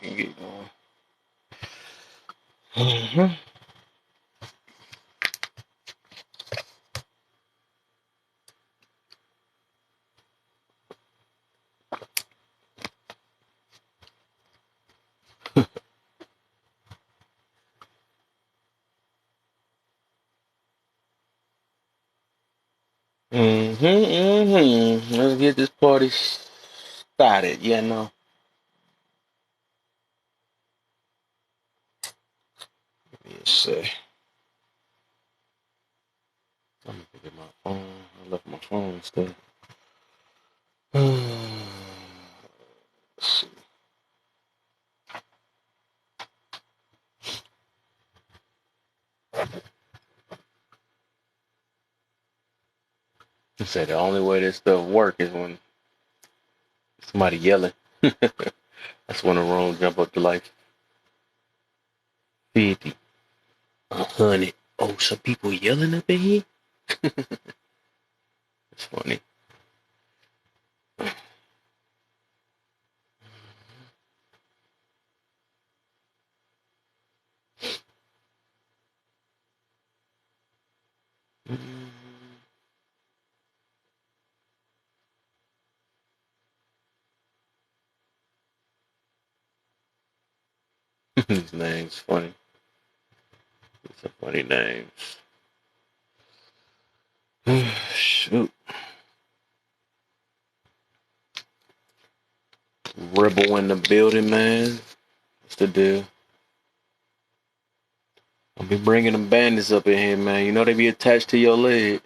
can get going. Let's get this party started, you know. Yes, sir. I'm gonna get my phone. I left my phone and stuff. Let's see. He said the only way this stuff work is when somebody yelling. That's when the room jump up to like 50, 100. Oh, some people yelling up in here? It's funny. His name's funny. It's a funny name. Shoot. Rebel in the building, man. What's the deal? I'll be bringing them bandits up in here, man. You know they be attached to your leg.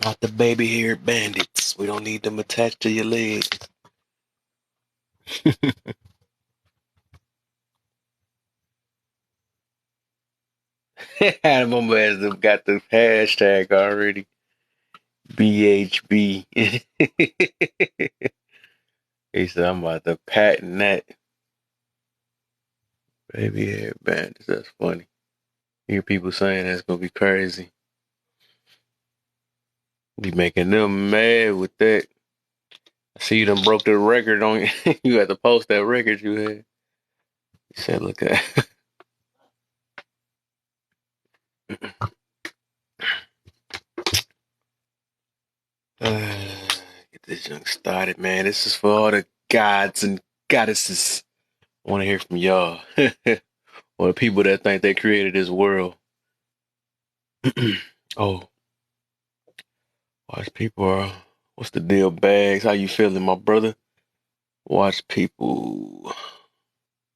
Not the baby-haired bandits. We don't need them attached to your leg. My man got the hashtag already. BHB. He said, I'm about to patent that. Baby-haired bandits. That's funny. Hear people saying that's going to be crazy. Be making them mad with that. I see you done broke the record on you. You had to post that record you had. He said, look at get this junk started, man. This is for all the gods and goddesses. I want to hear from y'all. Or the people that think they created this world. Oh, watch people. What's the deal, Bags? How you feeling, my brother? Watch people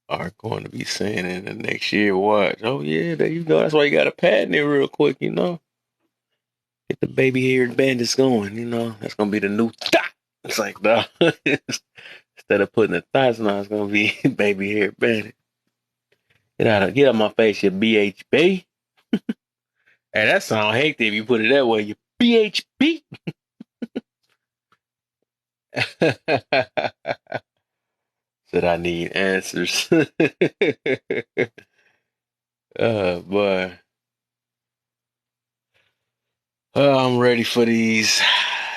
are going to be saying in the next year. Watch. Oh, yeah, there you go. That's why you got to patent it real quick, you know? Get the baby-haired bandits going, you know? That's going to be the new thought. It's like, no. Instead of putting the thoughts on, it's going to be baby-haired bandit. Get out of my face, you BHB. Hey, that sound hate if you put it that way. You BHB. Said I need answers. Boy. I'm ready for these.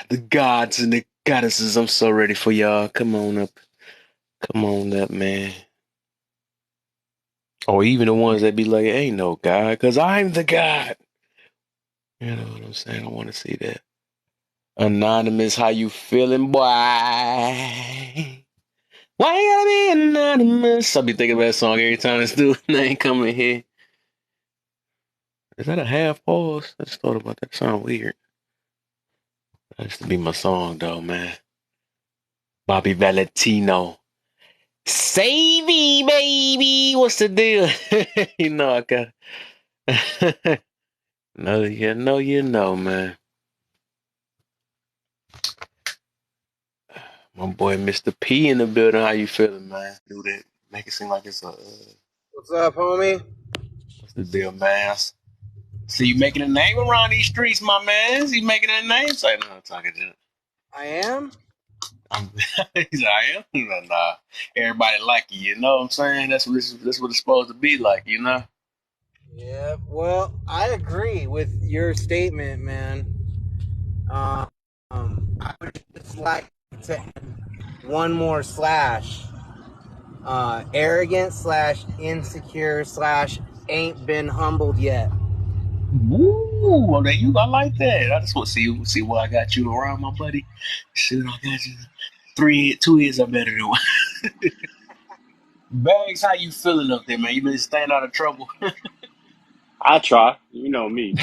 The gods and the goddesses. I'm so ready for y'all. Come on up. Come on up, man. Or even the ones that be like, ain't no God, because I'm the God. You know what I'm saying? I want to see that. Anonymous, how you feeling, boy? Why you gotta be anonymous? I be thinking about that song every time this dude name coming here. Is that a half pause? I just thought about that. Sound weird. That used to be my song, though, man. Bobby Valentino. Save me, baby. What's the deal? You know I got. No, you know, man. My boy, Mr. P in the building. How you feeling, man? Do that. Make it seem like it's a. What's up, homie? What's the deal, man? See you making a name around these streets, my man. See you making a name. Say no, I'm talking to. I am? He's like, I am. Nah, everybody like you. You know what I'm saying? That's what it's supposed to be like. You know. Yeah, well, I agree with your statement, man. I would just like to one more slash. Arrogant slash insecure slash ain't been humbled yet. Woo! Well, there you. I like that. I just want to see why I got you around, my buddy. Shit, I got you. 2 years are better than one. Bags, how you feeling up there, man? You been staying out of trouble? I try. You know me.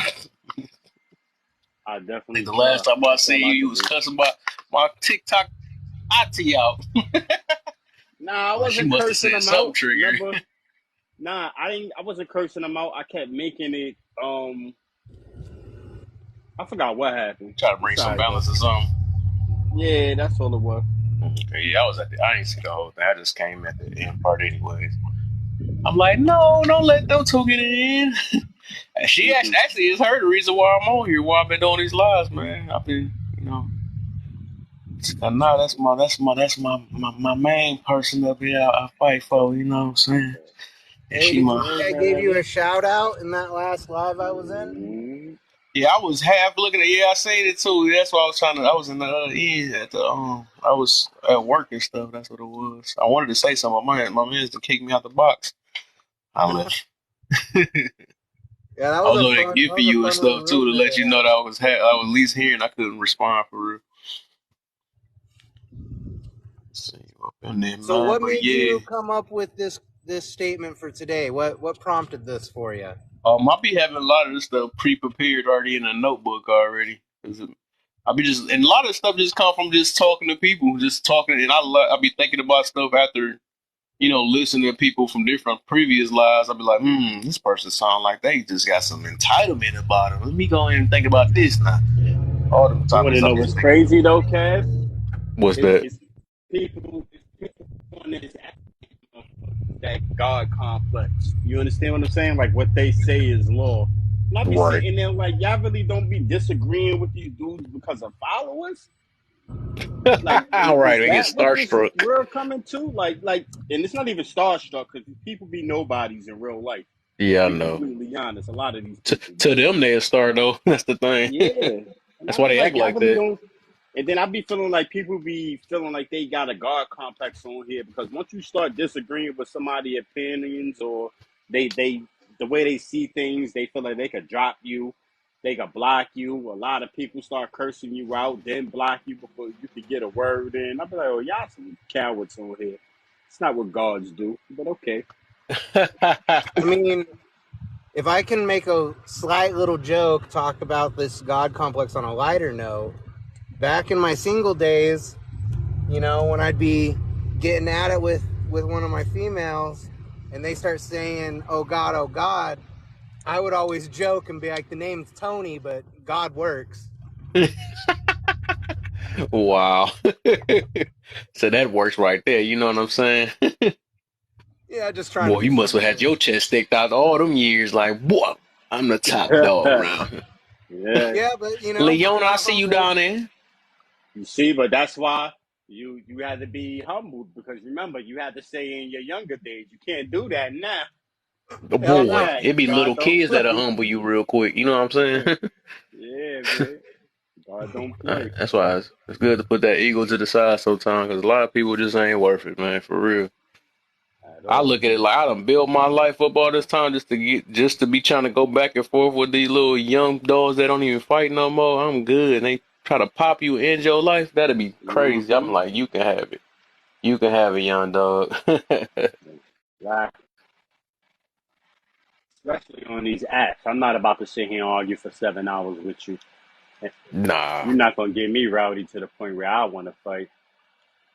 I Like definitely the try. last time I That's seen all you, I you could was do. cussing my TikTok auntie out. Nah, I Like she wasn't must have cursing said them something out. trigger. Remember? Nah, I ain't. I wasn't cursing them out. I kept making it. I forgot what happened. Try to bring It's some alright though. balance or something. Yeah, that's all it was. Okay, yeah, I was at the. I ain't see the whole thing. I just came at the end part, anyways. I'm like, no, don't let them two get it in. She Mm-mm. actually is her the reason why I'm on here, why I've been doing these lives, man. I've been, nah, that's my main person up here. I fight for, you know what I'm saying? And Hey, she did you my see I gave you a shout out in that last live I was in? Mm-mm. yeah. I was half looking at I seen it too. That's why I was trying to. I was in the at the I was at work and stuff. That's what it was. I wanted to say something. My man's to kick me out the box. I left. Yeah, I was over there that gifting was a you and fun little stuff too room to that let they you know had. that I was at least hearing. I couldn't respond for real. See up in there, So, man. what But made yeah, you come up with this statement for today? What prompted this for you? I be having a lot of this stuff pre-prepared already in a notebook already. 'Cause I be just and a lot of stuff just come from just talking to people, just talking, and I be thinking about stuff after listening to people from different previous lives. I be like, this person sound like they just got some entitlement about them. Let me go in and think about this now. All them You want to topics I know be what's thinking. crazy though, Kev? What's It's, that? it's it's people on this app that God complex. You understand what I'm saying? Like what they say is law. And I be Right. sitting there like y'all really don't be disagreeing with these dudes because of followers. Like, All right, is I get that what this starstruck. world coming to? And it's not even starstruck because people be nobodies in real life. To Yeah, I be know. completely honest, a lot of these To, people, to but them, they a star though. That's the thing. yeah. And That's I why be they act like, y'all like really that. don't. And then I be feeling like people be feeling like they got a God complex on here because once you start disagreeing with somebody's opinions or they the way they see things, they feel like they could drop you, they could block you. A lot of people start cursing you out, then block you before you could get a word in. I be like, oh, y'all some cowards on here. It's not what gods do, but okay. I mean, if I can make a slight little joke, talk about this God complex on a lighter note, back in my single days, when I'd be getting at it with one of my females and they start saying, oh God, I would always joke and be like, the name's Tony, but God works. Wow. So that works right there. You know what I'm saying? Yeah, just trying to Boy, be you must have funny. had your chest sticked out all them years. Like, boy, I'm the top dog around here. Yeah, Yeah, but Leona, I not see you humble. down there. you see, but that's why you had to be humbled because remember you had to say in your younger days you can't do that now. Oh, Hell Can't do boy, no. that. it be God little don't kids that'll play. humble you real quick. You know what I'm saying? Yeah, man. God don't play That's why it's good to put that ego to the side sometimes because a lot of people just ain't worth it, man, for real. at I all. look at it like I done built my life up all this time just to be trying to go back and forth with these little young dogs that don't even fight no more. I'm good. And they try to pop you, end your life. That'd be crazy. I'm Mm-hmm. like, you can have it. You can have it, young dog. Right. Especially on these apps. I'm not about to sit here and argue for 7 hours with you. Nah, You're not gonna get me rowdy to the point where I want to fight.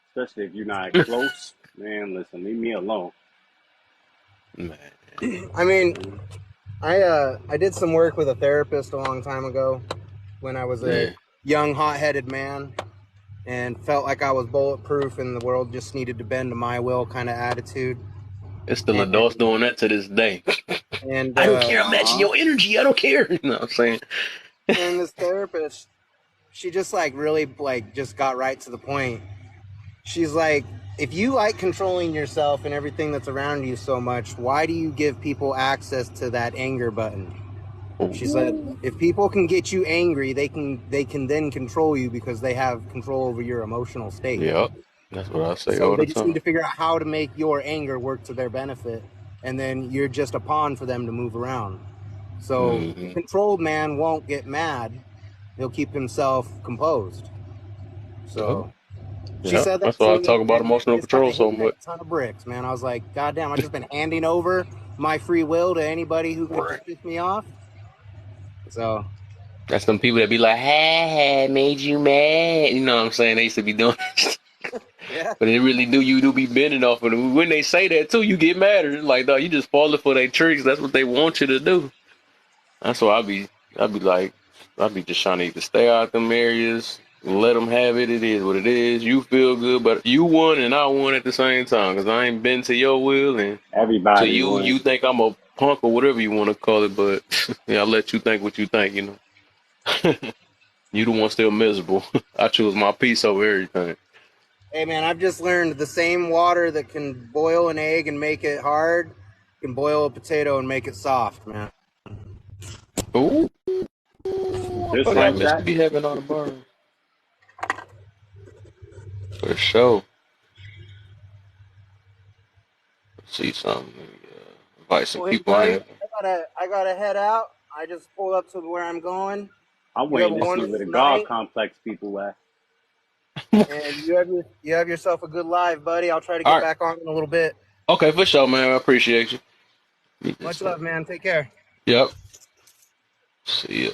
Especially if you're not close. Man, listen, leave me alone. man. I mean, I did some work with a therapist a long time ago when I was a Yeah. young hot-headed man and felt like I was bulletproof and the world just needed to bend to my will kind of attitude. It's still And adults doing that to this day. and I don't care. I'm matching Uh-huh. your energy. I don't care. You know what I'm saying? and this therapist, she just like really like just got right to the point. She's like, if you like controlling yourself and everything that's around you so much, why do you give people access to that anger button? She said, Ooh. if people can get you angry, they can then control you because they have control over your emotional state. Yep. That's what I say So all they the just need time. to figure out how to make your anger work to their benefit, and then you're just a pawn for them to move around. So the Mm-hmm. controlled man won't get mad; he'll keep himself composed. Oh, So she yeah. said that That's to why I me, talk about and I emotional just got control to hit so that much. ton of bricks, man. I was like, God damn, I just been handing over my free will to anybody who could Right. just piss me off. So That's them people that be like, "Hey, made you mad." You know what I'm saying? They used to be doing, yeah. but they really do. You do be bending off of them. When they say that too, you get mad. It's like, no, you just falling for their tricks. That's what they want you to do. That's why I be like, I be just trying to either stay out them areas, let them have it. It is what it is. You feel good, but you won and I won at the same time because I ain't been to your will and to Everybody you. won. You think I'm a punk or whatever you want to call it, but yeah, I let you think what you think. You know, you the one still miserable. I choose my peace over everything. Hey, man, I've just learned the same water that can boil an egg and make it hard can boil a potato and make it soft, man. Ooh, I Just feel like like Mr. that. be having all the bars for sure. See something. Invite some Well, hey, people buddy, in. I gotta head out. I just pulled up to where I'm going. I'm You have a waiting to see where wonderful the God night, complex people at. and you have yourself a good life, buddy. I'll try to All get right. back on in a little bit. Okay, for sure, man. I appreciate you. Meet Much this love, up. man. Take care. Yep. See,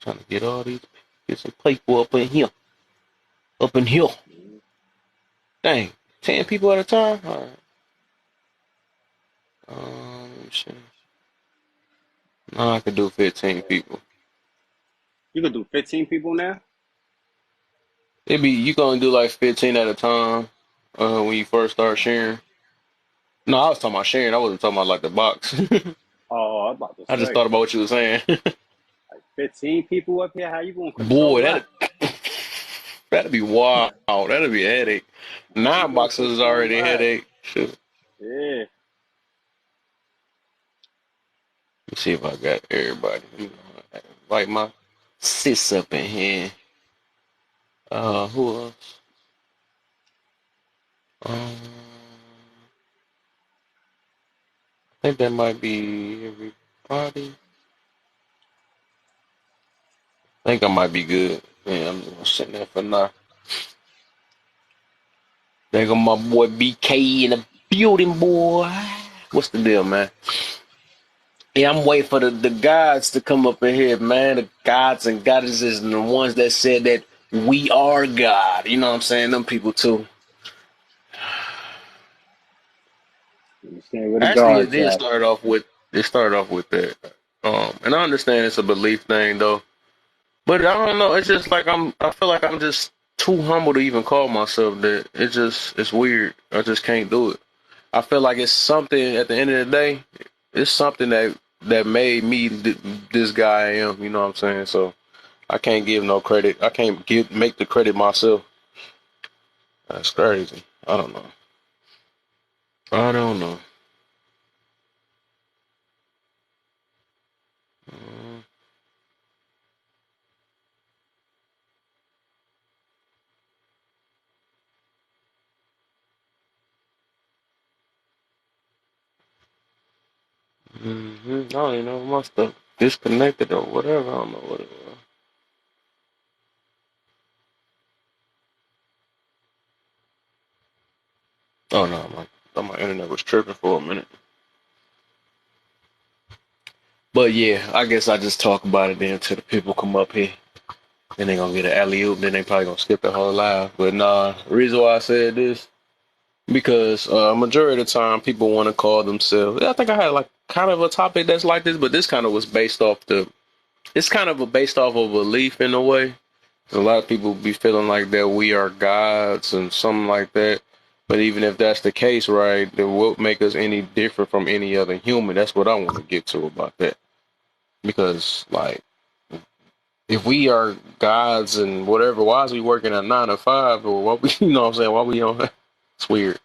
trying to get all these, get some people up in here. Up in here. Dang. 10 people at a time? All right. Let me see. No, I could do 15 people. You could do 15 people now? You gonna do like 15 at a time, when you first start sharing. No, I was talking about sharing. I wasn't talking about like the box. Oh, I was about to I just say. thought about what you were saying. Like 15 people up here? How you gonna Boy, control that? that'd be wild. That'd be a headache. How you Nine gonna boxes is control already a that? headache. Shoot. Yeah. Let's see if I got everybody. Like my sis up in here. Who else? I think that might be everybody. I think I might be good. Yeah, I'm just gonna sit there for now. There go my boy BK in the building, boy. What's the deal, man? Yeah, I'm waiting for the gods to come up in here, man. The gods and goddesses and the ones that said that we are God. You know what I'm saying? Them people too. You stand where the Actually, guards at. it started off with that. And I understand it's a belief thing though. But I don't know. It's just like I feel like I'm just too humble to even call myself that. It's weird. I just can't do it. I feel like it's something at the end of the day. It's something that made me this guy I am. You know what I'm saying? So I can't give no credit. I can't make the credit myself. That's crazy. I don't know. I don't know. I don't even know if my stuff disconnected or whatever. I don't know what it was. Oh no, thought my internet was tripping for a minute. But yeah, I guess I just talk about it then until the people come up here. Then they gonna get an alley oop. Then they probably gonna skip the whole live. But nah, the reason why I said this because majority of the time people want to call themselves. I think I had like kind of a topic that's like this, but this kind of was based off the. It's kind of based off of belief in a way. A lot of people be feeling like that we are gods and something like that. But even if that's the case, right, then what make us any different from any other human? That's what I want to get to about that. Because like if we are gods and whatever, why is we working at 9 to 5 or what we you know what I'm saying? Why we on it's weird.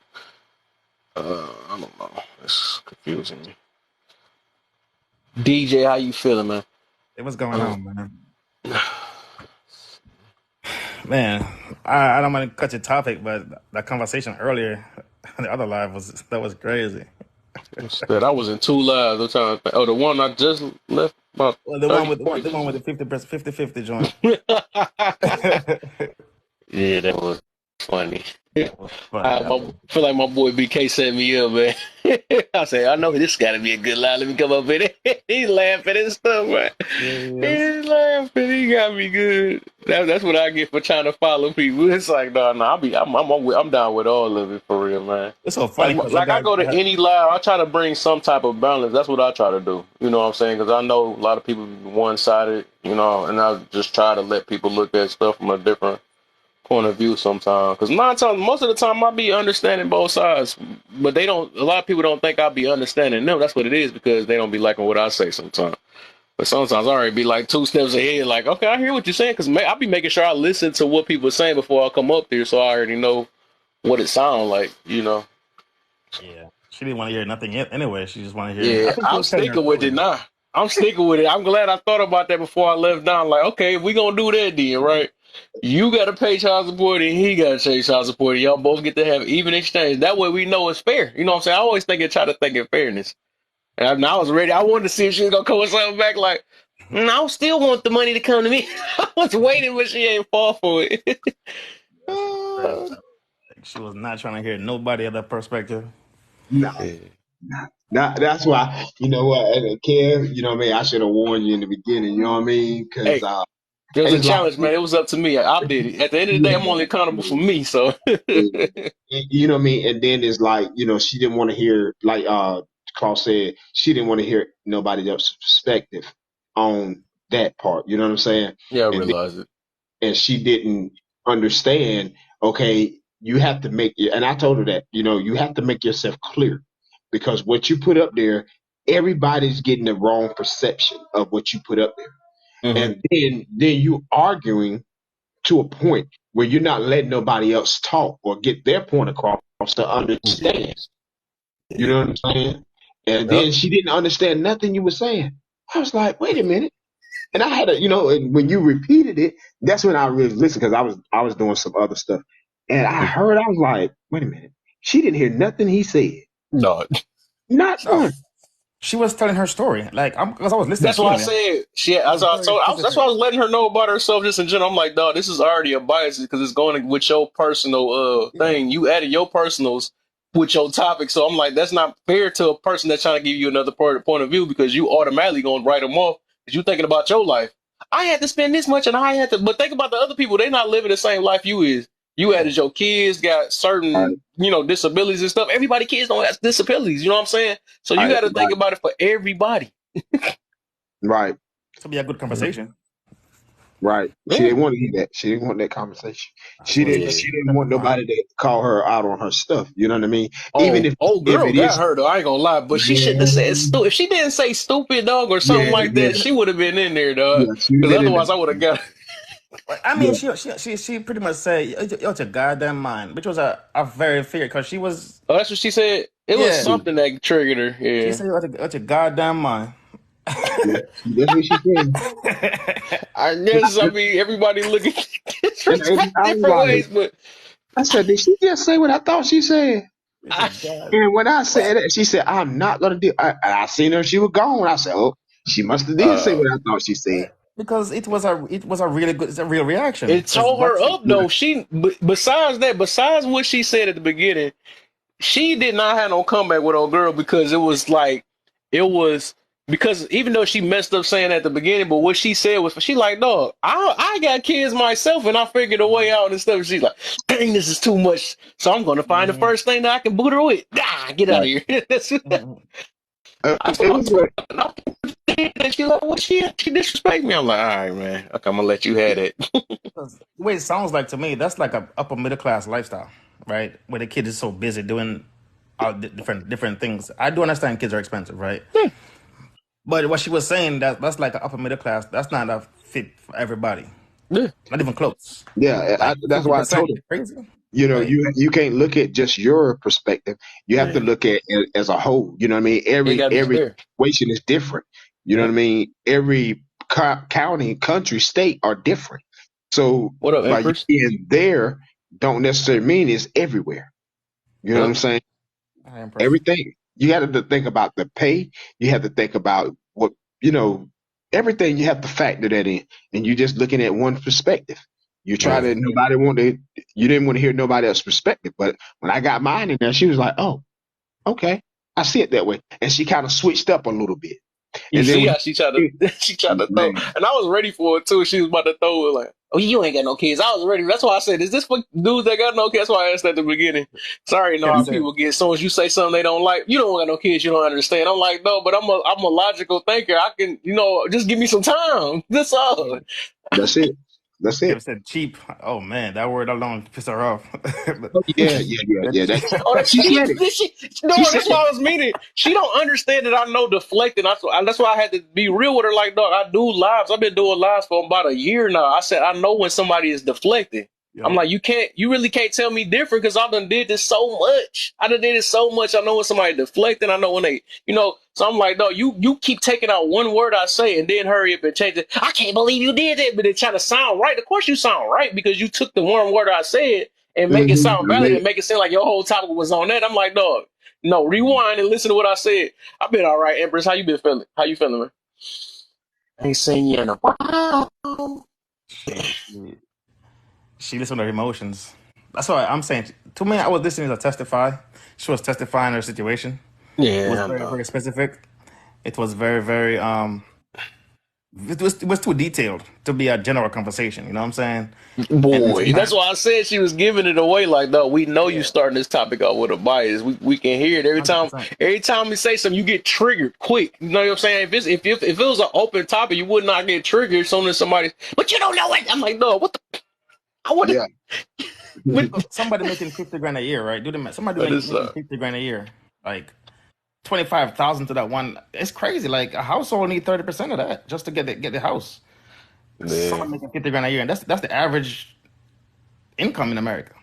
I don't know. It's confusing me. DJ, how you feeling, man? Hey, what's going Uh, on, man? Man, I don't want to cut your topic, but that conversation earlier, the other live was crazy. What's that? I was in two lives. I'm trying to think. Oh, the one I just left about Well, the one 30, with 40 the one minutes with the 50-50 joint. Yeah, that was funny. That was funny. I feel like my boy BK set me up, man. I say, I know this got to be a good line. Let me come up with it. He's laughing and stuff, man. Yes. He's laughing. He got me good. That's what I get for trying to follow people. It's like, no, I'm down with all of it for real, man. It's so funny Like, because I like I got go to any live, I try to bring some type of balance. That's what I try to do. You know what I'm saying? Because I know a lot of people one sided, you know, and I just try to let people look at stuff from a different point of view sometimes. Because most of the time, I be understanding both sides, but they don't. A lot of people don't think I be understanding them. That's what it is because they don't be liking what I say sometimes. But sometimes I already be like two steps ahead. Like, okay, I hear what you're saying because I be making sure I listen to what people are saying before I come up there, so I already know what it sounds like. You know. yeah. She didn't want to hear nothing yet. Anyway, she just wanted to hear. I Yeah, think she I'm was telling her sticking with it story. now. I'm sticking with it. I'm glad I thought about that before I left down. Like, okay, if we gonna do that then, right? You gotta pay child support and he gotta pay child support. And y'all both get to have even exchange. That way we know it's fair. You know what I'm saying? I always try to think in fairness. And I was ready. I wanted to see if she was gonna come with something back like, I still want the money to come to me. I was waiting, but she ain't fall for it. Yes, it was crazy. Like, she was not trying to hear nobody other perspective. No, Yeah. that's why, you know what, Kev, you know what I mean? I should have warned you in the beginning, you know what I mean? Because Hey, it was a it's like, challenge, man. It was up to me. I did it. At the end of the day, I'm only accountable for me. So, yeah, you know what I mean? And then it's like, you know, she didn't want to hear, like Claus said, she didn't want to hear nobody else's perspective on that part. You know what I'm saying? yeah, I And realized it. and she didn't understand, okay, you have to make, and I told her that, you know, you have to make yourself clear because what you put up there, everybody's getting the wrong perception of what you put up there. Hmm. And then you arguing to a point where you're not letting nobody else talk or get their point across to understand. You Yeah. know what I'm saying? And Yep. then she didn't understand nothing you were saying. I was like, wait a minute. And I had a, you know, and when you repeated it, that's when I really listened because I was doing some other stuff, and I Mhm. heard, I was like, wait a minute, she didn't hear nothing he said, No, not No, one. she was telling her story. Like, because I was listening that's to why I them. Yeah, said she. it As was I very told, that's specific. why I was letting her know about herself just in general. I'm like, dog, this is already a bias because it's going with your personal Yeah, thing. You added your personals with your topic, so I'm like, that's not fair to a person that's trying to give you another point of view because you automatically gonna write them off because you thinking about your life. I had to spend this much, and I had to. But think about the other people; they not living the same life you is. You yeah. added your kids, got Right, certain, disabilities and stuff. Everybody kids don't have disabilities. You know what I'm saying? So you right, got to think right, about it for everybody. right, To be a good conversation. right. She Yeah. didn't want to hear that. She didn't want that conversation. She She was didn't. Yeah. She didn't want specifying. nobody to call her out on her stuff. You know what I mean? Even Oh, if old if girl it got is, her though. I ain't gonna lie, but she shouldn't have said yeah, stupid. If she didn't say stupid dog or something yeah, like that, yeah, she would have been in there, dog. yeah. She'd have Because been in otherwise, I would have there. got. But I mean, Yeah, she pretty much said, "You're out your goddamn mind," which was a very fair because she was, Oh, that's what she said. It was yeah. yeah, something that triggered her. She Yeah. said, "You're out your goddamn mind." yeah. That's what she said. I guess I mean everybody look at And disrespect I was different like, ways, but I said, did she just say what I thought she said? It's a I, god. And when I Well, said it, she said, I'm not going to do I seen her. She was gone. I said, oh, she must have did say uh, what I thought she said. because it was a really good, it's a real reaction. it Because tore what her she, up though. Besides that, besides what she said at the beginning, she did not have no comeback with old girl because it was because even though she messed up saying at the beginning, but what she said was she like, dog, I got kids myself and I figured a way out and stuff. She's like, dang, this is too much. So I'm gonna find the Mhm, first thing that I can boot her with. Ah, get out of Right. here. That's mhm. It was like, and she like, what she disrespect me. I'm like, all right, man. Okay, I'm gonna let you have it. Because the way it sounds like to me, that's like a upper middle class lifestyle, right? Where the kid is so busy doing all different things. I do understand kids are expensive, right? Yeah, But what she was saying, that's like an upper middle class. That's not a fit for everybody. yeah, Not even close. yeah, Like that's why I 50%. told her. You're crazy. You know, Like, you can't look at just your perspective. You have to yeah. look at it as a whole. You know what I mean? It Every gotta be every fair. situation is different. You know what Yep. I mean? Every county, country, state are different. So What up, by you Empress? being there, don't necessarily mean it's everywhere. You know what Yep. I'm saying? I impress. Everything. You have to think about the pay. You have to think about what, you know, everything you have to factor that in. And you're just looking at one perspective. You try Yeah. to, nobody want to, you didn't want to hear nobody else's perspective. But when I got mine in there, she was like, oh, okay. I see it that way. And she kind of switched up a little bit. You And then see when how she tried to she tried to throw, man, and I was ready for it too. She was about to throw it like, "Oh, you ain't got no kids." I was ready. That's why I said, "Is this for dudes that got no kids?" That's why I asked at the beginning. Sorry, no, Kev how said, people get as soon as you say something they don't like. You don't got no kids. You don't understand. I'm like, no, but I'm a logical thinker. I can, just give me some time. That's all. that's it. That's it. Kev said cheap. Oh man, that word alone pissed her off. But Oh, yeah. That Oh, that's she cheap. said it. She No, said that's it. why I was meaning. She don't understand that I know deflecting. That's why I had to be real with her. Like, dog, I do lives. I've been doing lives for about a year now. I said I know when somebody is deflecting. I'm yo, like, you really can't tell me different because I done did this so much. I done did it so much. I know when somebody deflecting. I know when they, So I'm like, no, you keep taking out one word I say and then hurry up and change it. I can't believe you did that, but it trying to sound right. Of course you sound right because you took the one word I said and make it sound I valid made and it. make it seem like your whole topic was on that. I'm like, dog, no, rewind and listen to what I said. I've been all right, Empress. How you been feeling? How you feeling, man? I ain't saying you in a while. she listened to her emotions. That's why I'm saying. To me, I was listening to testify. She was testifying her situation. It was Yeah, I very, know. very specific. It was very, very. It was too detailed to be a general conversation. You know what I'm saying? And then Boy, that's sometimes, why I said she was giving it away. Like, no, we know you yeah, starting this topic off with a bias. We can hear it every 100%. time. Every time we say something, you get triggered quick. You know what I'm saying? If it was an open topic, you would not get triggered. As soon as somebody, but you don't know it. I'm like, no, what the? I would have. Yeah. But Somebody making 50 grand a year, right? Do the math. Somebody but it's making 50 grand a year, like 25,000 to that one. It's crazy. Like a household need 30% of that just to get the house. yeah, Someone making 50 grand a year, and that's the average income in America.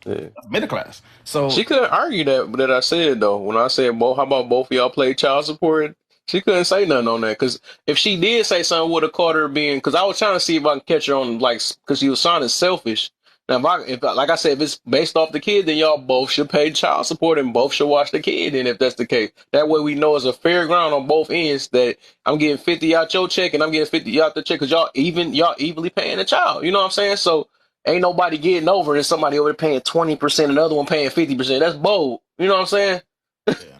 yeah. That's middle class. So She couldn't argue that I said though. When I said, how about both of y'all play child support?" She couldn't say nothing on that because if she did say something, would have caught her being. Because I was trying to see if I can catch her on because she was sounding selfish. Now, like I said, if it's based off the kid, then y'all both should pay child support and both should watch the kid. And if that's the case, that way we know it's a fair ground on both ends that I'm getting 50 out your check and I'm getting 50 out the check because y'all evenly paying the child. You know what I'm saying? So ain't nobody getting over and somebody over there paying 20% and the other one paying 50%. That's bold. You know what I'm saying? yeah,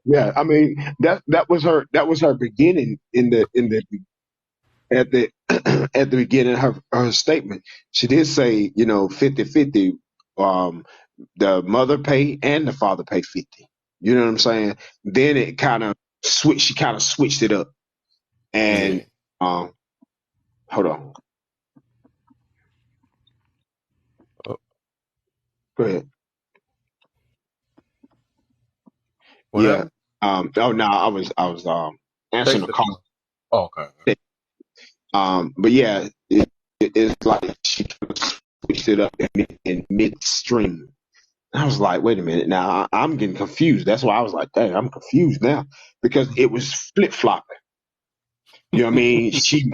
Yeah. I mean, that was her beginning at the at the beginning of her statement. She did say, 50-50. Um, the mother pay and the father pay 50. You know what I'm saying? Then it kind of switched. She kind of switched it up. Yeah. And hold on, Oh, go ahead. what Yeah. happened? Oh no, I was answering a Texting. call. Oh, okay. But yeah, it's like she kind of switched it up in midstream. I was like, wait a minute, now I'm getting confused. That's why I was like, dang, I'm confused now because it was flip flopping. You know what I mean? She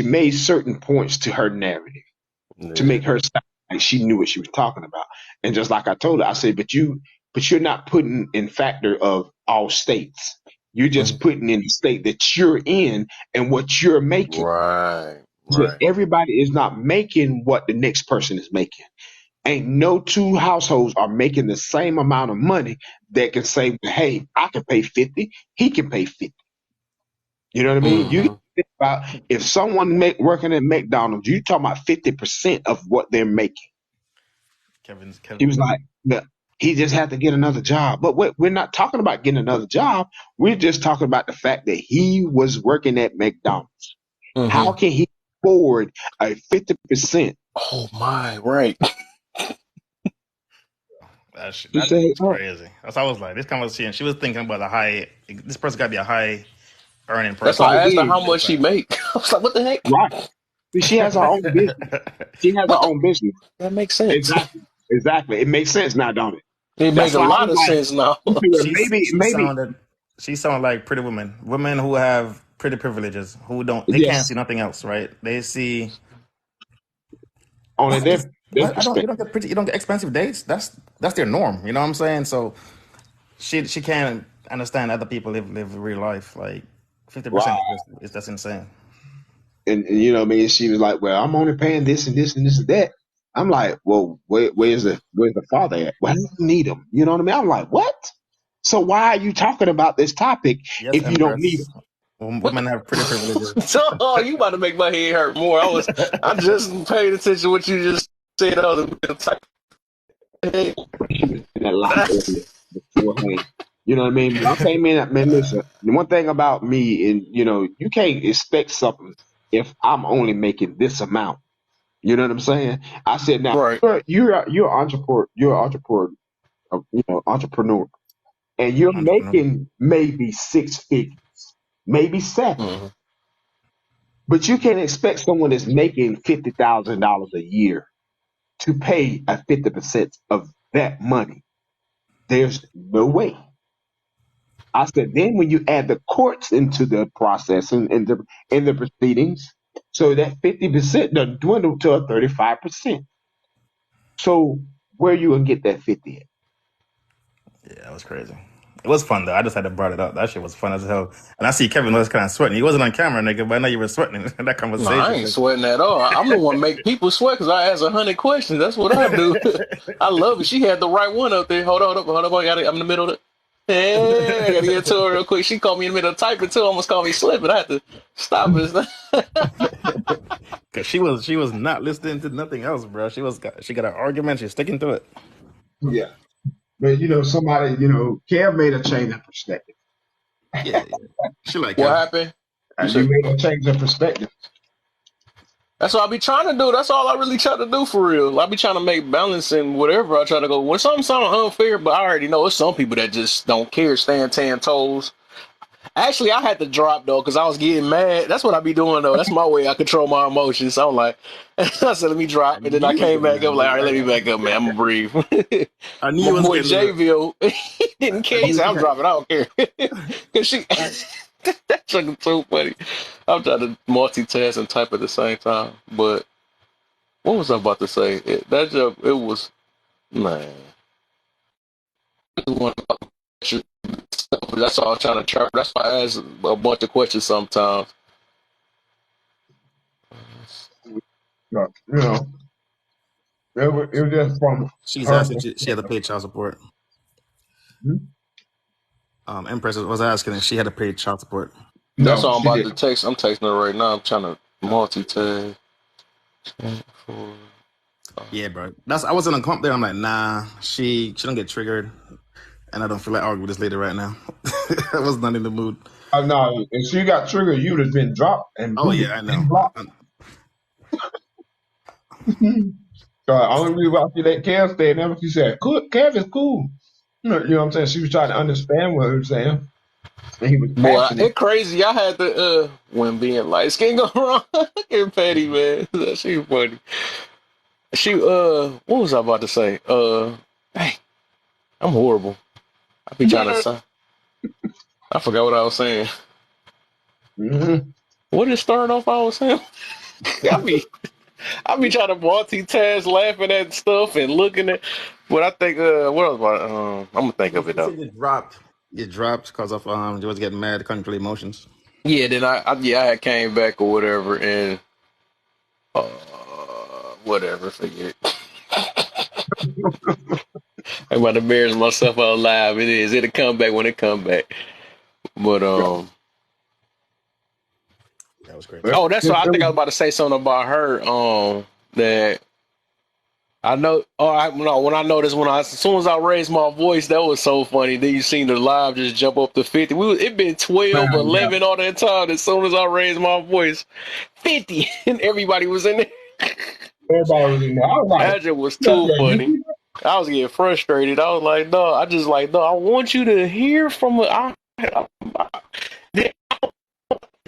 made certain points to her narrative to Yeah. make her sound like she knew what she was talking about. And just like I told her, I said, but you're not putting in factor of all states. You're just Mhm. putting in the state that you're in and what you're making. Right. So Right. everybody is not making what the next person is making. Ain't no two households are making the same amount of money that can say, hey, I can pay 50, he can pay 50. You know what I mean? You Mm-hmm. think about if someone working at McDonald's, you talking about 50% of what they're making. Kevin's He Kevin. was like, "Look, he just had to get another job. But we're not talking about getting another job. We're just talking about the fact that he was working at McDonald's. How Mm-hmm. can he afford a 50%? Oh my, right. He That said, is oh, crazy. That's I was like, this conversation. She was thinking about a high. This person got to be a high earning That's person. why right I asked her then, how much she make. I was like, what the heck? right. She has her own business. She has her What the? own business. That makes sense. Exactly. Exactly. It makes sense now, don't it? It make That's a why I lot was of like, sense now. okay, well, She's maybe, she sounded like pretty women. Women who have pretty privileges who they can't Yes, see nothing else, right? They see only what is their what I don't perspective. you don't get expensive dates. That's their norm. You know what I'm saying? So she can't understand other people live real life. Like 50% is just insane. And you know what I mean? She was like, well, I'm only paying this and this and this and that. I'm like, well, where's the father at? Well, I don't need him. You know what I mean? I'm like, what? So why are you talking about this topic Yes, if you don't need Empress. him? What Women have pretty privileges. so you about to make my head hurt more. I just paid attention to what you just said. I was type In that line earlier beforehand. You know what I mean? When I came in, man, listen, the one thing about me, and you know, you can't expect something if I'm only making this amount. You know what I'm saying? I said, now right. you're an entrepreneur, entrepreneur, and you're Entrepreneur. making maybe six figures, maybe seven, Mhm. but you can't expect someone that's making $50,000 a year to pay a 50% of that money. There's no way. I said, then when you add the courts into the process and in the proceedings, so that 50% done dwindle to a 35%. So where you gonna get that 50 at? Yeah, that was crazy. It was fun though. I just had to brought it up. That shit was fun as hell. And I see Kevin was kind of sweating. He wasn't on camera, nigga, but I know you were sweating in that No, I conversation. ain't sweating at all. I'm the one make people sweat because I ask 100 questions. That's what I do. I love it. She had the right one up there. Hold on, I'm in the middle of it. Hey, I gotta get to her real quick. She called me in the middle of typing too. Almost called me slipping. I had to stop it. Cause she was not listening to nothing else, bro. She got an argument. She's sticking to it. Yeah. But you know, somebody, you know, Kev made a change of perspective. Yeah, yeah. She like What Kev. happened? You You said made a change of perspective. that's what I be trying to do. That's all I really try to do for real. I be trying to make balance and whatever I try to go. When something sounds unfair, but I already know it's some people that just don't care, stand 10 toes. Actually, I had to drop though because I was getting mad. That's what I be doing though. That's my way I control my emotions. So I'm like, I said, let me I drop, and then knew I you was came getting back mad, up like, all right, let nigga. me back up, man. I'm gonna breathe. I knew My you was boy getting mad. Jayville, he didn't I care. knew He you said, was I'm getting dropping. I don't care because she. That took him so funny. I'm trying to multitask and type at the same time. But what was I about to say? That joke, it was man. That's all I'm trying to trap. That's why I ask a bunch of questions sometimes. You know, it was just from She's her asking she had to perspective. pay child support. Hmm? Empress was asking if she had to pay child support. That's No, all I'm she about to didn't. text. I'm texting her right now. I'm trying to multitask. Yeah, bro. I was in a clump there. I'm like, nah, she don't get triggered, and I don't feel like arguing with this lady right now. I was not in the mood. No, if she got triggered, you would have been dropped and Oh booted yeah, I know. and blocked. So the only reason why she let Kev stay in there, she said, "Cool, Kev is cool." You know what I'm saying? She was trying to understand what he was saying, and he was Boy, passionate. it crazy. I had to when being light skin go wrong. Get petty, man. She funny. She what was I about to say? Dang, I'm horrible. I be trying to say. I forgot what I was saying. Mm-hmm. What did it start off? I was saying. I be I be trying to multitask, laughing at stuff and looking at. But I think what else? I'm gonna think of it You though. said you dropped. You dropped because of you was getting mad, control emotions. Yeah, then I had came back or whatever and uh whatever. Forget. I'm about to embarrass myself out live. It is. It'll come back when it come back. But That was crazy. It, oh, that's it what I think I was was, about to say something about her. That I know. Oh, no. When I noticed as soon as I raised my voice, that was so funny. Then you seen the live just jump up to 50. It been 12, man, yeah. 11 all that time. As soon as I raised my voice, 50, and everybody was in there. Everybody was in there. I was like, That just was "You got too that new funny. people?" I was getting frustrated. I was like, no, I want you to hear from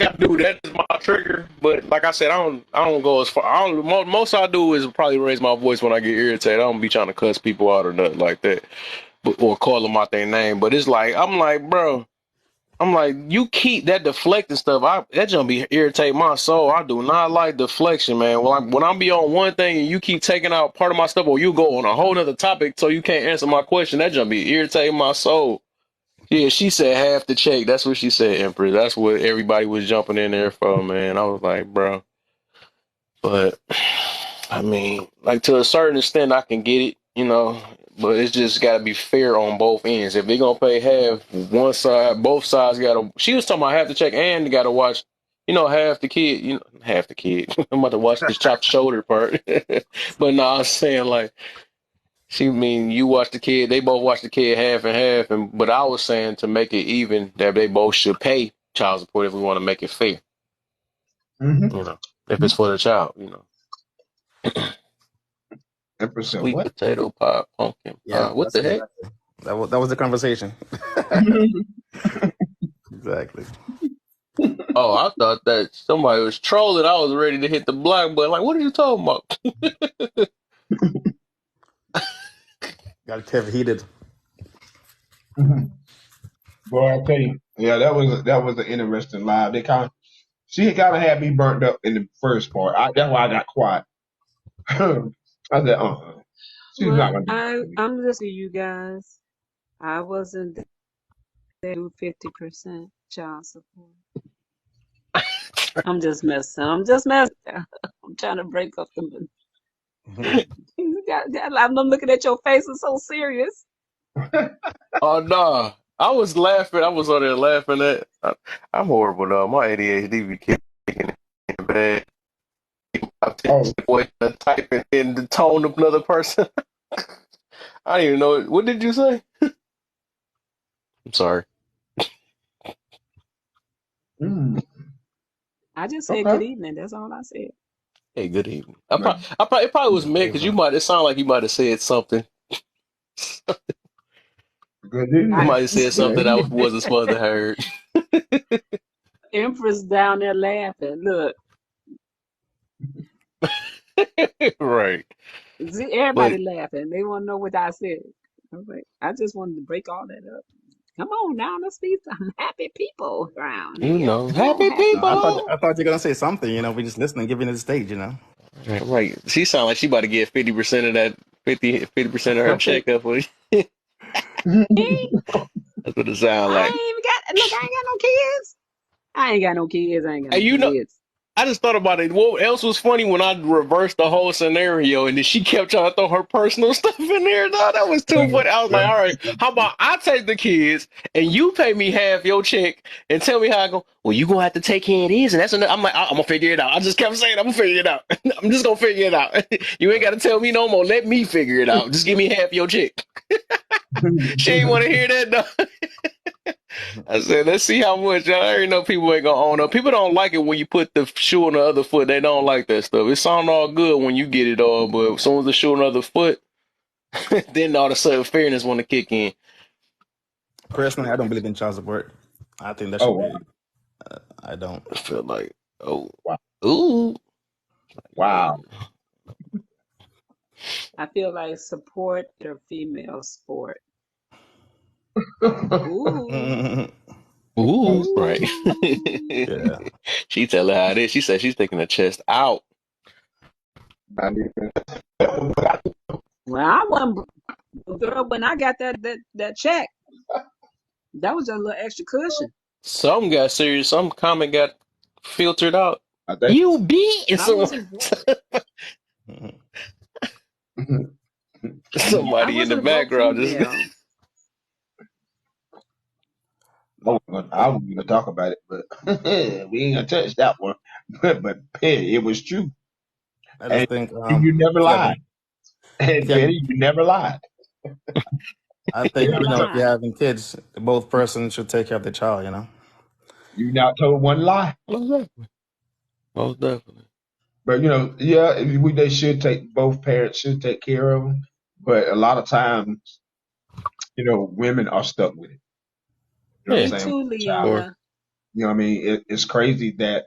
I do that is my trigger, but like I said, I don't go as far. I don't. Most I do is probably raise my voice when I get irritated. I don't be trying to cuss people out or nothing like that, or call them out their name. But it's like I'm like, bro, I'm like, you keep that deflecting stuff. That jump be irritate my soul. I do not like deflection, man. When I'm be on one thing and you keep taking out part of my stuff, or you go on a whole other topic so you can't answer my question, that jump be irritating my soul. Yeah, she said half the check. That's what she said, Empress. That's what everybody was jumping in there for, man. I was like, bro. But I mean, like to a certain extent, I can get it, but it's just got to be fair on both ends. If they're gonna pay half, one side, both sides got to. She was talking about half the check and got to watch, half the kid, half the kid. I'm about to watch this chopped shoulder part, but no, I was saying like she mean you watch the kid, they both watch the kid half and half, but I was saying to make it even that they both should pay child support if we want to make it fair, Mm-hmm. if it's for the child, Empress said Sweet what? potato pie, pumpkin Yeah, pie. What that's the heck? exactly. That was the conversation. Exactly. Oh, I thought that somebody was trolling. I was ready to hit the block button. Like, what are you talking about? Got Kev heated. Boy, I tell you, yeah, that was an interesting live. She kind of had me burnt up in the first part. That's why I got quiet. I said, she's not Well, gonna do that to me. I'm listening to you guys. I wasn't there to 50% child support. I'm just messing. I'm just messing. I'm trying to break up the. I'm looking at your face. It's so serious. Oh no, I was laughing. I was on there laughing at. I'm horrible though. My ADHD be kicking in bad. I'm Oh, typing in the tone of another person. I don't even know it. What did you say? I'm sorry. I just said okay. good evening. That's all I said. Hey, good evening. Right. It probably was meant because it sounded like you might have said something. Good You I, might evening. have said something I wasn't supposed to heard. Empress down there laughing. Look, Right. see, But everybody laughing. They want to know what I said. I was like, I just wanted to break all that up. Come on now, let's be some happy people around here. Come on, happy happy I thought people. people. I thought you were gonna say something. We just listening, giving it the stage. Right. She sound like she about to get 50% of that 50% of her Right. check up for you. That's what it sound I like. ain't even got, look, I ain't got no kids. I ain't got no kids. I ain't got Hey, no kids. I just thought about it. What else was funny when I reversed the whole scenario and then she kept trying to throw her personal stuff in there? No, that was too funny. I was like, all right, how about I take the kids and you pay me half your check and tell me how I go? Well, you gonna have to take care of these, and that's another. I'm like, I'm gonna figure it out. I just kept saying, I'm gonna figure it out. I'm just gonna figure it out. You ain't gotta tell me no more. Let me figure it out. Just give me half your check. She ain't want to hear that though. I said, let's see how much. I already know people ain't gonna own up. People don't like it when you put the shoe on the other foot. They don't like that stuff. It sounds all good when you get it all, but as soon as the shoe on the other foot, then all of a sudden fairness want to kick in. Personally, I don't believe in child support. I think that Oh, should wow. be. I don't. I feel like, oh, Wow. ooh, Wow. I feel like support their female sport. Ooh, ooh, right. ooh. Yeah. She tell her how it is. She said she's taking the chest out. Well, I wasn't, girl, when I got that check, that was just a little extra cushion. Some got serious. Some comment got filtered out. I think. You beat I someone. wasn't, I Somebody in the wasn't a broke background just. female. I wasn't gonna talk about it, but we ain't gonna touch that one. But Petty, it was true, I and just think, you never lied. Kevin, And Kevin, Petty, you never lied. I You think never if you're lie. having kids, both persons should take care of the child. You not told one lie. Most definitely. Most definitely. But yeah, they should take both parents should take care of them. But a lot of times, women are stuck with it. You know what Yeah, You I'm saying? too, Child, or Leona. what I mean? It's crazy that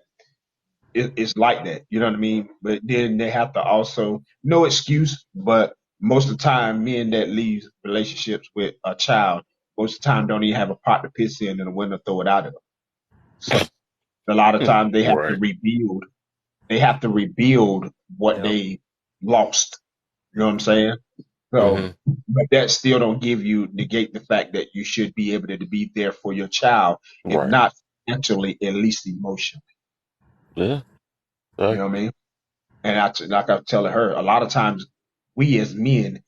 it's like that. You know what I mean? But then they have to also no excuse, but most of the time, men that leave relationships with a child most of the time don't even have a pot to piss in and a window to throw it out of. So a lot of times they have to Right. rebuild. They have to rebuild what Yeah. they lost. You know what I'm saying? So, Mm-hmm. but that still don't negate the fact that you should be able to be there for your child, if Right. not financially, at least emotionally. Yeah. You know Right. what I mean? And like I was telling her, a lot of times we as men,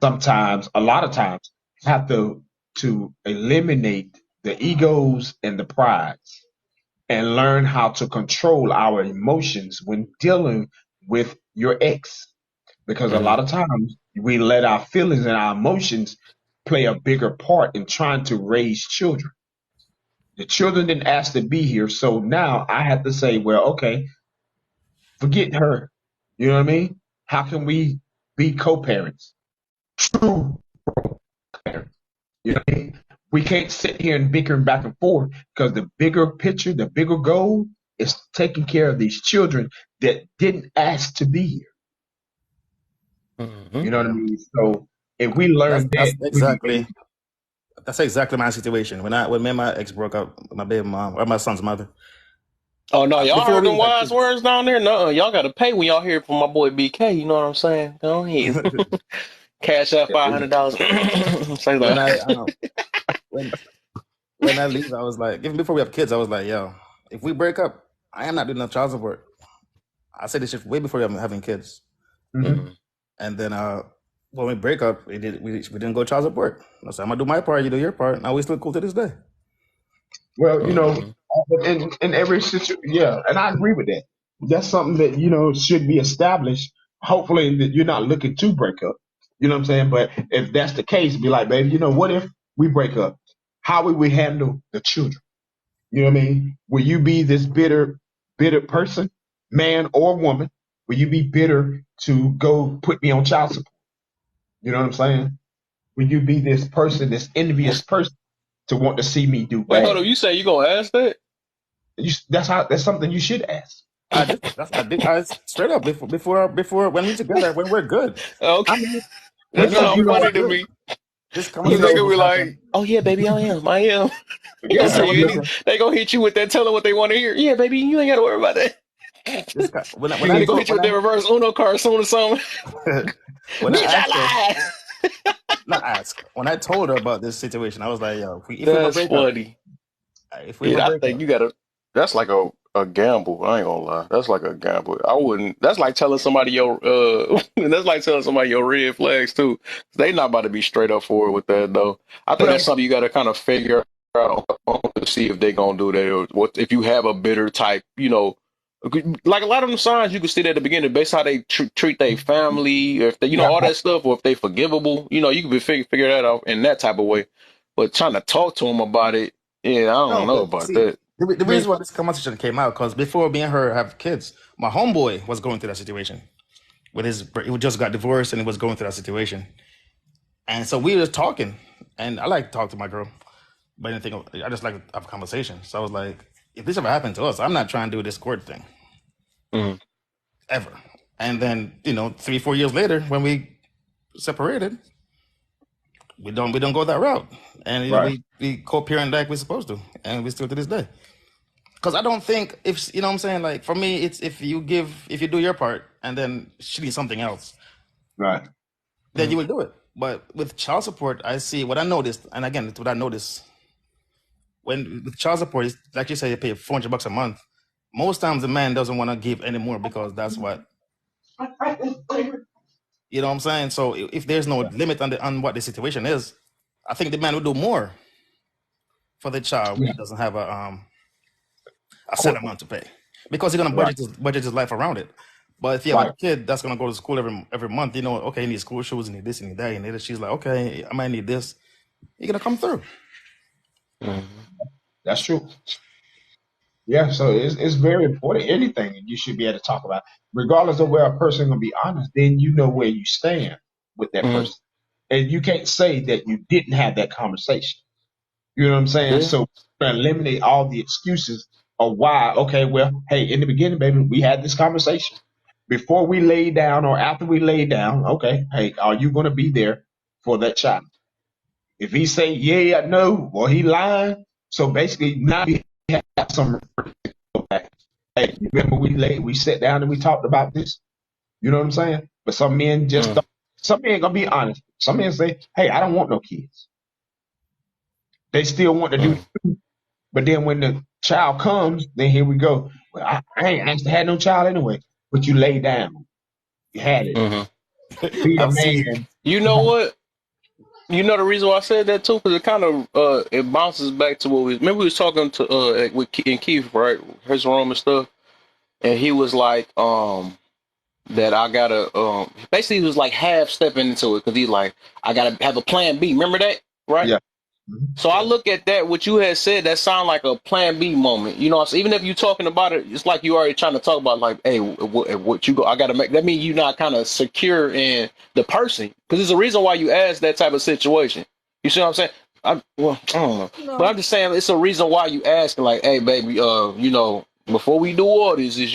a lot of times, have to eliminate the egos and the prides and learn how to control our emotions when dealing with your ex. Because a lot Mm-hmm. of times we let our feelings and our emotions play a bigger part in trying to raise children. The children didn't ask to be here, so now I have to say, well, okay, forget her. You know what I mean? How can we be co-parents? True parents. You know what I mean? We can't sit here and bickering back and forth because the bigger picture, the bigger goal is taking care of these children that didn't ask to be here. Mm-hmm. You know what I Yeah. mean? So if we That's learn that's that, we be able. exactly that's exactly my situation. When me and my ex broke up, my baby mom or my son's mother. Oh no, y'all Before heard we them even had wise kids. words down there? No, y'all gotta pay when y'all hear it from my boy BK. You know what I'm saying? Go ahead. Cash out $500. Say when I that. when when I leave, I was like, even before we have kids, I was like, yo, if we break up, I am not doing no child support. I said this shit way before having kids. Mhm. Mm-hmm. And then when we break up, we didn't go child support. I said, I'm gonna do my part, you do your part. Now we still cool to this day. Well, Mm-hmm. in every situation, yeah, and I agree with that. That's something that should be established. Hopefully, that you're not looking to break up. You know what I'm saying? But if that's the case, be like, baby, what if we break up? How will we handle the children? You know what I mean? Will you be this bitter person, man or woman? Will you be bitter to go put me on child support? You know what I'm saying? Will you be this person, this envious person, to want to see me do Wait, hold bad? up. You say you gonna ask that? That's something you should ask. I did I straight up before when we together when we're good. Okay. I mean, That When because we sounds when funny we're to good, me. this you Cause they know, conversation gonna was be like, happening. "Oh yeah, baby, I am." You gonna yeah, say No, you yeah. any? listen. They gonna hit you with that. Tell them what they want to hear. Yeah, baby, you ain't gotta worry about that. When I They See, gonna told hit you with that reverse Uno card soon or something. when I Bitch, asked her, I lied. not ask when I told her about this situation, I was like, yo, if we ever That's break up, funny. if we ever Yeah, I break think up, you gotta. That's like a gamble. I ain't gonna lie. That's like a gamble. I wouldn't. That's like telling somebody your. That's like telling somebody your red flags too. They not about to be straight up forward with that though. I think well, that's something you got to kind of figure out to see if they gonna do that or what. If you have a bitter type, like a lot of them signs you can see that at the beginning, based how they treat their family, or if they, yeah, all that stuff, or if they forgivable. You can be figure that out in that type of way. But trying to talk to them about it, yeah, I don't no, know but about see, that. the I mean, reason why this conversation came out because before me and her have kids, my homeboy was going through that situation with he just got divorced and he was going through that situation, and so we were talking, and I like to talk to my girl, but anything I just like to have a conversation. So I was like, if this ever happened to us, I'm not trying to do this court thing Mm, ever. And then 3 4 years later, when we separated, we don't go that route, and right, we co-parent like we're supposed to, and we still to this day. Because I don't think if you know what I'm saying, like for me, it's if you do your part and then she needs something else, right. then you mm. will do it. But with child support, I see what I noticed, and again, it's what I noticed when with child support, it's like you say, you pay $400 a month. Most times the man doesn't want to give anymore because that's what you know what I'm saying. So if there's no limit on what the situation is, I think the man will do more for the child when Yeah, he doesn't have a set court, amount to pay because he's gonna right, budget his life around it. But if you have a right. kid that's gonna go to school every month, okay, you need school shoes, you need this, you need that, you need this. She's like, okay, I might need this. You're gonna come through. Mhm. That's true. Yeah, so it's very important. Anything you should be able to talk about, regardless of where a person gonna be honest. Then you know where you stand with that Mhm. person, and you can't say that you didn't have that conversation. You know what I'm saying? Yeah. So eliminate all the excuses of why. Okay, well, hey, in the beginning, baby, we had this conversation before we lay down or after we lay down. Okay, hey, are you gonna be there for that child? If he say yeah or no, or he lying, so basically now we have some. Hey, you remember we sat down and we talked about this? You know what I'm saying? But some men just Mm, don't. Some men gonna be honest. Some men say, "Hey, I don't want no kids." They still want to do, mm, but then when the child comes, then here we go. Well, I ain't asked to have no child anyway. But you lay down, you had it. hmm. Be a I've seen. man. You know what? You know the reason why I said that too, because it kind of it bounces back to what we remember we was talking to with and Keith, right? His room and stuff, and he was like that I gotta basically he was like half stepping into it because he like I gotta have a plan B. Remember that, right? Yeah. Mhm. So I look at that, what you had said, that sound like a plan B moment. You know, so even if you're talking about it, it's like you already trying to talk about like, hey, what you go, I got to make, that mean you not kind of secure in the person. Because there's a reason why you ask that type of situation. You see what I'm saying? I don't know. But No, I'm just saying it's a reason why you ask like, hey, baby, you know, before we do all this, is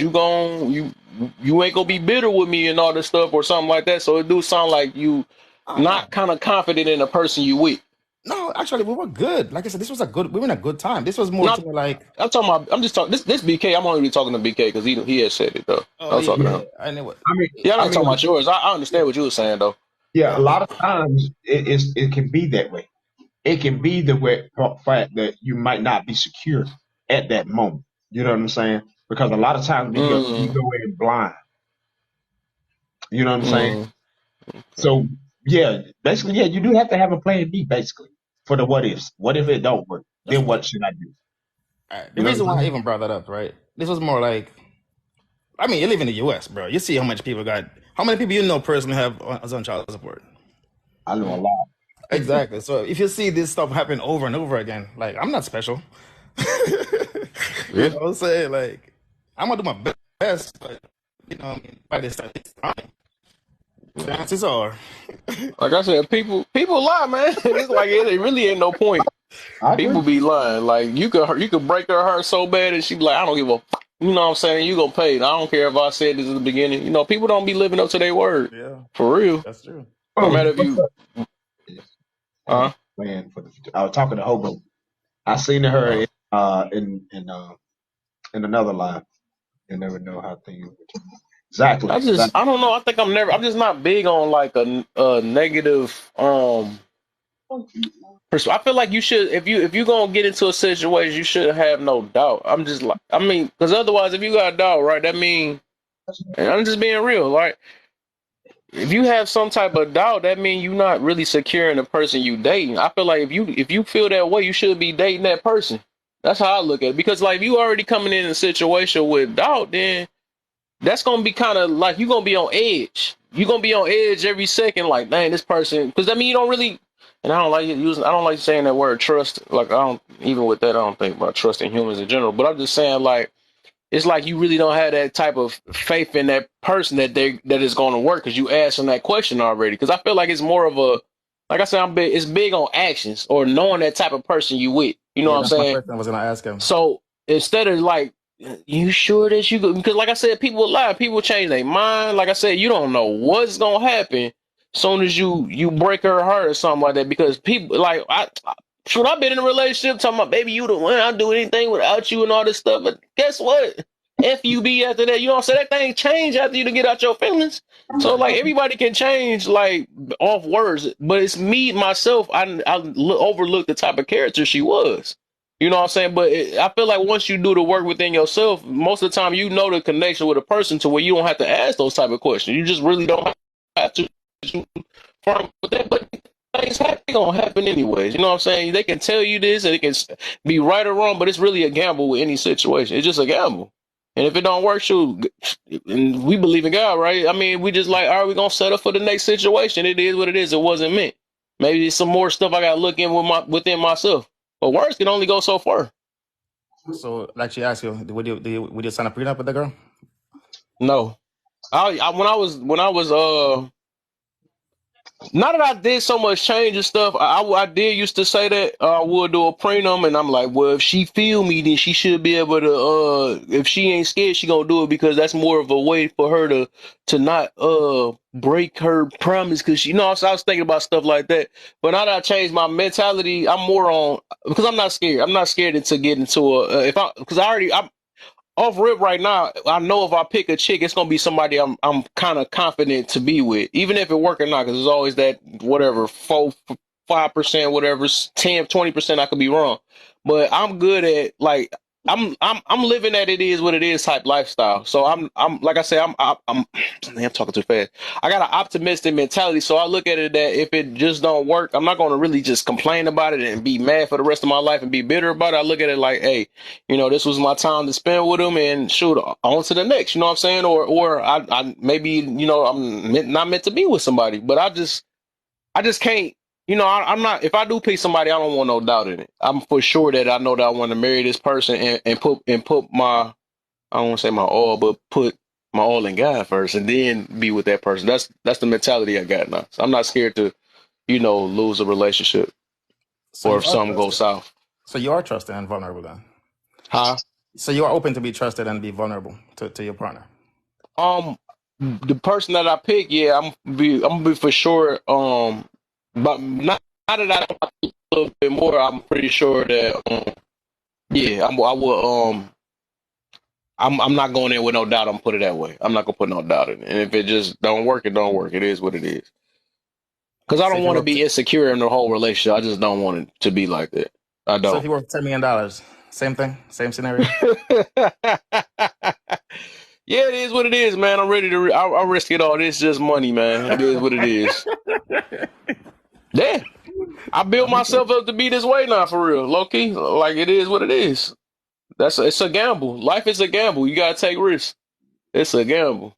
you ain't gonna be bitter with me and all this stuff or something like that. So it do sound like you no, not kind of confident in the person you with. no. Actually, we were good. Like I said, this was a good. We were in a good time. This was more to Not, me like, I'm talking about. I'm just talking. This BK. I'm only really talking to BK because he had said it though. I oh was yeah, talking to Yeah. him. yeah. I know what. I mean, Yeah, I'm I not talking mean, about yours. I Yeah, understand what you were saying though. yeah. A yeah. lot of times it can be that way. It can be the way, fact that you might not be secure at that moment. You know what I'm saying? Because a lot of times we Mm, go in blind. You know what I'm saying? mm, okay. So yeah, basically, yeah, you do have to have a plan B, basically, for the what ifs. What if it don't work? That's Then what. what should I do? The You know what reason I'm why I saying? even brought that up, right? This was more like, I mean, you live in the U.S., bro. You see how much people got, how many people you know personally have as on child support. I know a Mm, lot. Exactly. So if you see this stuff happen over and over again, like I'm not special. You yeah. know what I'm saying? Like I'm gonna do my best, but you know, what I mean, by this time, chances are, Like I said, people lie, man. It's like it really ain't no point. I People agree. be lying. Like you could break her heart so bad, and she be like, I don't give a. You know what I'm saying? You gonna pay. I don't care if I said this at the beginning. You know, people don't be living up to their word yeah, for real. that's true. No Oh, matter if what's you, up? Have a huh? plan for the future. I was talking to Hobo. I seen her Uh, in another live. You never know how things. Exactly. Exactly. I don't know. I think I'm just not big on like a negative I feel like you should if you gonna get into a situation, you should have no doubt. I'm just like I mean, because otherwise, if you got doubt, right, that mean, and I'm just being real, right? If you have some type of doubt, that mean you're not really securing the person you dating. I feel like if you feel that way, you should be dating that person. That's how I look at it. Because like if you already coming in a situation with doubt, then that's gonna be kind of like you're gonna be on edge. You're gonna be on edge every second, like, dang, this person. Because I mean, you don't really, and I don't like using, I don't like saying that word trust. Like, I don't even with that, I don't think about trusting humans in general. But I'm just saying, like, it's like you really don't have that type of faith in that person that is going to work because you asked them that question already. Because I feel like it's more of a, like I said, I'm big. It's big on actions or knowing that type of person you with. You know what Yeah, I'm that's my saying? question. I was gonna ask him. So instead of like, you sure that you go? Because like I said, people lie, people change their mind. Like I said, you don't know what's gonna happen soon as you break her heart or something like that. Because people like shoot, I've been in a relationship talking about baby, you the one. I'll do anything without you and all this stuff. But guess what? FUB after that, you know what I'm saying? That thing change after you to get out your feelings. So like everybody can change like off words, but it's me myself. Overlooked the type of character she was. You know what I'm saying? But I feel like once you do the work within yourself, most of the time you know the connection with a person to where you don't have to ask those type of questions. You just really don't have to firm with that. But things happen, gonna happen anyways. You know what I'm saying? They can tell you this and it can be right or wrong, but it's really a gamble with any situation. It's just a gamble. And if it don't work, shoot, and we believe in God, right? I mean, we just like, all right, we're gonna settle for the next situation. It is what it is. It wasn't meant. Maybe there's some more stuff I gotta look in within myself. But words can only go so far. So, like she asked you, would you sign a prenup with the girl? No, when I was Not that I did so much change and stuff. I did used to say that I would do a prenup, and I'm like, well, if she feel me, then she should be able to. If she ain't scared, she gonna do it because that's more of a way for her to not break her promise. Because you know, I was thinking about stuff like that. But now that I changed my mentality, I'm more on because I'm not scared. I'm not scared to get into a if I because I'm off rip right now. I know if I pick a chick, it's gonna be somebody I'm kind of confident to be with, even if it work or not. Because there's always that whatever 5%, whatever 10, 20% I could be wrong, but I'm good at like I'm living at it is what it is type lifestyle. So I'm like I say I'm I'm talking too fast. I got an optimistic mentality, so I look at it that if it just don't work, I'm not gonna really just complain about it and be mad for the rest of my life and be bitter about it. I look at it like, hey, you know, this was my time to spend with him and shoot on to the next, you know what I'm saying? Or I maybe, you know, not meant to be with somebody, but I just can't, you know, I'm not, if I do pick somebody, I don't want no doubt in it. I'm for sure that I know that I want to marry this person and put my, I don't want to say my all, but put my all in God first and then be with that person. That's the mentality I got now. So I'm not scared to, you know, lose a relationship So or you if are something goes trusted. south. So you are trusted and vulnerable then. Huh? So you are open to be trusted and be vulnerable to your partner. Um, the person that I pick, yeah, I'm gonna be for sure. But not now that I know a little bit more, I'm pretty sure that yeah, I will I'm not going in with no doubt. I'm put it that way. I'm not gonna put no doubt in it. And if it just don't work, it don't work. It is what it is. Because I So don't if you want to were, be insecure in the whole relationship. I just don't want it to be like that. I so if don't. you were $10 million, same thing, same scenario. Yeah, it is what it is, man. I'm ready to. I'll risk it all. It's just money, man. It is what it is. Yeah. I built myself up to be this way now, for real, low key. Like it is what it is. It's a gamble. Life is a gamble. You gotta take risks. It's a gamble.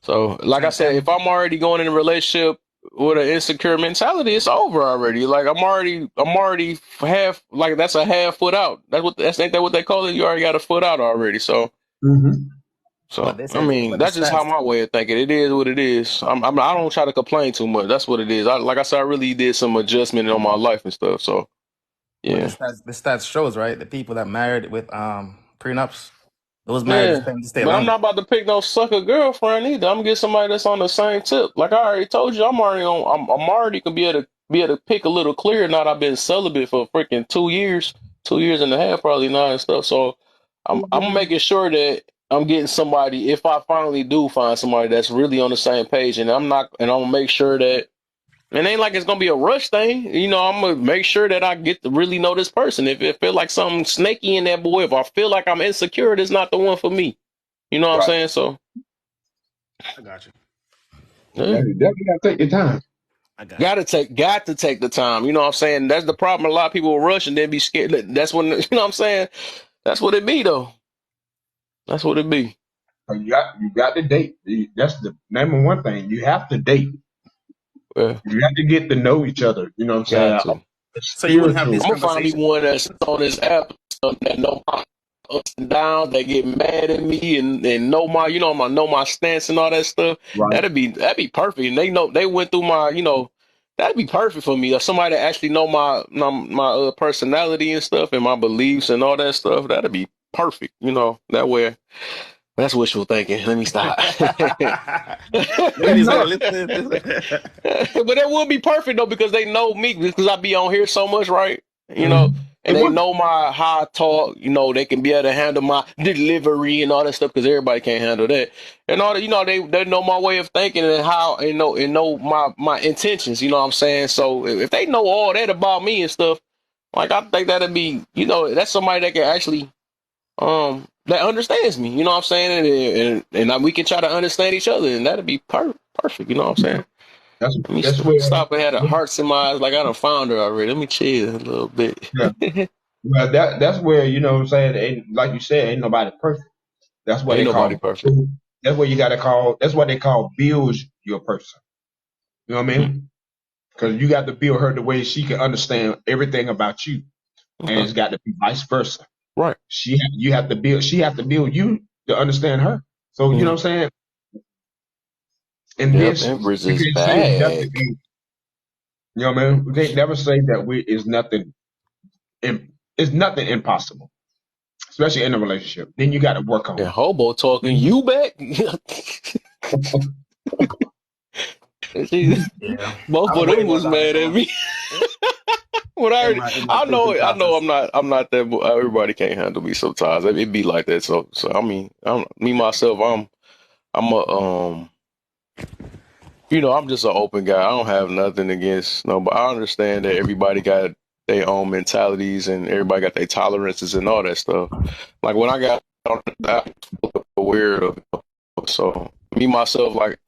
So, like I said, if And I'm already going in a relationship with an insecure mentality, it's over already. Like I'm already half. Like that's a half foot out. Ain't that what they call it? You already got a foot out already. So, Mm-hmm. so I mean, but the that's just how stats. my way of thinking. It is what it is. I don't try to complain too much. That's what it is. Like I said, I really did some adjustment on my life and stuff. So. But Yeah. the stats shows, right? The people that married with prenups, those marriages Yeah, tend to stay but I'm longer. not about to pick no sucker girlfriend either. I'm gonna get somebody that's on the same tip. Like I already told you, I'm already on. I'm already gonna be able to pick a little clearer. Now that I've been celibate for freaking 2 years, 2 years and a half probably now and stuff. So I'm making sure that I'm getting somebody. If I finally do find somebody that's really on the same page, and I'm gonna make sure that. It ain't like it's gonna be a rush thing. You know, I'm gonna make sure that I get to really know this person. If it feel like something snaky in that boy, if I feel like I'm insecure, it's not the one for me. You know what I'm Right. saying? So, I got you. yeah. You definitely got to take your time. I got you. Got to take the time. You know what I'm saying? That's the problem. A lot of people will rush and then be scared. That's when, you know what I'm saying? That's what it be, though. That's what it be. You got to date. That's the number one thing. You have to date. Yeah, You have to get to know each other. You know what I'm got saying? to. So you wouldn't have Spiritual. these I'm gonna find me conversations. one that's on this app that know my ups and downs, that get mad at me and know my, you know my stance and all that stuff. Right. That'd be perfect. And they know they went through my, you know, that'd be perfect for me. If somebody that actually know my personality and stuff and my beliefs and all that stuff, that'd be perfect. You know, that way. That's wishful thinking. Let me stop. Ladies, No. listen. But it would be perfect though because they know me because I be on here so much, right? You know, Mm-hmm. It and they would. know my how I talk. You know, they can be able to handle my delivery and all that stuff because everybody can't handle that. And all that, you know, they know my way of thinking and how and know my intentions. You know what I'm saying? So if they know all that about me and stuff, like I think that'd be, you know, that's somebody that can actually that understands me. You know what I'm saying? And we can try to understand each other, and that'd be perfect. You know what I'm saying? That's Let me that's where. stop and have the hearts in my eyes like I done found her already. Let me chill a little bit. Yeah. Well, that's where you know what I'm saying. Ain't, like you said, ain't nobody perfect. That's what Ain't they nobody call. perfect. That's what you got to call. That's what they call build your person. You know what I Mm, mean? Because you got to build her the way she can understand everything about you, and okay. it's got to be vice versa. Right. You have to build. She have to build you to understand her. So you know Mm. what I'm saying. And then Yep. Empress you is can say it's back. You know what I mean? We can't never say that it's nothing impossible, especially in a relationship. Then you got to work on And it. Hobo talking you back. Yeah, Both I was of them waiting on was that mad at response. me. When I In already, my I know thinking it. I know process. I'm not that. Everybody can't handle me sometimes. It be like that. So I mean, me myself. I'm a I'm just an open guy. I don't have nothing against no, but I understand that everybody got their own mentalities and everybody got their tolerances and all that stuff. Like when I got on that, I was aware of it. So me myself, like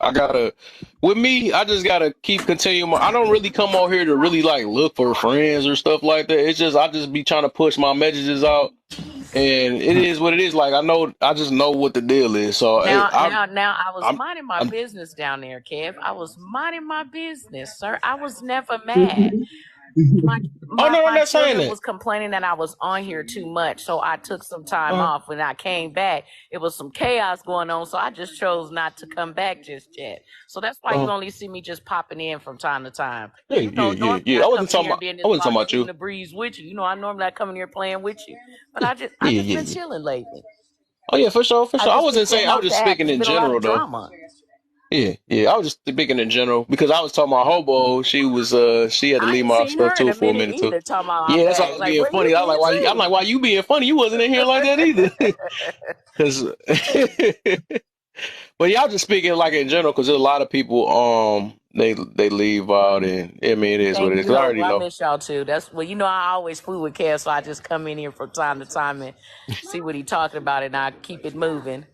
with me, I just gotta keep continuing. I don't really come on here to really like look for friends or stuff like that. It's just I just be trying to push my messages out, and it is what it is. Like I just know what the deal is. So Now, I was I'm, minding my I'm business down there, Kev. I was minding my business, sir. I was never mad. My oh my no, I'm my not saying children that. was complaining that I was on here too much, so I took some time off. When I came back, it was some chaos going on, so I just chose not to come back just yet. So that's why you Uh, only see me just popping in from time to time. yeah, yeah, Normally yeah. I come in here and be in I this wasn't talking box about shooting you. the breeze with you. I normally I come in here playing with you, but I Yeah, just yeah, been yeah. chilling lately. Oh yeah, for sure, for I sure. I just been wasn't saying. sitting I was off just the app. speaking It's in been a lot general, of though. drama. Yeah, yeah. I was just speaking in general because I was talking about Hobo. She had to I leave ain't my seen stuff her in too a for a minute minute too. either. Talking about I'm Yeah, that's why I back. was Like, being where you funny. I was like, been why? I'm to? like, why you being funny? You wasn't in here like that either. Because, but y'all just speaking like in general because there's a lot of people they leave out and I mean it is what Thank it is. you, 'Cause I Hope. already I know. miss y'all too. I always fool with Kev, so I just come in here from time to time and see what he talking about, and I keep it moving.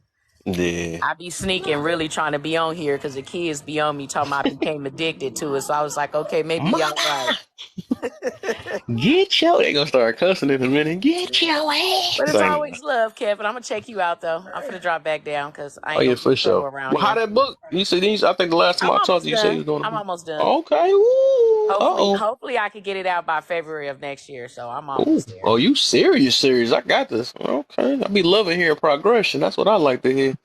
Yeah. I be sneaking, really trying to be on here because the kids be on me talking I became addicted to it. So I was like, okay, maybe y'all right. They gonna start cussing in a minute. Get your But ass. it's Ain't it? always love, Kevin. I'm gonna check you out though. I'm gonna drop back down because I Oh ain't yeah, gonna for get trouble sure. around Well, how here. that book? You said I think the last time I'm I talked almost to you, you said you done. was doing a I'm book. almost done. Okay. Ooh. Uh-oh. Hopefully I could get it out by February of next year. So I'm Ooh. almost there. Oh, you serious? I got this. Okay. I be loving hearing progression. That's what I like to hear.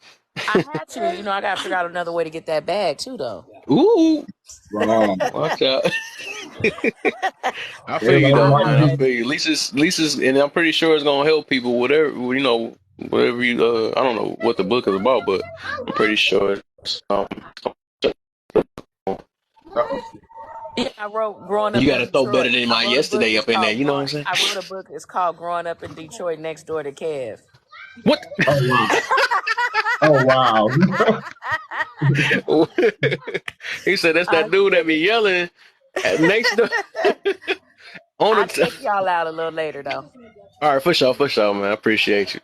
I had to, I gotta figure out another way to get that bag too, though. Ooh. Wow. Watch out. I feel you Everybody though, like I'm man. I you. feel ready. you. At least it's, and I'm pretty sure it's gonna help people. Whatever you. I don't know what the book is about, but I'm pretty sure it's. Uh-oh. Yeah, I wrote Growing You Up got in to throw better Detroit. than I mine wrote a book. yesterday It's up in there. called You know what I'm Growing. saying? I wrote a book. It's called Growing Up in Detroit Next Door to Kev. What? Oh wow. Oh wow. He said that's I that dude that said be it. yelling at next door on I'll the. check y'all out a little later, though. All right, for sure, man. I appreciate you.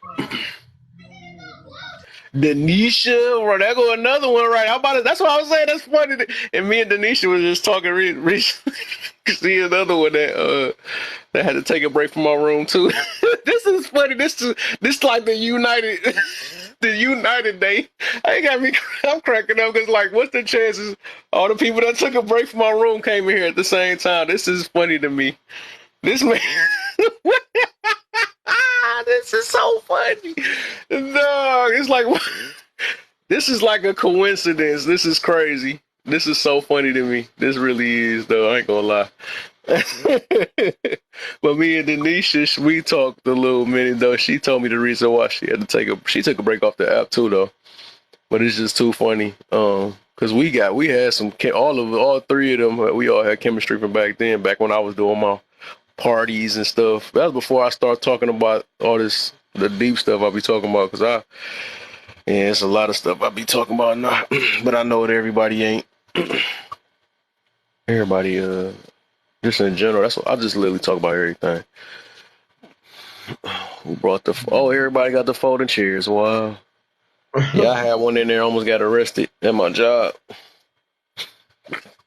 Denisha, right? There go another one, right? How about it? That's what I was saying. That's funny. And me and Denisha was just talking recently. See another one that had to take a break from my room too. This is funny. This like the United, the United Day. I got me. I'm cracking up because like, what's the chances? All the people that took a break from my room came in here at the same time. This is funny to me. This man. This is so funny. Dog, it's like this is like a coincidence. This is crazy. This is so funny to me. This really is, though. I ain't gonna lie. But me and Denisha, we talked a little minute though. She told me the reason why she had to she took a break off the app too though. But it's just too funny. Cause we had all three of them. We all had chemistry from back then. Back when I was doing my parties and stuff. That was before I start talking about all the deep stuff I be talking about. Yeah, it's a lot of stuff I be talking about now. But I know that everybody ain't. Everybody, just in general. That's what I just literally talk about everything. Who brought everybody got the folding chairs. Wow. Yeah, I had one in there, almost got arrested at my job.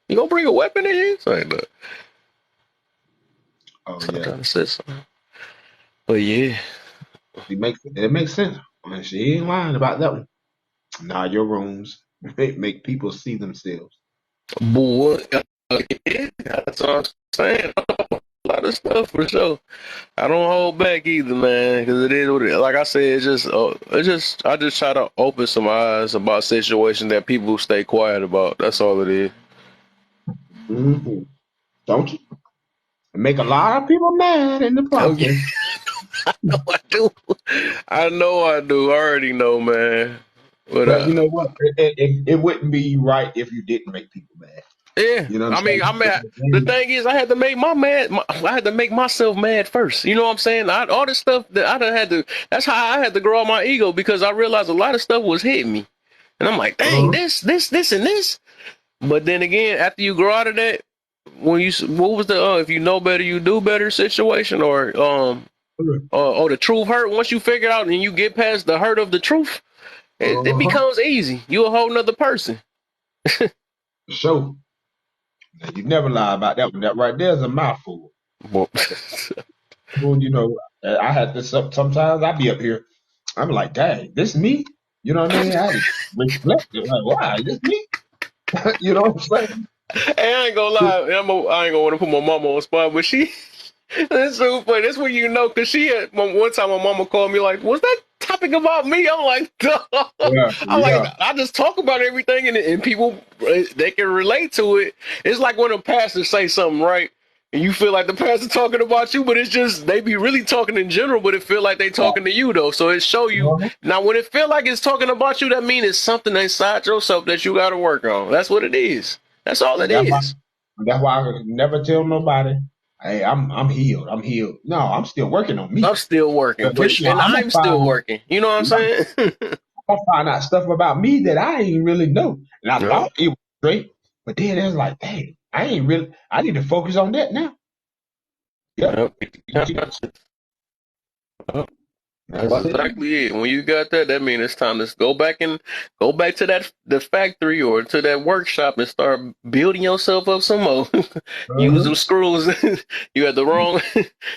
You gonna bring a weapon in here? Say that. Oh So I'm yeah. trying to say something. But yeah. It makes sense. She ain't lying about that one. Nah, your rooms make people see themselves. Boy, yeah, that's what I'm saying. A lot of stuff for sure. I don't hold back either, man, because it is what it is. Like I said, I just try to open some eyes about situations that people stay quiet about. That's all it is. Hmm. Don't you? Make a lot of people mad in the Oh yeah, process. no, I do. I know I do. I already know, man. But But you know what? It wouldn't be right if you didn't make people mad. yeah. You know what I I'm mean, I'm mad. The saying? thing is, I had to make I had to make myself mad first. You know what I'm saying? All this stuff that I done had to. That's how I had to grow out my ego because I realized a lot of stuff was hitting me, and I'm like, dang, Uh-huh. this, and this. But then again, after you grow out of that, what was the if you know better, you do better situation, or the truth hurt. Once you figure it out and you get past the hurt of the truth, it Uh-huh. becomes easy. You a whole nother person. So you never lie about that one. That right there is a mouthful. Well, Well, you know, I had this up sometimes. I be up here. I'm like, dang, this me? You know what I mean? I reflect it. Like, wow, this me? You know what I'm saying? Hey, I ain't gonna lie. I ain't gonna want to put my mama on the spot, but that's so funny. That's when you know, cause she had one time my mama called me like, "Was that topic about me?" I'm like, "Duh." Yeah, I'm like, yeah. I just talk about everything, and people they can relate to it. It's like when a pastor say something, right? And you feel like the pastor talking about you, but it's just they be really talking in general, but it feel like they talking to you though. So it show you Uh-huh. now when it feel like it's talking about you, that means it's something inside yourself that you got to work on. That's what it is. That's all it And is. that's why I never tell nobody, hey, I'm healed. I'm healed. No, I'm still working on me. I'm still working, But you know, and I'm still working. You know what I'm saying? I'm gonna find out stuff about me that I ain't really know. And I No, thought it was straight, but then it was like, dang, I need to focus on that now. Yep. no. That's That's it. exactly it. When you got that, that means it's time to go back to the factory or to that workshop and start building yourself up some more. Use Uh-huh. them screws. You had the wrong.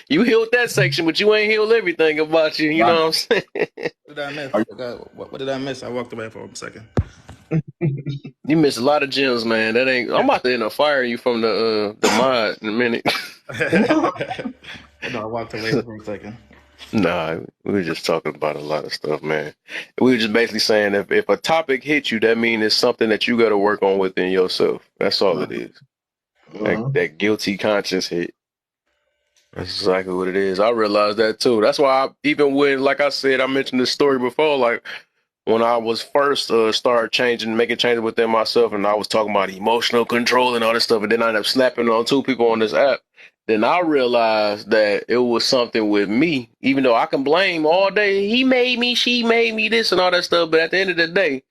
You healed that section, but you ain't healed everything about you. You Right. know what I'm saying? What did I miss? Are What did I miss? I walked away for a second. You missed a lot of gems, man. That ain't. I'm about to end up firing you from the mod in a minute. you- No, I walked away for a second. Nah, we were just talking about a lot of stuff, man. We were just basically saying if a topic hits you, that means it's something that you got to work on within yourself. That's all it is. uh-huh. That guilty conscience hit. That's exactly what it is. I realized that too. That's why even when, like I said, I mentioned this story before, like when I was first started making changes within myself, and I was talking about emotional control and all this stuff, and then I ended up snapping on two people on this app. Then I realized that it was something with me, even though I can blame all day. He made me, she made me, this and all that stuff. But at the end of the day,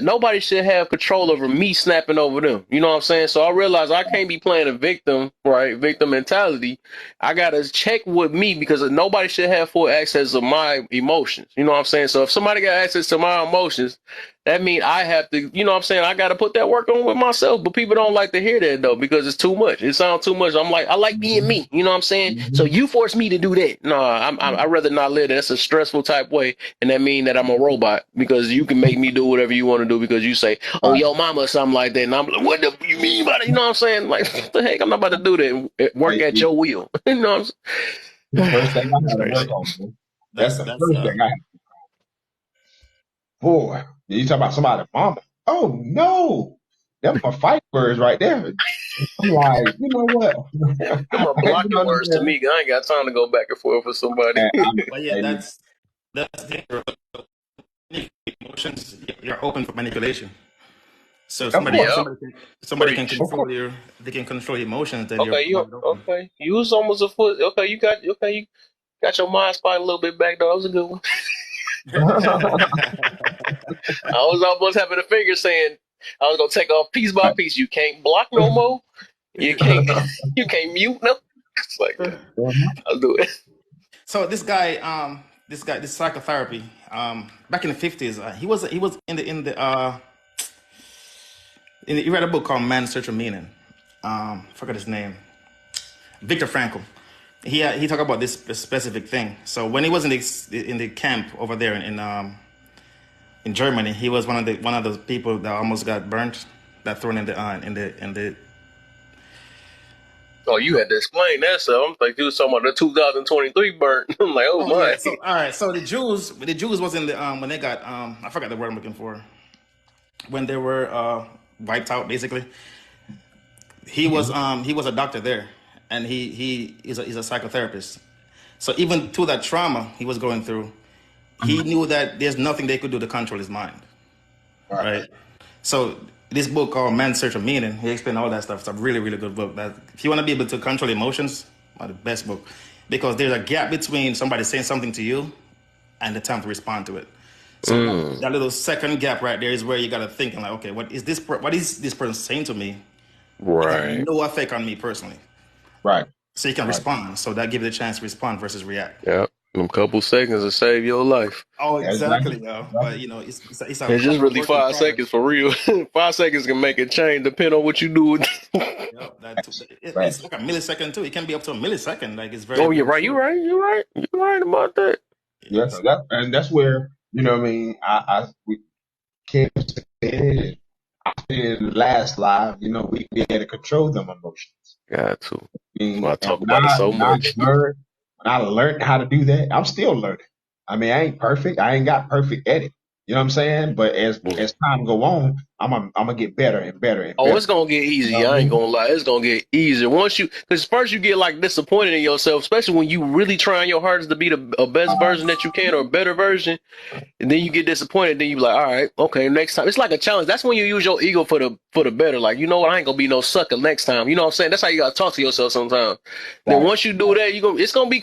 nobody should have control over me snapping over them. You know what I'm saying? So I realized I can't be playing a victim, right? Victim mentality. I gotta check with me because nobody should have full access of my emotions. You know what I'm saying? So if somebody got access to my emotions, that means I have to, you know what I'm saying? I gotta put that work on with myself. But people don't like to hear that though because it's too much. It sounds too much. I'm like, I like being me. You know what I'm saying? So you force me to do that. No, I'd rather not live that. That's a stressful type way, and that means that I'm a robot because you can make me do whatever you want to do because you say, "Oh, Right. yo, mama," or something like that, and I'm like, "What do you mean by that?" You know what I'm saying? Like, what the heck? I'm not about to do that. Work Hey, at your will. You know what I'm saying? first thing I It's had to work crazy. on, man. That's That's the that's first thing I had. Boy, you talk about somebody's mama. Oh no, them my fight words right there. I'm like, you know what? Them are You know blocking what I'm words to saying? me. I ain't got time to go back and forth with somebody. And But yeah, and that's dangerous. Emotions, you're open for manipulation. So of somebody course, Yeah, somebody can somebody can preach. of course. control your they can control your emotions, then you're Okay, you wide open. okay? You was almost a foot. Okay, you got your mind spot a little bit back though. That was a good one. I was almost having a finger saying I was gonna take off piece by piece. You can't block no more. You can't you can't mute no. It's like I'll do it. So this psychotherapy, back in the 50s, he was he read a book called Man's Search for Meaning. Forgot his name. Viktor Frankl. He talked about this specific thing. So when he was in the camp over there in Germany, he was one of those people that almost got burnt, that thrown in the. Oh, you had to explain that. So I'm like, you was talking about the 2023 burnt. I'm like, oh Oh my. yeah. So all right. So the Jews was in the when they got I forgot the word I'm looking for, when they were wiped out basically. He was a doctor there, and he's a psychotherapist. So even through that trauma he was going through, he knew that there's nothing they could do to control his mind, right? So this book called Man's Search of Meaning, he explained all that stuff. It's a really, really good book. That if you want to be able to control emotions, the best book, because there's a gap between somebody saying something to you and the time to respond to it. So that little second gap right there is where you got to think, like, okay, what is this person saying to me? It has no effect on me personally. Right. So you can respond. So that gives you the chance to respond versus react. Yeah. Them couple seconds will save your life. Oh, exactly, yo. But you know, it's just really 5 seconds for real. 5 seconds can make a change, depending on what you do. It's like a millisecond too. It can be up to a millisecond. Like, it's very. Oh, you're right. You're right about that. Yeah, so that's where, you know what I mean, we can't say in the last live, you know, we had to control them emotions. Got to. I mean, I talk about it so much. When I learned how to do that, I'm still learning. I mean, I ain't perfect. I ain't got perfect at it. You know what I'm saying? But as time go on, I'm gonna get better and better and better. Oh, it's gonna get easy. I ain't gonna lie. It's gonna get easier once because first you get like disappointed in yourself, especially when you really trying your hardest to be the best version that you can or a better version, and then you get disappointed. Then you be like, all right, okay, next time. It's like a challenge. That's when you use your ego for the better. Like, you know what? I ain't gonna be no sucker next time. You know what I'm saying? That's how you gotta talk to yourself sometimes. Then once you do that, it's gonna be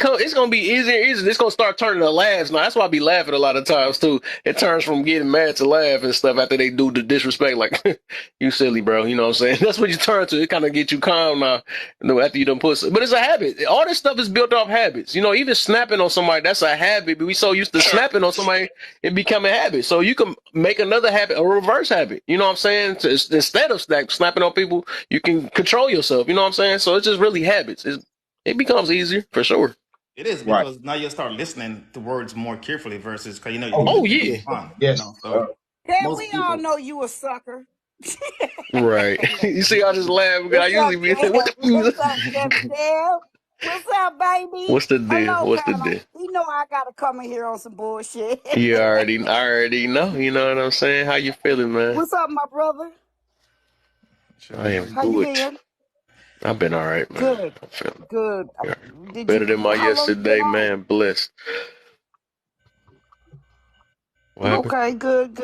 easier and easier. It's gonna start turning to laughs. Now that's why I be laughing a lot of times too. It turns from getting mad to laugh and stuff after they do the disrespect. Like, you silly, bro. You know what I'm saying? That's what you turn to. It kind of get you calm now. You know, after you done put. But it's a habit. All this stuff is built off habits. You know, even snapping on somebody, that's a habit. But we so used to snapping on somebody, it become a habit. So you can make another habit, a reverse habit. You know what I'm saying? Instead of snapping on people, you can control yourself. You know what I'm saying? So it's just really habits. It becomes easier for sure. It is, because now you start listening to words more carefully versus, because you know. Yes. You know, so we all know you a sucker. Right. You see, I just laugh because I usually be like, what the What's up, Dale? What's up, baby? What's the deal? Hello, What's the Colonel. deal? You know I gotta come in here on some bullshit. I already know. You know what I'm saying? How you feeling, man? What's up, my brother? I am How good. you been? I've been all right, man. Good. I'm feeling Good. better than my yesterday, man. Blessed. Okay, good.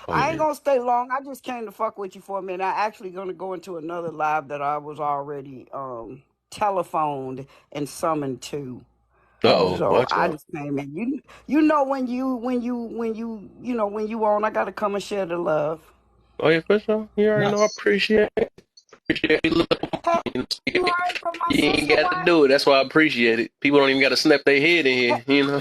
Oh, I ain't gonna stay long. I just came to fuck with you for a minute. I actually gonna go into another live that I was already telephoned and summoned to. So I just came in. You know when you on, I gotta come and share the love. Oh yeah, for sure. You already know I appreciate it. Appreciate it. You heard from my you ain't got to do it. That's why I appreciate it. People don't even got to snap their head in here, you know.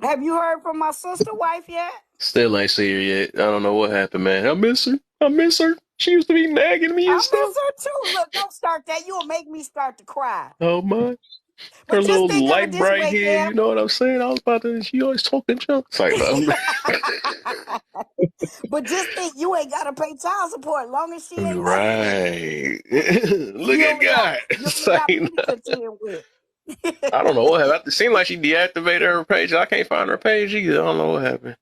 Have you heard from my sister wife yet? Still ain't see her yet. I don't know what happened, man. I miss her. She used to be nagging me and stuff. I miss her too. Look, don't start that. You'll make me start to cry. Oh my. Her little light bright hair, you know what I'm saying? I was about to, she always talking junk. It's like, but just think, you ain't got to pay child support as long as she ain't right. Look at God. I don't know what happened. It seemed like she deactivated her page. I can't find her page either. I don't know what happened.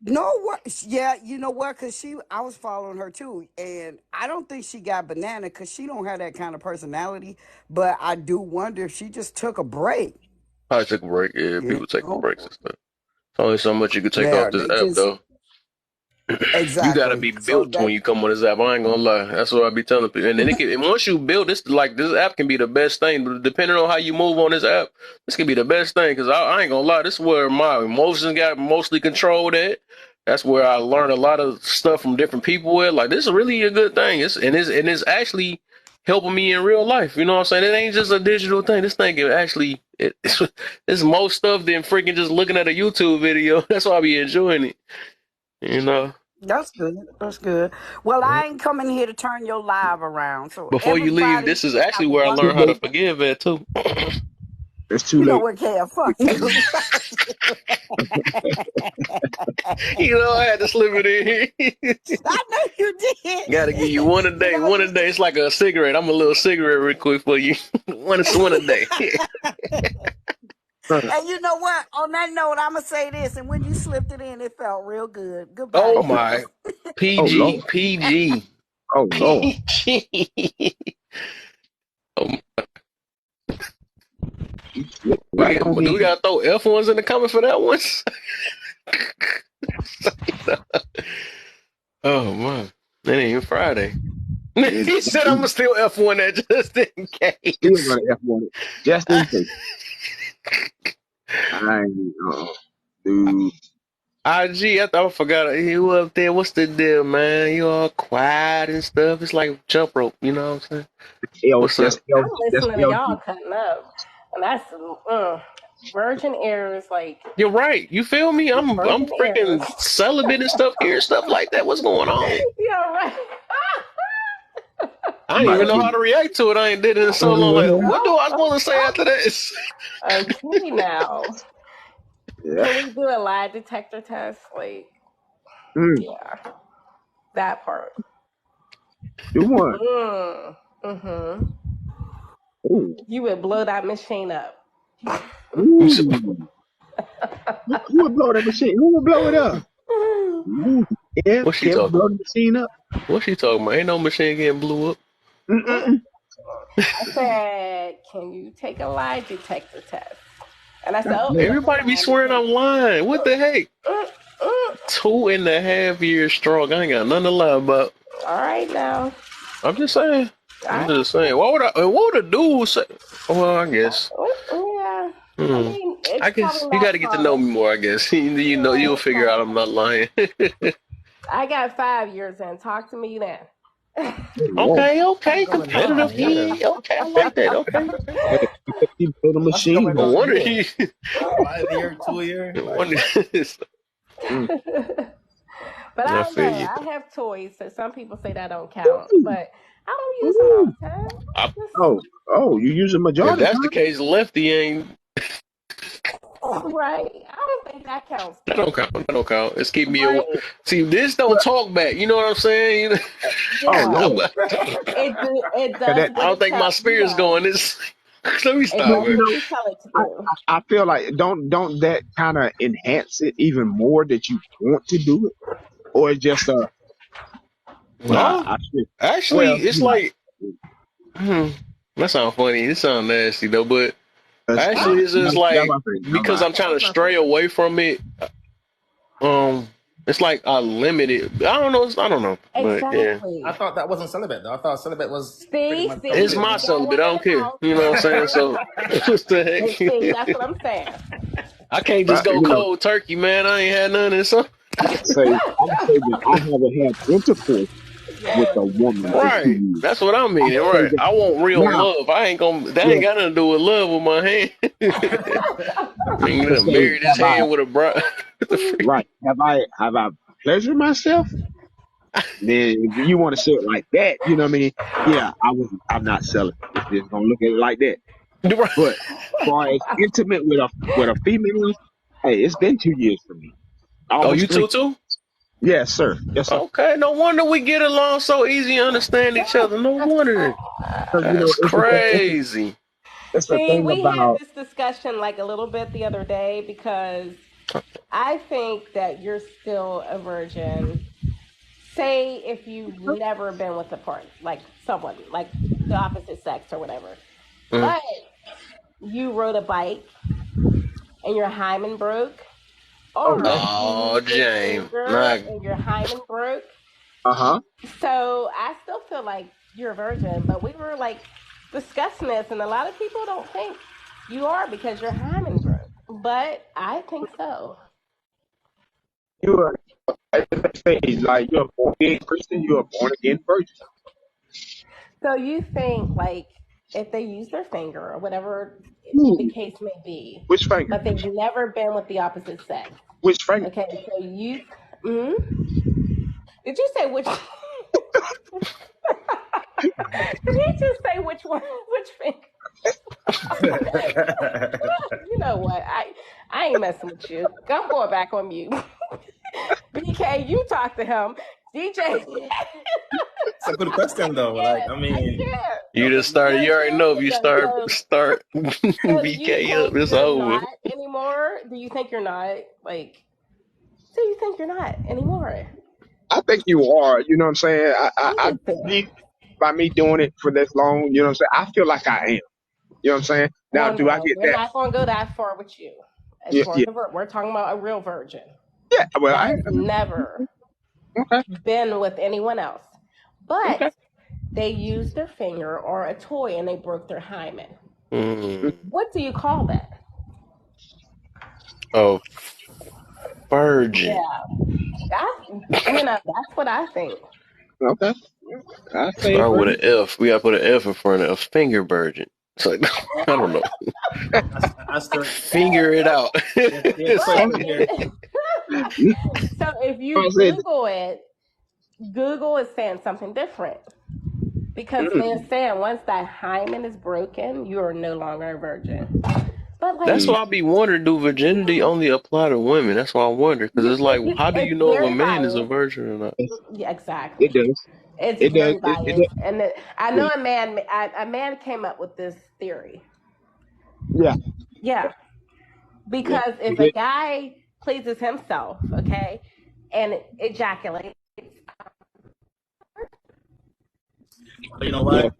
No, what? Yeah, you know what? Because I was following her too, and I don't think she got banana because she don't have that kind of personality. But I do wonder if she just took a break. I took a break. Yeah, people take breaks and stuff. There's only so much you can take off this app, though. Exactly. You gotta be built when you come on this app. I ain't gonna lie. That's what I be telling people. And then and once you build this, like this app can be the best thing. But depending on how you move on this app, this can be the best thing. Because I ain't gonna lie, this is where my emotions got mostly controlled at. That's where I learned a lot of stuff from different people. Like, this is really a good thing. It's actually helping me in real life. You know what I'm saying? It ain't just a digital thing. This thing can actually it's more stuff than freaking just looking at a YouTube video. That's why I be enjoying it. You know. That's good. Well, I ain't coming here to turn your live around. So before you leave, this is actually where I learned how to forgive at too. It's too late. You know what, Cal? Fuck you. You know, I had to slip it in here. I know you did. Gotta give you one a day. One a day. It's like a cigarette. I'm a little cigarette real quick for you. one a day. And you know what? On that note, I'm going to say this. And when you slipped it in, it felt real good. Goodbye. Oh, my. PG. Oh Lord. Um, You slipped right on do we in. gotta throw F1s in the comment for that one? Oh man, that ain't even Friday. And He said I'm gonna steal F1 that just in still case. gonna F1 it just in case. I ain't dude. IG, I thought I forgot you up there. What's the deal, man? You all quiet and stuff. It's like jump rope, you know what I'm saying? What's That's up? I'm LG. That's listening to y'all LG. cutting up, and that's virgin air is like You're right. You feel me? I'm virgin air. freaking celibate and stuff here, stuff like that. What's going on? Yeah, right. I I'm didn't about to even know see. how to react to it. I ain't did it in so long. Like, what do I supposed to say after this? Okay, now Yeah. can we do a lie detector test? Like, Mm, yeah, that part. do one. Mm-hmm. Ooh. You would blow that machine up. Ooh. Who would blow that machine? Who would blow it up? Ooh. Yeah, What's she Kevin talking? blow the machine up. What's she talking about? Ain't no machine getting blew up. Mm-mm. I said, can you take a lie detector test? And I said, God oh, bless. never Everybody be mind. swearing I'm lying. What the heck? Mm, mm. 2.5 years strong. I ain't got nothing to lie about. All right now. I'm just saying. All I'm right. just saying. What would a dude say? Well, I guess. Yeah. I Hmm. mean, it's I probably guess you got not to get to know common. me more. I guess you know Yeah, you'll it's figure probably out I'm not lying. I got 5 years in. Talk to me then. Oh, Lord. Okay, Going on competitive. here? Okay, I like that. Okay. Hey, he blow the What's machine going No up. on wonder here? he. 5 year, 2 year? No Like wonder. what? Mm. But I I don't feel know. you. I have toys, so some people say that don't count. But I don't use them all Ooh. the time. I, Oh, you use the if majority that's the time? case, Lefty ain't. Right. I don't think that counts That though. don't count. That don't count. It's keep me away. But See, this don't Well, talk back. You know what I'm saying? oh yeah, Lord. it 'Cause does that, what I don't it think my tells you spirit's know. going this. Let me It stop, does you man. what know, you tell it to I, do. I feel like don't that kind of enhance it even more that you want to do it, or it's just well, No, I should. actually, Well, it's you like hmm, that sounds funny. It sounds nasty though, but that's actually, it's just that's like my thing. All because right. I'm trying That's to not stray fair. away from it. Um, it's like I limit it. I don't know. I don't know, but yeah, I Exactly. thought that wasn't celibate though. I thought celibate was pretty See, much don't it's see, care. my we got celibate. one I in don't the care. house. You know what I'm saying? So what the And see, heck? that's what I'm saying. I can't just But go cold turkey, man. I ain't had none of this. So. I'm gonna say that I haven't had intercourse with a woman in Right. 2 years. That's what I I mean. say Right. that I want real now. love. I ain't gonna. That Yeah, ain't got nothing to do with love with my hand. I I'm would gonna say marry this hand with a bride. The freak. right? Have I pleasured myself? Then if you want to say it like that, you know what I mean? Yeah, I'm not celibate. If you're gonna look at it like that. Right. But as far as intimate with a female, hey, it's been 2 years for me. Oh, you Almost three. too? Yes, sir. Yes, sir. Okay. No wonder we get along so easy and understand each other. No wonder. Because That's it's crazy. it's a See, thing we had about this discussion like a little bit the other day because I think that you're still a virgin. Say if you've never been with a part, like someone, like the opposite sex or whatever, Mm. but you rode a bike and your hymen broke, or okay. you Oh, used your James. finger Nah. and your hymen broke. Uh huh. So I still feel like you're a virgin, but we were like discussing this, and a lot of people don't think you are because your hymen broke. But I think so. You're at the next stage, like you're a born again Christian, you're a born again virgin. So you think like if they use their finger or whatever the Ooh, case may be, which finger? but they've never been with the opposite sex. Which finger? Okay, so you. Did you say which? Did he just say which one? Which finger? You know what? I ain't messing with you. I'm going back on mute. BK, you talk to him. DJ, It's a good question though. Like, I I mean, can't. You just started. No, You already know if seriously you though. start So do you BK up, think it's you're over. not anymore? Do you think you're not like? Do you think you're not anymore? I think you are. You know what I'm saying? I believe by me doing it for this long. You know what I'm saying? I feel like I am. You know what I'm saying? Now, Well, do I no, get we're that? not going to go that far with you. As Yeah, far yeah, as we're talking about a real virgin yeah. Well, that I has never okay, been with anyone else, but okay. they used their finger or a toy and they broke their hymen. Mm. What do you call that? Oh, virgin. Yeah, that's what I think. Okay. I say Start with virgin. an F. We gotta put an F in front of a finger virgin. It's like I don't know. Finger it out. There's a But question here. so if you I said, Google it, Google is saying something different because mm, they're saying once that hymen is broken, you are no longer a virgin. But like, That's why I be wondering, do virginity only apply to women? That's why I wonder, because it's like, how do you it's know if a very man is a biased. virgin or not? Yeah, it exactly. does. It's It does. very It biased, does. and I Yeah. know a man came up with this theory. Yeah. Yeah, Yeah. because if It a did. guy pleases himself, okay, and ejaculates, But you know Yeah. what?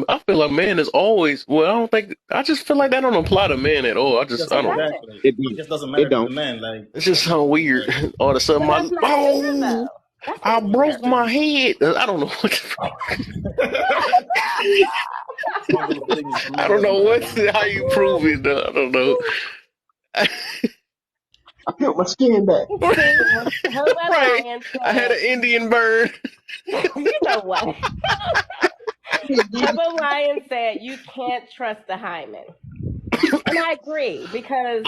I feel a man is always. Well, I don't think. I just feel like that don't apply to men at all. Just I it don't know. doesn't. exactly. It It don't. just doesn't It matter to the don't. men. Like, It's just so weird. All of a sudden, But that's not fair, though. That's I not broke fair. my head. I don't know. one of those things I really don't doesn't know matter what to the men. how you prove it. Though. I don't know. I peeled my skin back. See, Hobo Right. Lion I had said, an Indian burn. you know what? Hobo Lion said you can't trust the hymen. And I agree because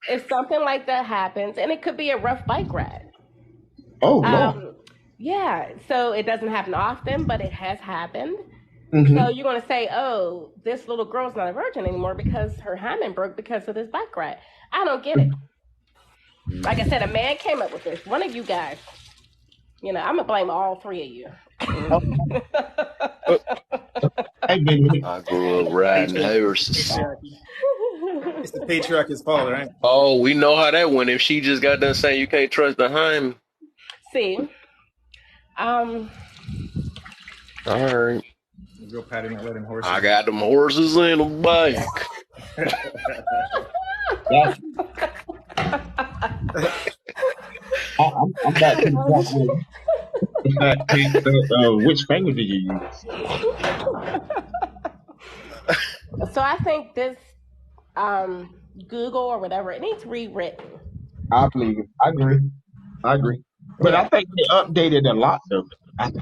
if something like that happens, and it could be a rough bike ride. Oh Lord. Um, yeah, so it doesn't happen often, but it has happened. Mm-hmm. So you're going to say, oh, this little girl's not a virgin anymore because her hymen broke because of this bike ride. I don't get it. Like I said, a man came up with this. One of you guys, I'm going to blame all three of Oh, you. hey, baby. I grew up riding horses. Patriarchy. It's the patriarchy's fault, right? Oh, we know how that went. If she just got done saying you can't trust the hymen. See, All right. Real Patty not letting horses. I got them horses in the back. Yeah. I'm back to the point where which finger do you use? So I think this Google or whatever, it needs rewritten. I believe it. I agree. But Yeah. I think they updated a lot though.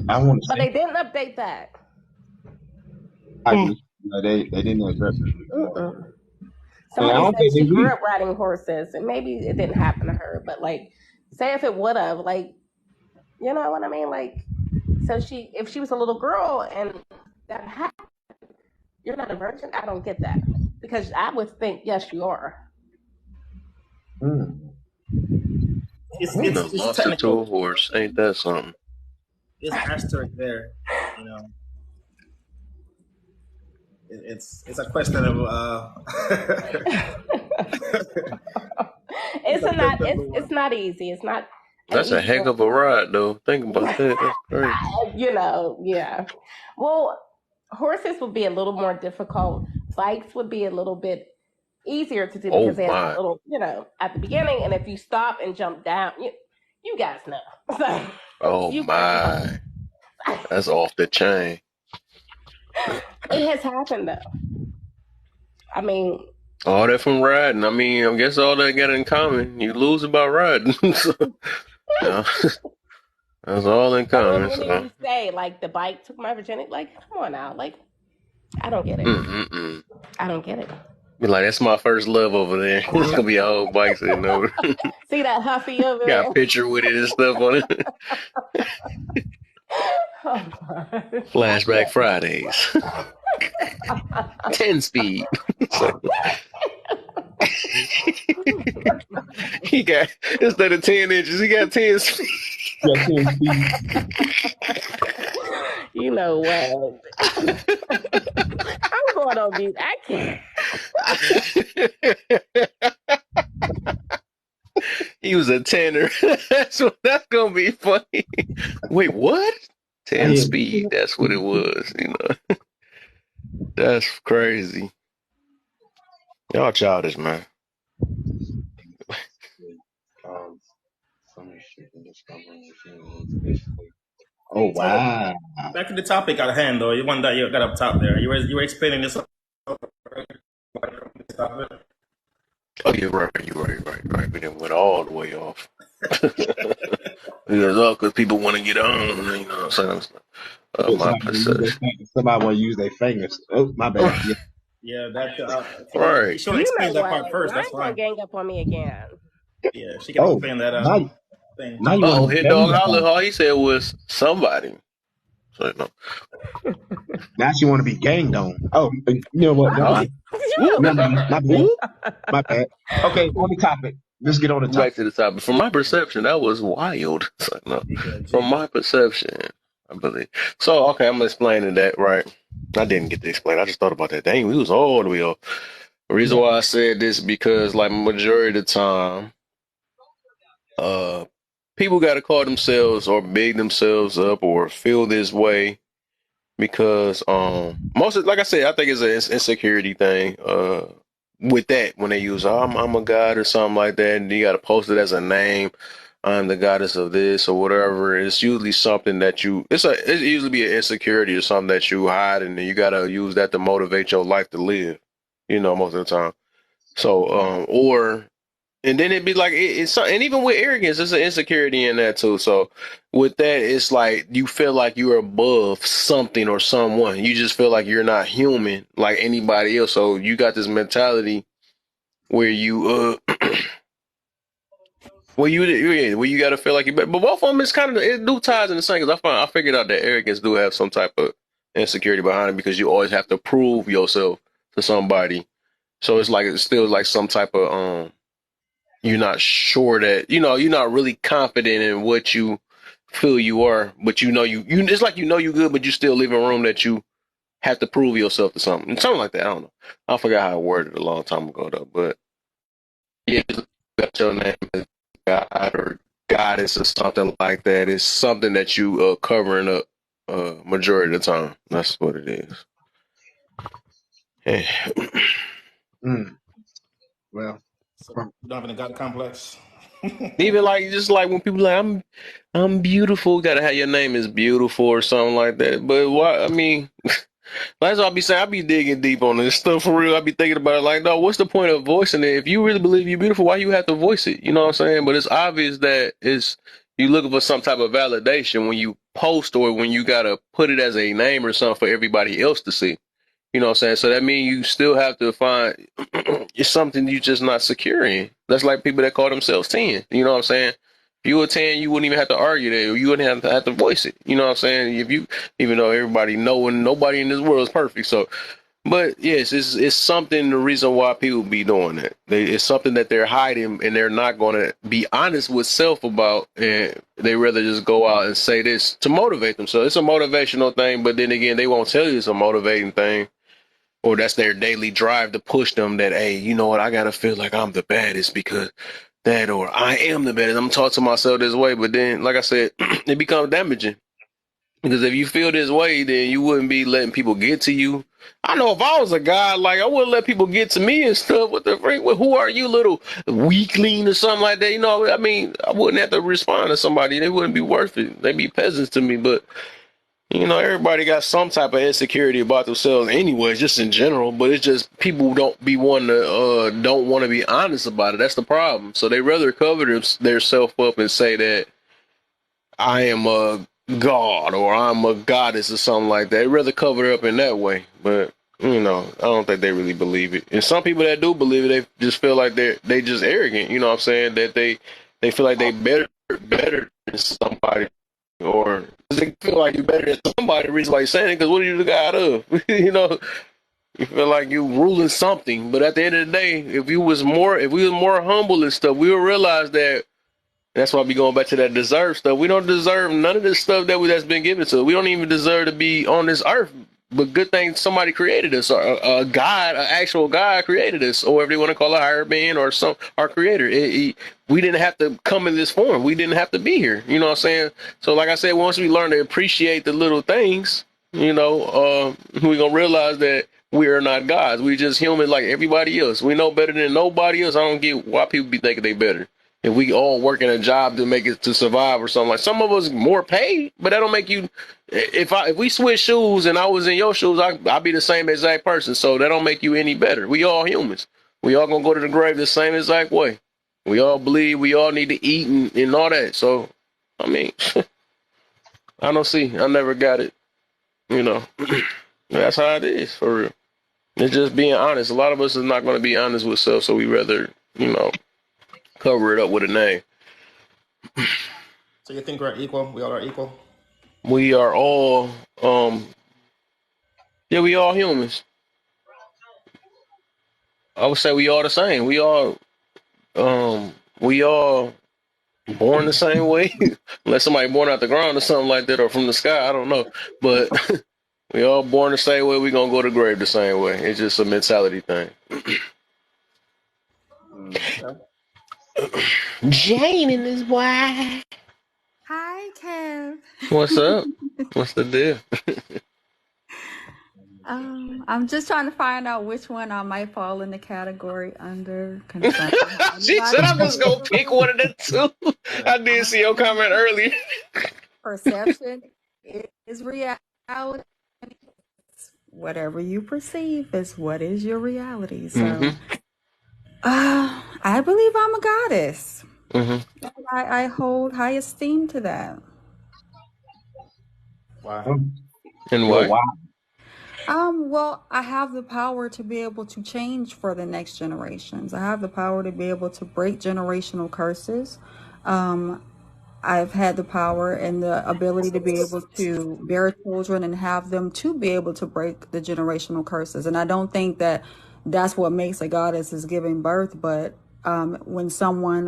I want to But say. they didn't update that. I agree. No, they didn't address it. Mm-mm. And I Somebody don't said think they she grew will. up riding horses, and maybe it didn't happen to her, but like, say if it would have, like, you know what I mean? Like, so if she was a little girl and that happened, you're not a virgin. I don't get that because I would think yes, you are. Mm. It's It's lost it to technical. a horse. Ain't that something? It's asterisk there. You know, it's a question of It's not easy. It's not an That's a easy heck one. of a ride, though. Think about that. That's crazy. Yeah. Well, horses would be a little more difficult. Bikes would be a little bit easier to do Oh because they have a my. little, at the beginning, and if you stop and jump down, you guys know. So, Oh you guys know. my. That's off the chain. It has happened though. I mean, All that from riding. I mean, I guess all that got in common. You lose about riding. So, yeah. That's all in and then common. when So. you say like the bike took my virginity, like come on now, like I don't get it. Mm-mm-mm. I don't get it. Be like, that's my first love over there. It's gonna be a whole bike sitting over. See that Huffy over Got there? a picture with it and stuff on it. Flashback Fridays. 10 speed. So, he got, instead of 10 inches, he got 10 speed. Yeah, 10 speed. You know what? I'm going on mute. I can't. He was a tanner. That's gonna be funny. Wait, what? 10 speed. That's what it was. That's crazy. Y'all childish, man. Oh wow! So, back to the topic at hand, though. You one that you got up top there. You were explaining this. Oh, you're right. We didn't went all the way off. Because people want to get on. You know what I'm saying? My perception. Somebody want to use their fingers. Oh, my bad. Yeah. Yeah, that. Right. You should have You know explained that what? part first. Y'all That's ain't gonna fine. gang up on me again. Yeah, she can explain that thing. Now you want to hit dog holler. All he said was somebody. So, Now she want to be ganged on. Oh, you know what? My bad. Okay, on the topic. Let's get on the topic. Back to the topic. From my perception, that was wild. From my perception, I believe. So, okay, I'm explaining that, right? I didn't get to explain. I just thought about that. Dang, we was all the way off. The reason why I said this is because, like, majority of the time, people got to call themselves or big themselves up or feel this way because most of, like I said, I think it's an insecurity thing. With that, when they use I'm a god or something like that, and you got to post it as a name. I'm the goddess of this or whatever. It's usually something that it's usually be an insecurity or something that you hide, and you got to use that to motivate your life to live. Most of the time. So, and then it'd be like and even with arrogance, there's an insecurity in that too. So with that, it's like you feel like you're above something or someone. You just feel like you're not human like anybody else. So you got this mentality where you where you got to feel like you better. But both of them is kind of it do ties in the same. Because I figured out that arrogance do have some type of insecurity behind it because you always have to prove yourself to somebody. So it's still like some type of you're not sure that you're not really confident in what you feel you are, but you it's like you good, but you still leave a room that you have to prove yourself to something like that. I don't know. I forgot how I worded it a long time ago though, but yeah, just got your name as God or goddess or something like that. It's something that you covering up majority of the time. That's what it is. Hey. Well, so you don't have any God complex. Even just like when people like I'm beautiful, gotta have your name is beautiful or something like that. But why? I mean, that's what I be saying. I be digging deep on this stuff for real. I be thinking about it like, no, what's the point of voicing it? If you really believe you're beautiful, why you have to voice it? You know what I'm saying? But it's obvious that you looking for some type of validation when you post or when you gotta put it as a name or something for everybody else to see. You know what I'm saying? So that means you still have to find it's something you just not secure in. That's like people that call themselves 10. You know what I'm saying? If you were 10, you wouldn't even have to argue that. You wouldn't have to voice it. You know what I'm saying? Even though everybody knowing nobody in this world is perfect. So, but yes, it's something, the reason why people be doing that. It's something that they're hiding and they're not going to be honest with self about. And they rather just go out and say this to motivate themselves. It's a motivational thing, but then again, they won't tell you it's a motivating thing. Or that's their daily drive to push them that, hey, you know what, I gotta feel like I'm the baddest because that, or I am the baddest. I'm talking to myself this way, but then, like I said, it becomes damaging because if you feel this way, then you wouldn't be letting people get to you. I know if I was a guy, like I wouldn't let people get to me and stuff. What the freak? Who are you, little weakling or something like that? I mean, I wouldn't have to respond to somebody. They wouldn't be worth it. They'd be peasants to me, but. Everybody got some type of insecurity about themselves anyways, just in general, but it's just people don't want to be honest about it. That's the problem. So they rather cover their self up and say that I am a god or I'm a goddess or something like that. They rather cover it up in that way. But, I don't think they really believe it. And some people that do believe it, they just feel like they just arrogant, you know what I'm saying? That they feel like they better than somebody. Or they feel like you're better than somebody. The reason why you're saying it, because what are you the god of? You feel like you ruling something. But at the end of the day, if we was more humble and stuff, we would realize that. That's why I be going back to that deserve stuff. We don't deserve none of this stuff that's been given to us. We don't even deserve to be on this earth but good thing somebody created us, or a God, an actual God created us, or whatever you want to call it, higher being, or our creator. We didn't have to come in this form. We didn't have to be here. You know what I'm saying? So, like I said, once we learn to appreciate the little things, we're gonna realize that we are not gods. We just human like everybody else. We know better than nobody else. I don't get why people be thinking they better. If we all working a job to make it to survive or something, like some of us more paid, but that don't make you. If we switch shoes and I was in your shoes, I'd be the same exact person. So that don't make you any better. We all humans. We all gonna go to the grave the same exact way. We all believe. We all need to eat and all that. So, I mean, I don't see. I never got it. That's how it is for real. It's just being honest. A lot of us is not going to be honest with self, so we rather, cover it up with a name. So you think we're equal? We all are equal? We are all, we all humans. I would say we all the same. We all born the same way, unless somebody born out the ground or something like that, or from the sky. I don't know, but we all born the same way. We gonna go to the grave the same way. It's just a mentality thing. Jane in this boy. Hi, Kev. What's up? What's the deal? I'm just trying to find out which one I might fall in the category under. She said I'm just gonna pick one of the two. I did see your comment earlier. Perception is reality. Whatever you perceive is what is your reality. So, I believe I'm a goddess. I hold high esteem to that. Wow. And why? Well, I have the power to be able to change for the next generations. I have the power to be able to break generational curses. I've had the power and the ability to be able to bear children and have them to be able to break the generational curses. And I don't think that that's what makes a goddess is giving birth, but when someone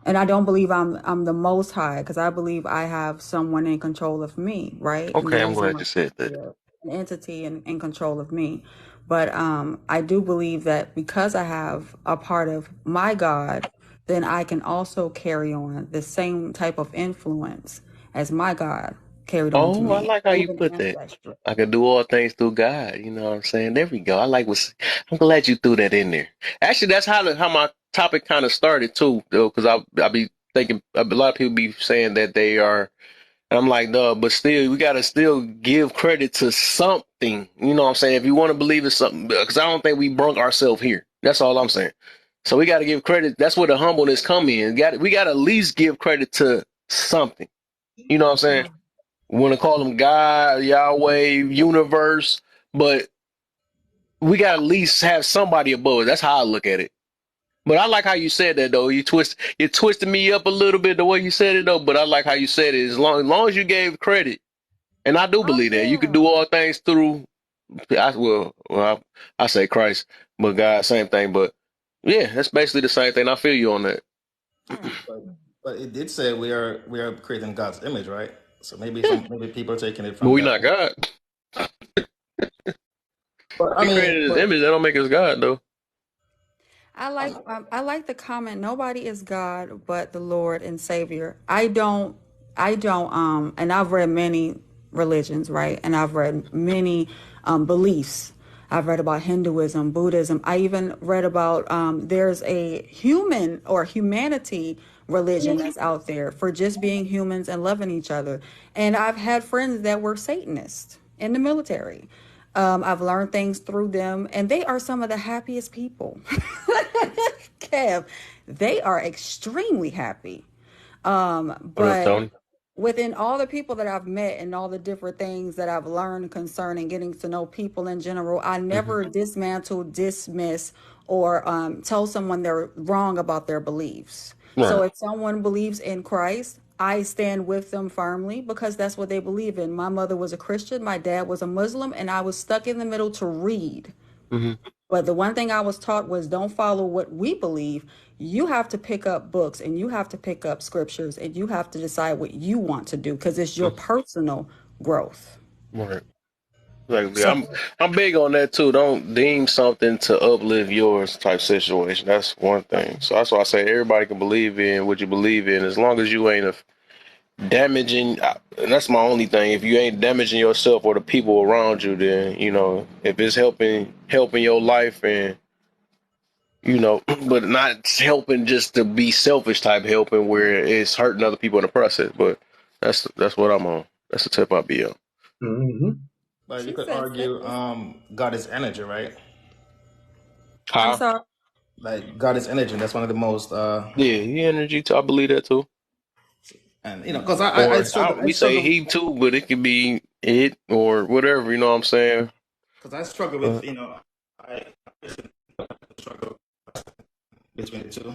and I don't believe I'm the most high, because I believe I have someone in control of me, right? Okay, I'm glad you said that. An entity in control of me. But I do believe that because I have a part of my God, then I can also carry on the same type of influence as my God carried on to me. I like how you put that. I can do all things through God. You know what I'm saying? There we go. I'm glad you threw that in there. Actually, that's how my topic kind of started too, though, because I be thinking a lot of people be saying that they are. And I'm like, no, but still, we gotta still give credit to something. You know what I'm saying? If you want to believe in something, because I don't think we brung ourselves here. That's all I'm saying. So we got to give credit. That's where the humbleness come in. We got to at least give credit to something. You know what I'm saying? We want to call them God, Yahweh, universe, but we got to at least have somebody above. That's how I look at it. But I like how you said that, though. You twisted me up a little bit the way you said it, though. But I like how you said it. As long as you gave credit, and I do believe that you can do all things through. I say Christ, but God, same thing. But yeah, that's basically the same thing. I feel you on that. But it did say we are creating God's image, right? So maybe people are taking it from. But we're not God. But He created His image. That don't make us God, though. I like the comment. Nobody is God but the Lord and Savior. I don't. And I've read many religions, right? And I've read many beliefs. I've read about Hinduism, Buddhism. I even read about there's a human or humanity religion that's out there for just being humans and loving each other. And I've had friends that were Satanists in the military. I've learned things through them, and they are some of the happiest people. Kev, they are extremely happy. But within all the people that I've met and all the different things that I've learned concerning getting to know people in general, I never dismantle, dismiss, or tell someone they're wrong about their beliefs. Right. So if someone believes in Christ, I stand with them firmly because that's what they believe in. My mother was a Christian, my dad was a Muslim, and I was stuck in the middle to read. But the one thing I was taught was don't follow what we believe. You have to pick up books and you have to pick up scriptures and you have to decide what you want to do because it's your personal growth. Right. Like, So, I'm big on that too. Don't deem something to uplift yours type situation. That's one thing. So that's why I say everybody can believe in what you believe in, as long as you ain't damaging. And that's my only thing. If you ain't damaging yourself or the people around you, then if it's helping your life and but not helping just to be selfish type helping where it's hurting other people in the process. But that's what I'm on. That's the tip I'll be on. Mm-hmm. but you She could said argue, selfish. God is energy, right? I'm How? sorry. Like God is energy. That's one of the most, Yeah, he energy too. I believe that too. and because I Or struggle, I we say struggle he too, but it could be it or whatever. You know what I'm saying? because I struggle Uh, with, I struggle between the two.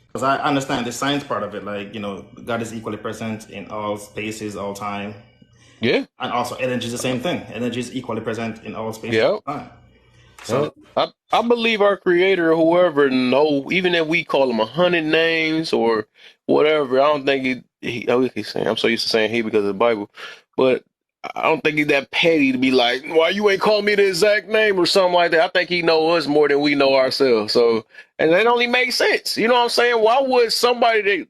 Because I understand the science part of it, like, God is equally present in all spaces, all time. yeah, And also, energy is the same thing. Energy is equally present in all spaces, yeah. all time. Yeah. So, I believe our creator, whoever know, even if we call him 100 names or whatever, I don't think he's saying, I'm so used to saying he because of the Bible, but I don't think he's that petty to be like, why you ain't call me the exact name or something like that. I think he know us more than we know ourselves. So, and that only makes sense. You know what I'm saying? Why would something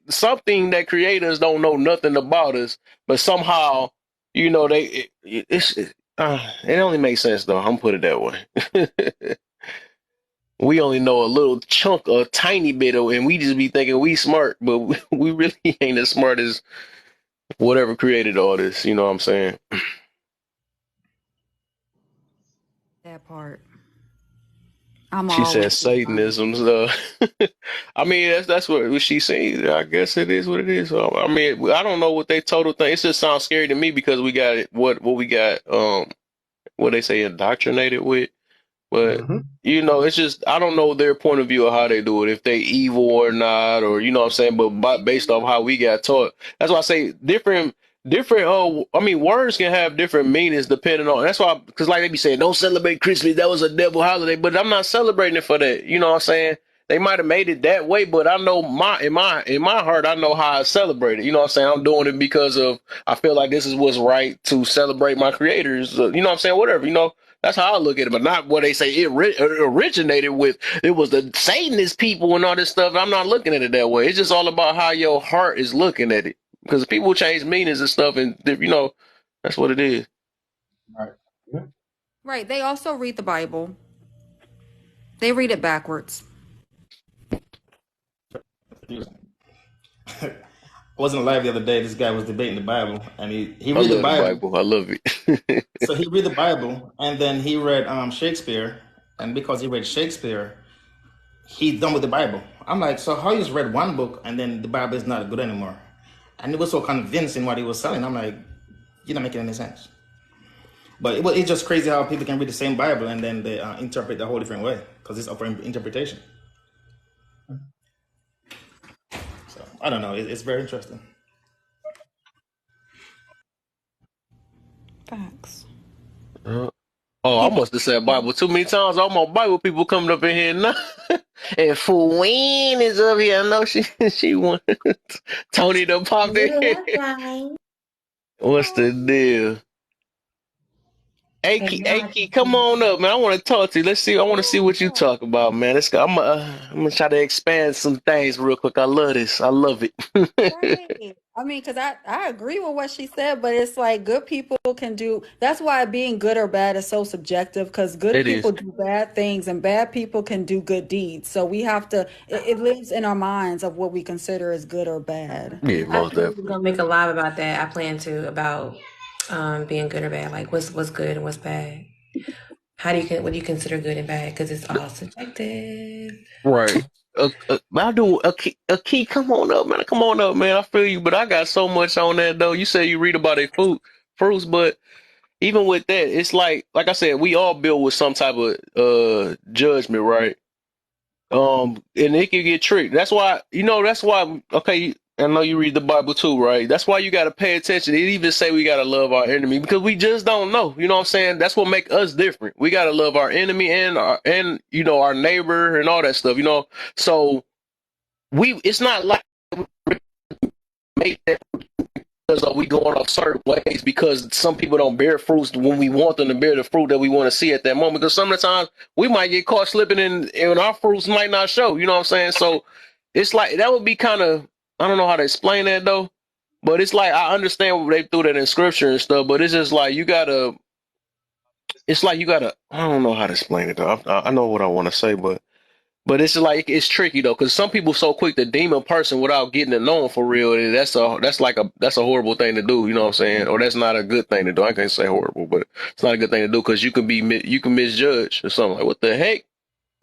that created us don't know nothing about us, but somehow, it only makes sense though. I'm put it that way. We only know a little chunk, a tiny bit of, and we just be thinking we smart, but we really ain't as smart as whatever created all this. You know what I'm saying? That part. I'm She always says Satanism's. I mean, that's what she's saying. I guess it is what it is. So, I mean, I don't know what they total thing. It just sounds scary to me because we got it. What we got? What they say indoctrinated with. But Mm-hmm. it's just I don't know their point of view of how they do it, if they evil or not, or you know what I'm saying. But based off how we got taught, that's why I say different. I mean, words can have different meanings depending on. That's why, because like they be saying, don't celebrate Christmas. That was a devil holiday, but I'm not celebrating it for that. You know what I'm saying? They might have made it that way, but I know in my heart, I know how I celebrate it. You know what I'm saying? I'm doing it because of I feel like this is what's right to celebrate my creators. You know what I'm saying? Whatever. That's how I look at it, but not what they say originated with. It was the Satanist people and all this stuff. I'm not looking at it that way. It's just all about how your heart is looking at it. Because people change meanings and stuff, and that's what it is. Right. Yeah. right. They also read the Bible. They read it backwards. I wasn't live the other day. This guy was debating the Bible, and he I read the love the Bible. Bible. I love it. So he read the Bible, and then he read Shakespeare, and because he read Shakespeare, he done with the Bible. I'm like, so how you just read one book, and then the Bible is not good anymore? And it was so convincing what he was selling. I'm like, you're not making any sense. But it's just crazy how people can read the same Bible and then they interpret it a whole different way because it's up for interpretation. So I don't know. It's very interesting. Facts. Oh, I People. must have said Bible too many times. All my Bible people coming up in here now. And Fuene is up here. I know she won. Tony the pop in Yeah, here. that's right. What's the deal? And now I Aki, can come see. on up, man. I want to talk to you. Let's see. I want to see what you talk about, man. Let's go. I'm gonna try to expand some things real quick. I love this. I love it. Right. I mean, because I agree with what she said, but it's like good people can do. That's why being good or bad is so subjective. Because good It people is. do bad things, and bad people can do good deeds. So we have to. It lives in our minds of what we consider as good or bad. Yeah, I most plan to definitely. go make a live about that. I plan to about being good or bad, like what's good and what's bad. What do you consider good and bad? Because it's all subjective. Right. I do. A key. Come on up, man. Come on up, man. I feel you, but I got so much on that though. You say you read about fruits, but even with that, it's like I said, we all built with some type of judgment, right? And it can get tricked. That's why, okay, I know you read the Bible too, right? That's why you got to pay attention. It even say we got to love our enemy because we just don't know. You know what I'm saying? That's what make us different. We got to love our enemy and our neighbor and all that stuff. So it's not like we make that. because we going off certain ways because some people don't bear fruits when we want them to bear the fruit that we want to see at that moment. Because some of the times we might get caught slipping and our fruits might not show. You know what I'm saying? So it's like that would be kind of, I don't know how to explain that though, but it's like I understand what they threw that in scripture and stuff, but it's just like it's like you gotta, I don't know how to explain it though. I know what I want to say, but it's like it's tricky though, because some people so quick to deem a person without getting to know them for real. That's a horrible thing to do. You know what I'm saying? Or that's not a good thing to do. I can't say horrible, but it's not a good thing to do because you can misjudge or something like what the heck?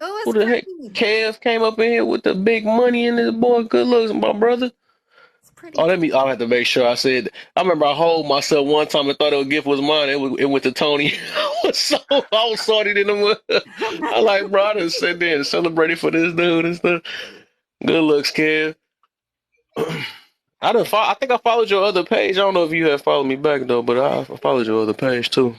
Oh, Who it's the heck? pretty. Kev came up in here with the big money in this boy. Good looks, my brother. It's pretty. Oh, I'll have to make sure I said. I remember I hold myself one time and thought a gift was mine. It went to Tony. I was salty than the I like, bro, I done sat there and celebrated for this dude and stuff. Good looks, Kev. I think I followed your other page. I don't know if you have followed me back though, but I followed your other page too.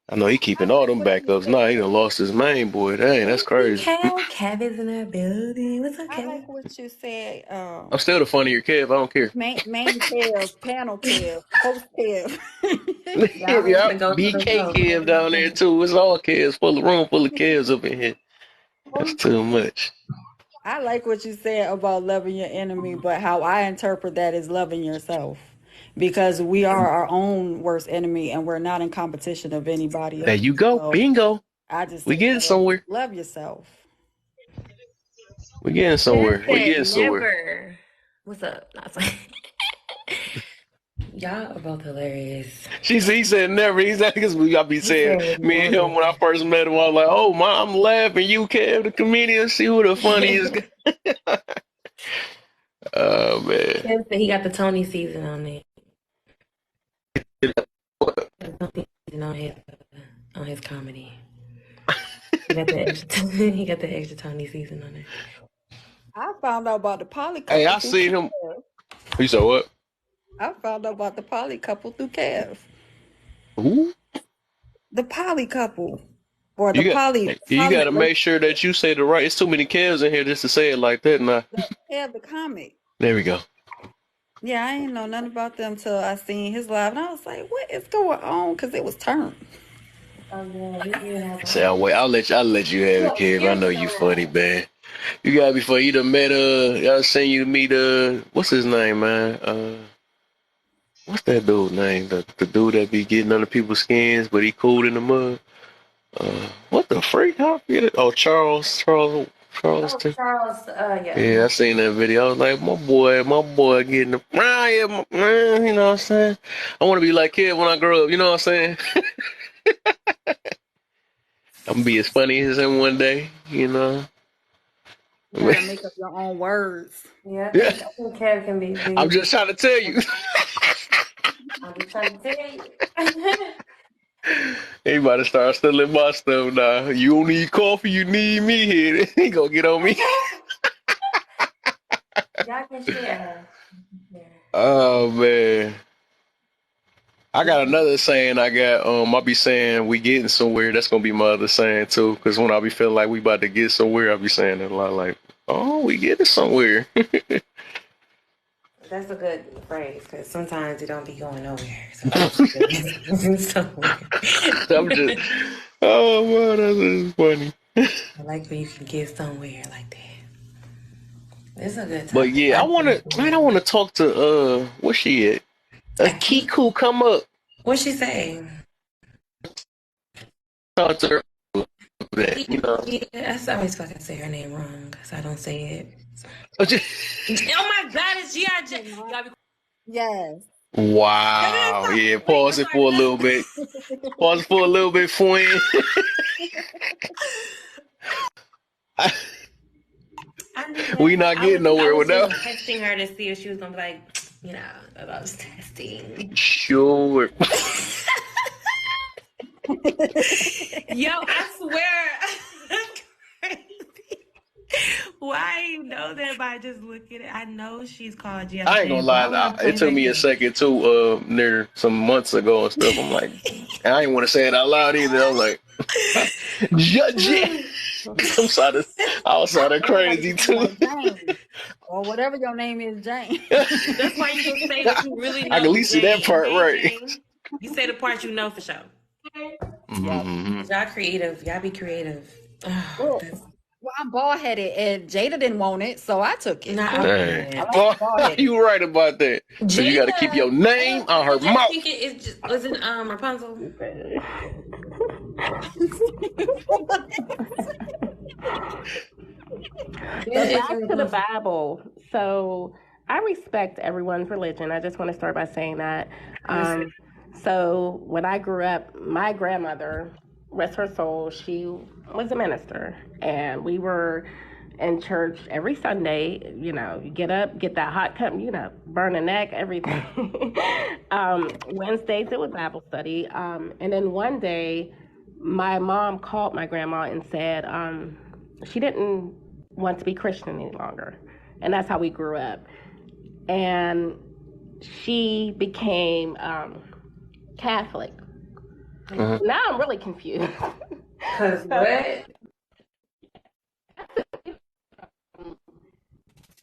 I know he keeping all them backups. Nah, he done lost his main boy. Dang, that's crazy. Kev is in our building. What's up, I Kev? like what you said. I'm still the funnier Kev. I don't care. Main Kev, panel Kev, host Kev. Y'all ready Yeah, to go to the BK road. Kev down there too. It's all Kevs. Room full of Kevs up in here. That's too much. I like what you said about loving your enemy, but how I interpret that is loving yourself. Because we are our own worst enemy and we're not in competition of anybody There else. you go. So Bingo. I just We say getting somewhere. love yourself. We getting somewhere. We getting somewhere. Never. What's up? Y'all are both hilarious. He said never. He's because we got to be saying me and him when I first met him. I was like, oh my, I'm laughing. You Kev, the comedian. See who the funniest guy. Oh man. Kev said he got the Tony season on it. On his comedy. He got the extra Tony season on it. I found out about the poly couple. Hey, I seen him. You said what? I found out about the poly couple through Kev. Who? The poly couple. Or the You got to make sure that you say the right. It's too many Kevs in here just to say it like that. Nah. Kev the comic. There we go. Yeah, I ain't know nothing about them till I seen his live, and I was like, "What is going on?" Because it was turned. Oh yeah, Say, I'll let you have it, Kev. I know you funny, man. You got before you done met y'all seen you meet what's his name, man? What's that dude name? The dude that be getting under people's skins, but he cool in the mud. What the freak? How get it? Oh, Charles. yeah. Yeah, I seen that video. I was like, my boy getting the man, you know what I'm saying? I want to be like Kid when I grow up, you know what I'm saying? I'm gonna be as funny as him one day, you know. You gotta make up your own words. Yeah, I think Kev can be. I'm just trying to tell you. I'm just trying to tell you. He about to start stealing my stuff now. You don't need coffee, you need me here. He gonna get on me. Y'all can share. Oh man. I got another saying I'll be saying we getting somewhere. That's gonna be my other saying too. Cause when I be feeling like we about to get somewhere, I'll be saying it a lot like, oh, we getting somewhere. That's a good phrase because sometimes it don't be going nowhere. Sometimes somewhere. I'm just, oh man, that's funny. I like when you can get somewhere like that. It's a good time. But yeah, I wanna talk to where's she at? Kiku, come up. What'd she say? Talk to her. That, you know. Yeah, I always fucking say her name wrong because I don't say it. Oh my God, it's G.I.J. Yes. Wow. Yeah, pause it for a little bit. Pause it for a little bit, friend. We not getting nowhere with that. I was texting her to see if she was gonna be like, you know, that I was testing. Sure. Yo, I swear. Why you know that by just looking at it? I know she's called you. I ain't gonna lie. It took me a second too, near some months ago and stuff. I'm like, I ain't want to say it out loud either. I was like, judge it. I was sounding crazy too. or whatever your name is, Jane. That's why you gonna say what you really know. I can at least see that part right. Jane. You say the part you know for sure. Yeah. Y'all creative. Y'all be creative. Well, I'm bald headed, and Jada didn't want it, so I took it. You right about that. So you got to keep your name on her mouth. I think it wasn't Rapunzel. Back to the Bible. So I respect everyone's religion. I just want to start by saying that. So when I grew up, my grandmother, rest her soul, she was a minister, and we were in church every Sunday. You know, you get up, get that hot cup, you know, burn a neck, everything. Wednesdays it was Bible study, and then one day my mom called my grandma and said she didn't want to be Christian any longer, and that's how we grew up. And she became Catholic. Now I'm really confused. Cause what?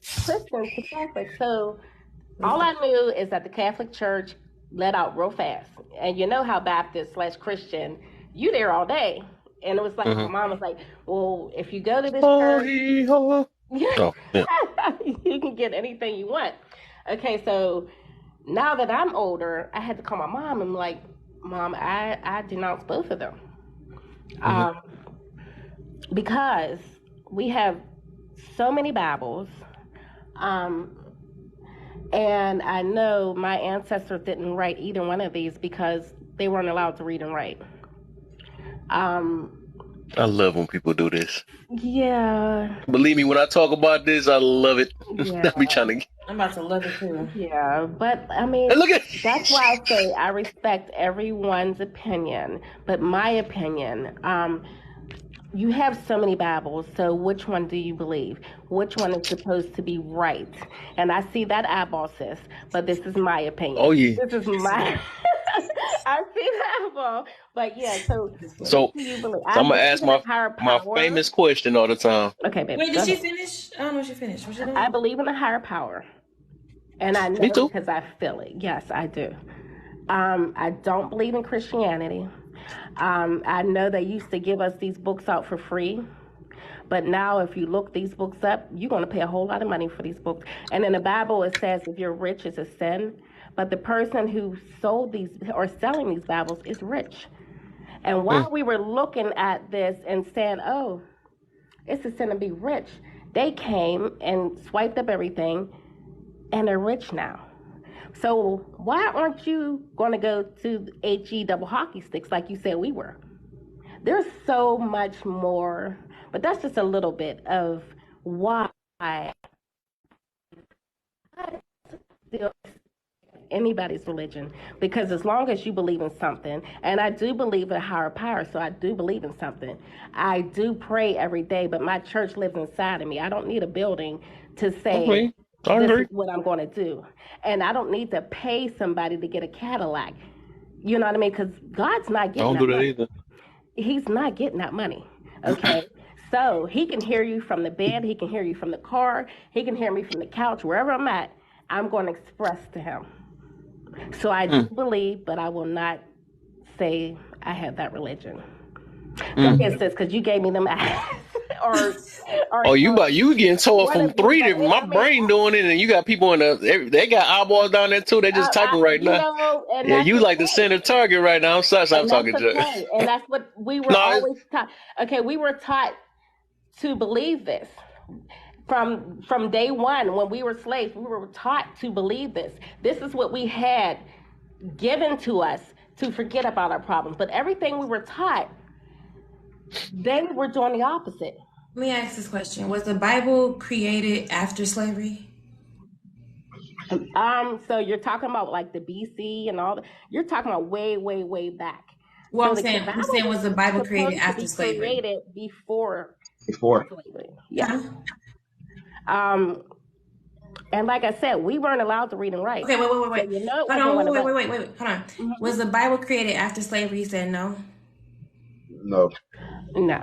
Christian to Catholic. So all I knew is that the Catholic Church let out real fast, and you know how Baptist / Christian, you there all day. And it was like my mom was like, "Well, if you go to this church, you can get anything you want." Okay, so now that I'm older, I had to call my mom and be like, "Mom, I denounce both of them because we have so many Bibles, and I know my ancestors didn't write either one of these because they weren't allowed to read and write." I love when people do this. Yeah. Believe me, when I talk about this, I love it. Yeah. I'm about to love it too. Yeah, but I mean, that's why I say I respect everyone's opinion, but my opinion, you have so many Bibles, so which one do you believe? Which one is supposed to be right? And I see that eyeball, sis, but this is my opinion. Oh, yeah. This is my... I see that eyeball, but yeah, so do you believe? I'm going to ask my famous question all the time. Okay, baby. Wait, did she finish? I don't know if she finished. What she doing? I believe in a higher power, and I know because I feel it. Yes, I do. I don't believe in Christianity. I know they used to give us these books out for free, but now if you look these books up, you're going to pay a whole lot of money for these books. And in the Bible, it says if you're rich, it's a sin, but the person who sold these or selling these Bibles is rich. And while we were looking at this and saying, oh, it's a sin to be rich, they came and swiped up everything, and they're rich now. So why aren't you going to go to HE double hockey sticks like you said we were? There's so much more, but that's just a little bit of why anybody's religion. Because as long as you believe in something, and I do believe in a higher power, so I do believe in something. I do pray every day, but my church lives inside of me. I don't need a building to say, this is what I'm going to do. And I don't need to pay somebody to get a Cadillac. You know what I mean? Because God's not getting that money. Either. He's not getting that money. Okay? So he can hear you from the bed. He can hear you from the car. He can hear me from the couch. Wherever I'm at, I'm going to express to him. So I do believe, but I will not say I have that religion. Yes, because you gave me them eyes. You getting told from 3 to my brain doing it, and you got people they got eyeballs down there too. They just typing right now. Yeah, you like the center target right now. I'm sorry, I'm talking to you. And that's what we were always taught. Okay, we were taught to believe this. From day one, when we were slaves, we were taught to believe this. This is what we had given to us to forget about our problems. But everything we were taught, they were doing the opposite. Let me ask this question. Was the Bible created after slavery? So you're talking about like the BC and all that. You're talking about way, way, way back. Well, so I'm saying was the Bible created after slavery? Created before slavery. Yeah. And like I said, we weren't allowed to read and write. Okay, wait. So wait. Hold on. Hold on. Was the Bible created after slavery? You said no? No. No.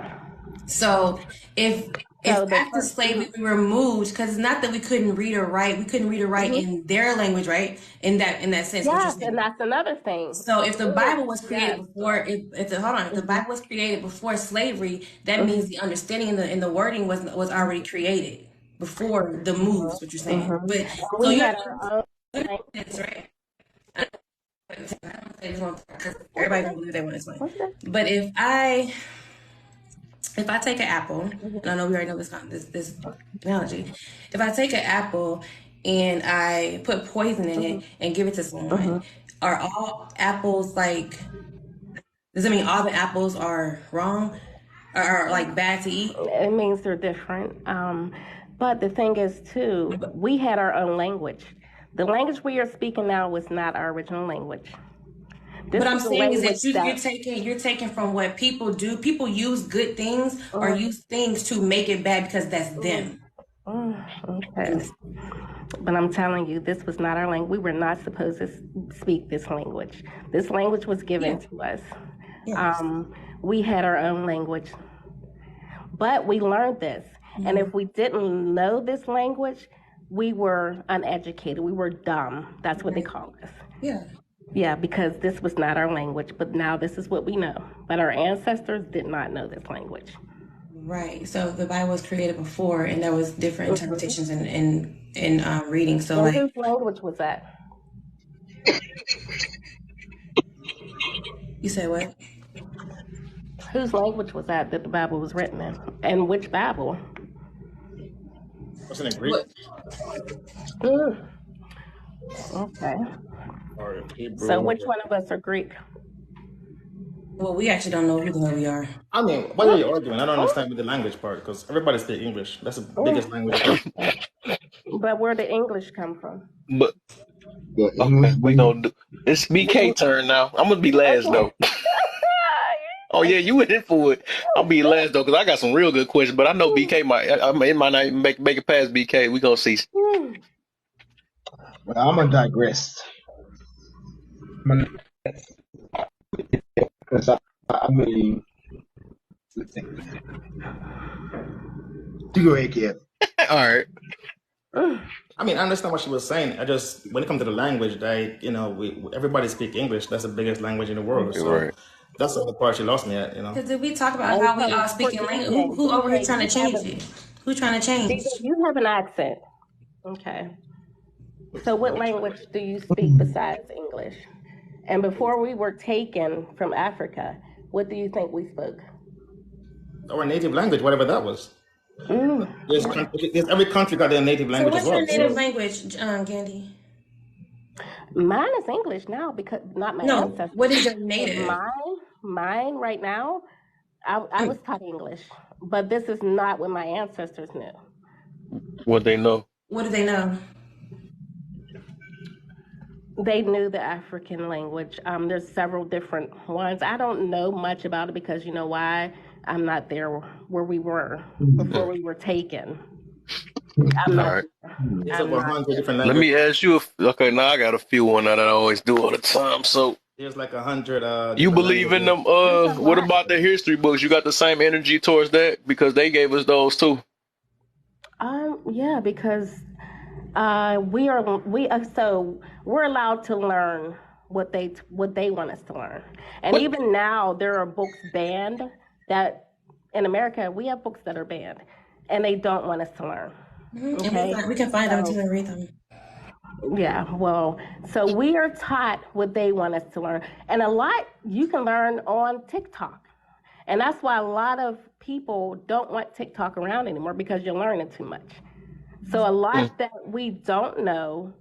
So if if after slavery we were moved, because it's not that we couldn't read or write, in their language, right? In that sense, what you're Yes, saying. and that's another thing. So if the Bible was created Yes. before, if the Bible was created before slavery, that means the understanding and the wording was already created before the moves. What you're saying, but so We you're had our own that's right. I don't say this one because everybody can believe they want to explain. But if I take an apple, and I know we already know this analogy. If I take an apple and I put poison in it and give it to someone, are all apples like? Does it mean all the apples are wrong or are like bad to eat? It means they're different. But the thing is, too, we had our own language. The language we are speaking now was not our original language. What I'm saying is that you're taking from what people do. People use good things or use things to make it bad because that's them. Okay. But I'm telling you, this was not our language. We were not supposed to speak this language. This language was given to us. Yes. We had our own language. But we learned this. And if we didn't know this language, we were uneducated. We were dumb. That's what they call us. Yeah. Yeah, because this was not our language, but now this is what we know. But our ancestors did not know this language. Right. So the Bible was created before, and there was different interpretations in reading. So, like, whose language was that? You said what? Whose language was that the Bible was written in? And which Bible? Wasn't it Greek? Okay. Or Hebrew? So which one of us are Greek? Well, we actually don't know who the hell we are. I mean, what are you arguing? I don't understand with the language part because everybody speaks English. That's the biggest language. But where did English come from? But okay, we gonna do it's BK turn now. I'm gonna be last though. Oh yeah, you went in for it. I'll be last though because I got some real good questions. But I know BK it might not even make it past BK. We gonna see. Well, I'm gonna digress. Because I mean, you go ahead, Kev. All right. I mean, I understand what she was saying. I just, when it comes to the language, everybody speak English. That's the biggest language in the world. So right. That's the part she lost me at, Because did we talk about how we all speak in language? Who over here trying to change it? Who's trying to change? You have an accent. Okay. So what language do you speak besides English? And before we were taken from Africa, what do you think we spoke? Our native language, whatever that was. Every country got their native language as well. So what's your native language, Gandhi? Mine is English now because not my ancestors. What is your native? Mine right now, I was taught English, but this is not what my ancestors knew. What they know? What do they know? They knew the African language. There's several different ones. I don't know much about it because you know why? I'm not there where we were before we were taken. All right. Let me ask you. Okay, now I got a few one that I always do all the time. So there's like 100. You believe in them? What about the history books? You got the same energy towards that because they gave us those too. Yeah, because we're allowed to learn what they want us to learn, and even now there are books banned that in America we have books that are banned, and they don't want us to learn. Okay? And we can find them too and read them. Yeah, well, so we are taught what they want us to learn, and a lot you can learn on TikTok, and that's why a lot of people don't want TikTok around anymore because you're learning too much. So a lot that we don't know,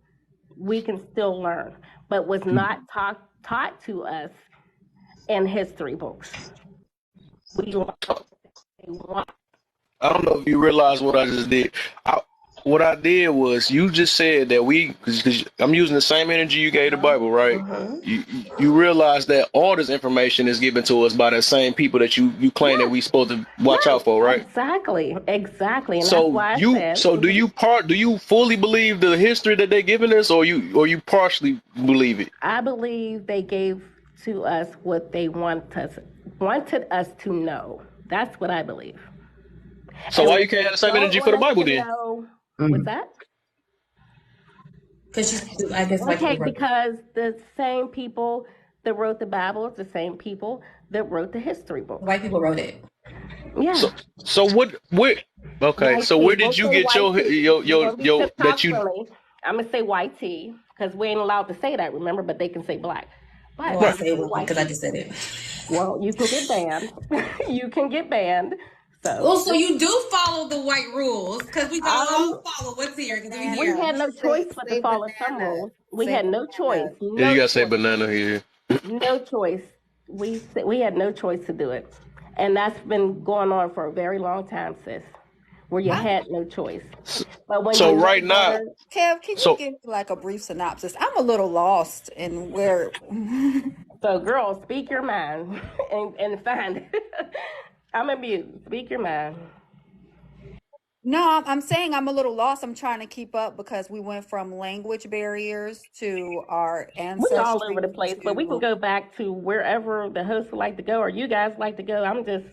we can still learn, but was not taught to us in history books. I don't know if you realize what I just did. What I did was you just said that because I'm using the same energy you gave the Bible, right? You realize that all this information is given to us by the same people that you claim that we supposed to watch out for, right? Exactly. And so that's why do you fully believe the history that they're giving us, or you partially believe it? I believe they gave to us what they wanted us to know. That's what I believe. So why you can't have the same energy for the Bible then? What's that? Because I guess white people wrote it. Because the same people that wrote the Bible is the same people that wrote the history book. White people wrote it. Yeah. So what? Okay. So where did you get your that you? I'm gonna say white tea because we ain't allowed to say that, remember? But they can say black. But I say white because I just said it. Well, you can get banned. You can get banned. So you do follow the white rules because we don't all follow what's here. We had no choice but to follow some rules. We had no choice. Yeah, you gotta say banana here. No choice. We had no choice to do it, and that's been going on for a very long time, sis. Where you had no choice. But when so right now, Kev, can you give like a brief synopsis? I'm a little lost in where. So, girl, speak your mind and find it. I'm a mute. Speak your mind. No, I'm saying I'm a little lost. I'm trying to keep up because we went from language barriers to our ancestry. We're all over the place, but we can go back to wherever the hosts would like to go or you guys like to go. I'm just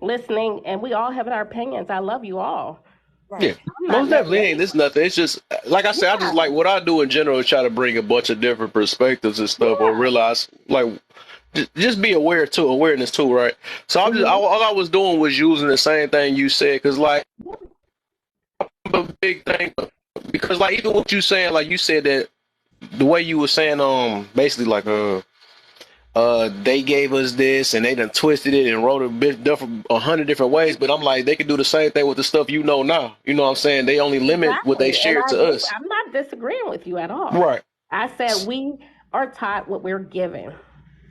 listening, and we all have our opinions. I love you all. Right. Yeah, most definitely ain't this nothing. It's just like I said, I just like what I do in general is try to bring a bunch of different perspectives and stuff, or realize like just be awareness too, right? So I'm just all I was doing was using the same thing you said, because like a big thing, because like even what you saying, like you said that the way you were saying, basically like they gave us this and they done twisted it and wrote a bit different 100 different ways, but I'm like, they could do the same thing with the stuff you know now. You know what I'm saying? They only limit what they share to us. I'm not disagreeing with you at all. Right. I said we are taught what we're given.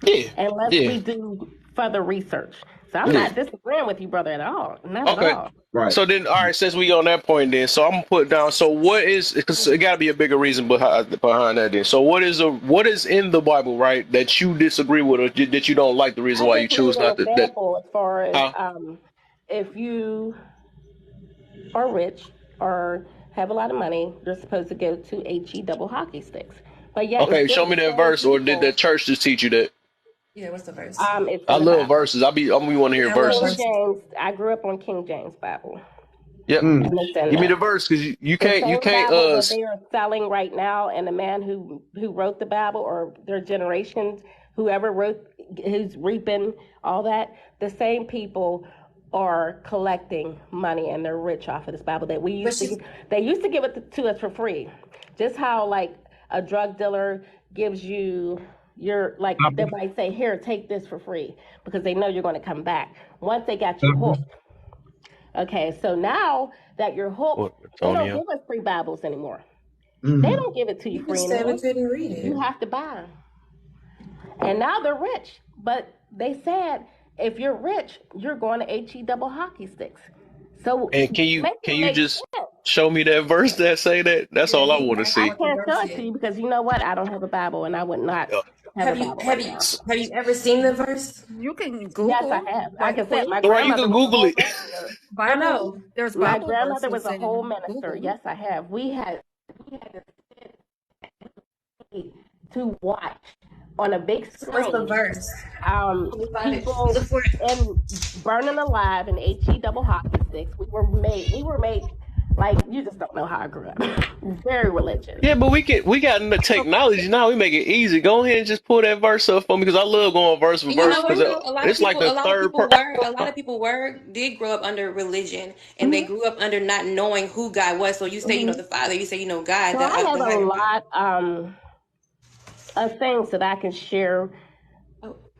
Yeah. Unless we do further research. So I'm not disagreeing with you, brother, at all. Not at all. Right. So then, all right, since we on that point then, so I'm gonna put down, so what is, because it gotta be a bigger reason behind that then. So what is in the Bible, right, that you disagree with or that you don't like, the reason why you choose not to? As far as if you are rich or have a lot of money, you're supposed to go to HE double hockey sticks. But yeah. Okay, show me that verse, or did the church just teach you that? Yeah, what's the verse? I love verses. I'm want to hear verses. I grew up on King James Bible. Yep. Give me the verse, because you can't that they are selling right now, and the man who wrote the Bible or their generations, who's reaping all that, the same people are collecting money and they're rich off of this Bible that they used to give it to us for free. Just how like a drug dealer gives you they might say, here, take this for free, because they know you're going to come back once they got you hooked. Okay, so now that you're hooked, they don't give us free Bibles anymore. They don't give it to you free anymore. You have to buy them. And now they're rich, but they said if you're rich, you're going to HE double hockey sticks. So and can you just show me that verse that say that? That's all I want to see. I can't show it to you because you know what? I don't have a Bible, and I would not. Have you ever seen the verse? You can Google. Yes, I have. Like I said, my grandmother. You can Google it. I know. There's my grandmother was a whole minister. Yes, I have. We had to watch on a big screen. What's the verse? People burning alive in HE double hockey sticks. We were made like, you just don't know how I grew up. Very religious. Yeah, but we got the technology now. We make it easy. Go ahead and just pull that verse up for me, because I love going verse for verse. Because it's like the third part. A lot of people did grow up under religion, and they grew up under not knowing who God was. So you say, the Father. You say, God. So I have a lot of things that I can share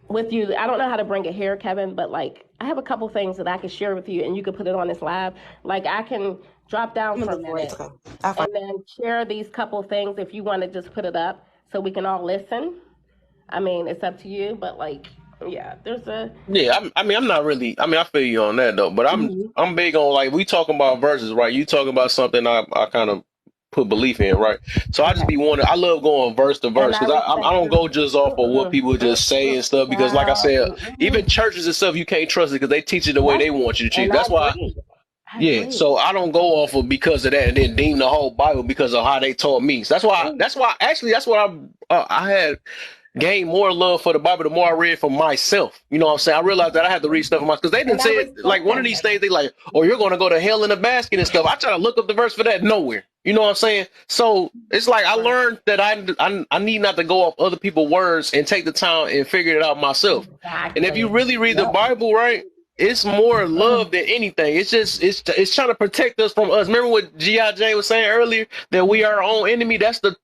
with you. I don't know how to bring it here, Kevin, but like I have a couple things that I can share with you, and you can put it on this live. Like I can drop down for a minute and then share these couple things if you want to just put it up so we can all listen. I mean, it's up to you, but like, yeah, there's a... Yeah, I'm not really... I feel you on that, though, but I'm big on, like, we talking about verses, right? You talking about something I kind of put belief in, right? So I just be wanting... I love going verse to verse, because I don't go just off of what people just say and stuff, because like I said, even churches and stuff, you can't trust it because they teach it the way they want you to teach. That's why... Yeah, so I don't go off of because of that and then deem the whole Bible because of how they taught me. So that's why actually that's what I had gained more love for the Bible the more I read for myself. You know what I'm saying? I realized that I had to read stuff for myself because they didn't say it like one of these things. They like, oh, you're going to go to hell in a basket and stuff. I try to look up the verse for that nowhere. You know what I'm saying? So it's like I learned that I need not to go off other people's words and take the time and figure it out myself. Exactly. And if you really read the Bible, right? It's more love than anything. It's just it's trying to protect us from us. Remember what G.I.J. was saying earlier, that we are our own enemy. That's the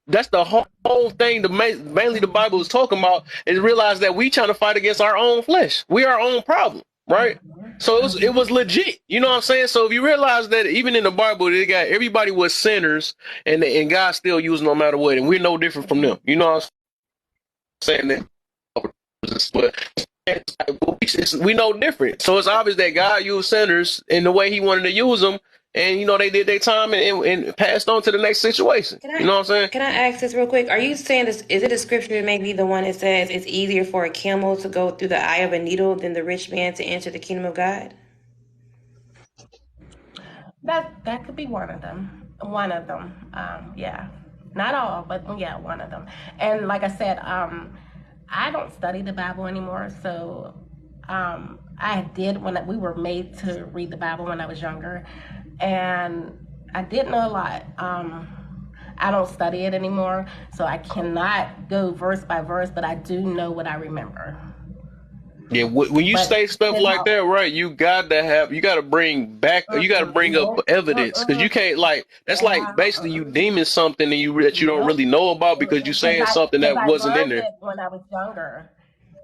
whole thing. Mainly the Bible is talking about is realize that we trying to fight against our own flesh. We are our own problem, right? So it was legit. You know what I'm saying? So if you realize that even in the Bible, they got everybody was sinners, and God still used no matter what, and we're no different from them. You know what I'm saying? That, but we know different. So it's obvious that God used sinners in the way he wanted to use them. And, they did their time and passed on to the next situation. You know what I'm saying? Can I ask this real quick? Are you saying this? Is it a scripture maybe the one that says it's easier for a camel to go through the eye of a needle than the rich man to enter the kingdom of God? That could be one of them. One of them. Yeah. Not all, but yeah, one of them. And like I said, I don't study the Bible anymore, so I did when we were made to read the Bible when I was younger, and I did know a lot. I don't study it anymore, so I cannot go verse by verse, but I do know what I remember. Yeah, when you say stuff like that, right? You got to bring up evidence, because you can't that's like basically you deeming something that you don't really know about because you're saying something that wasn't in there. When I was younger,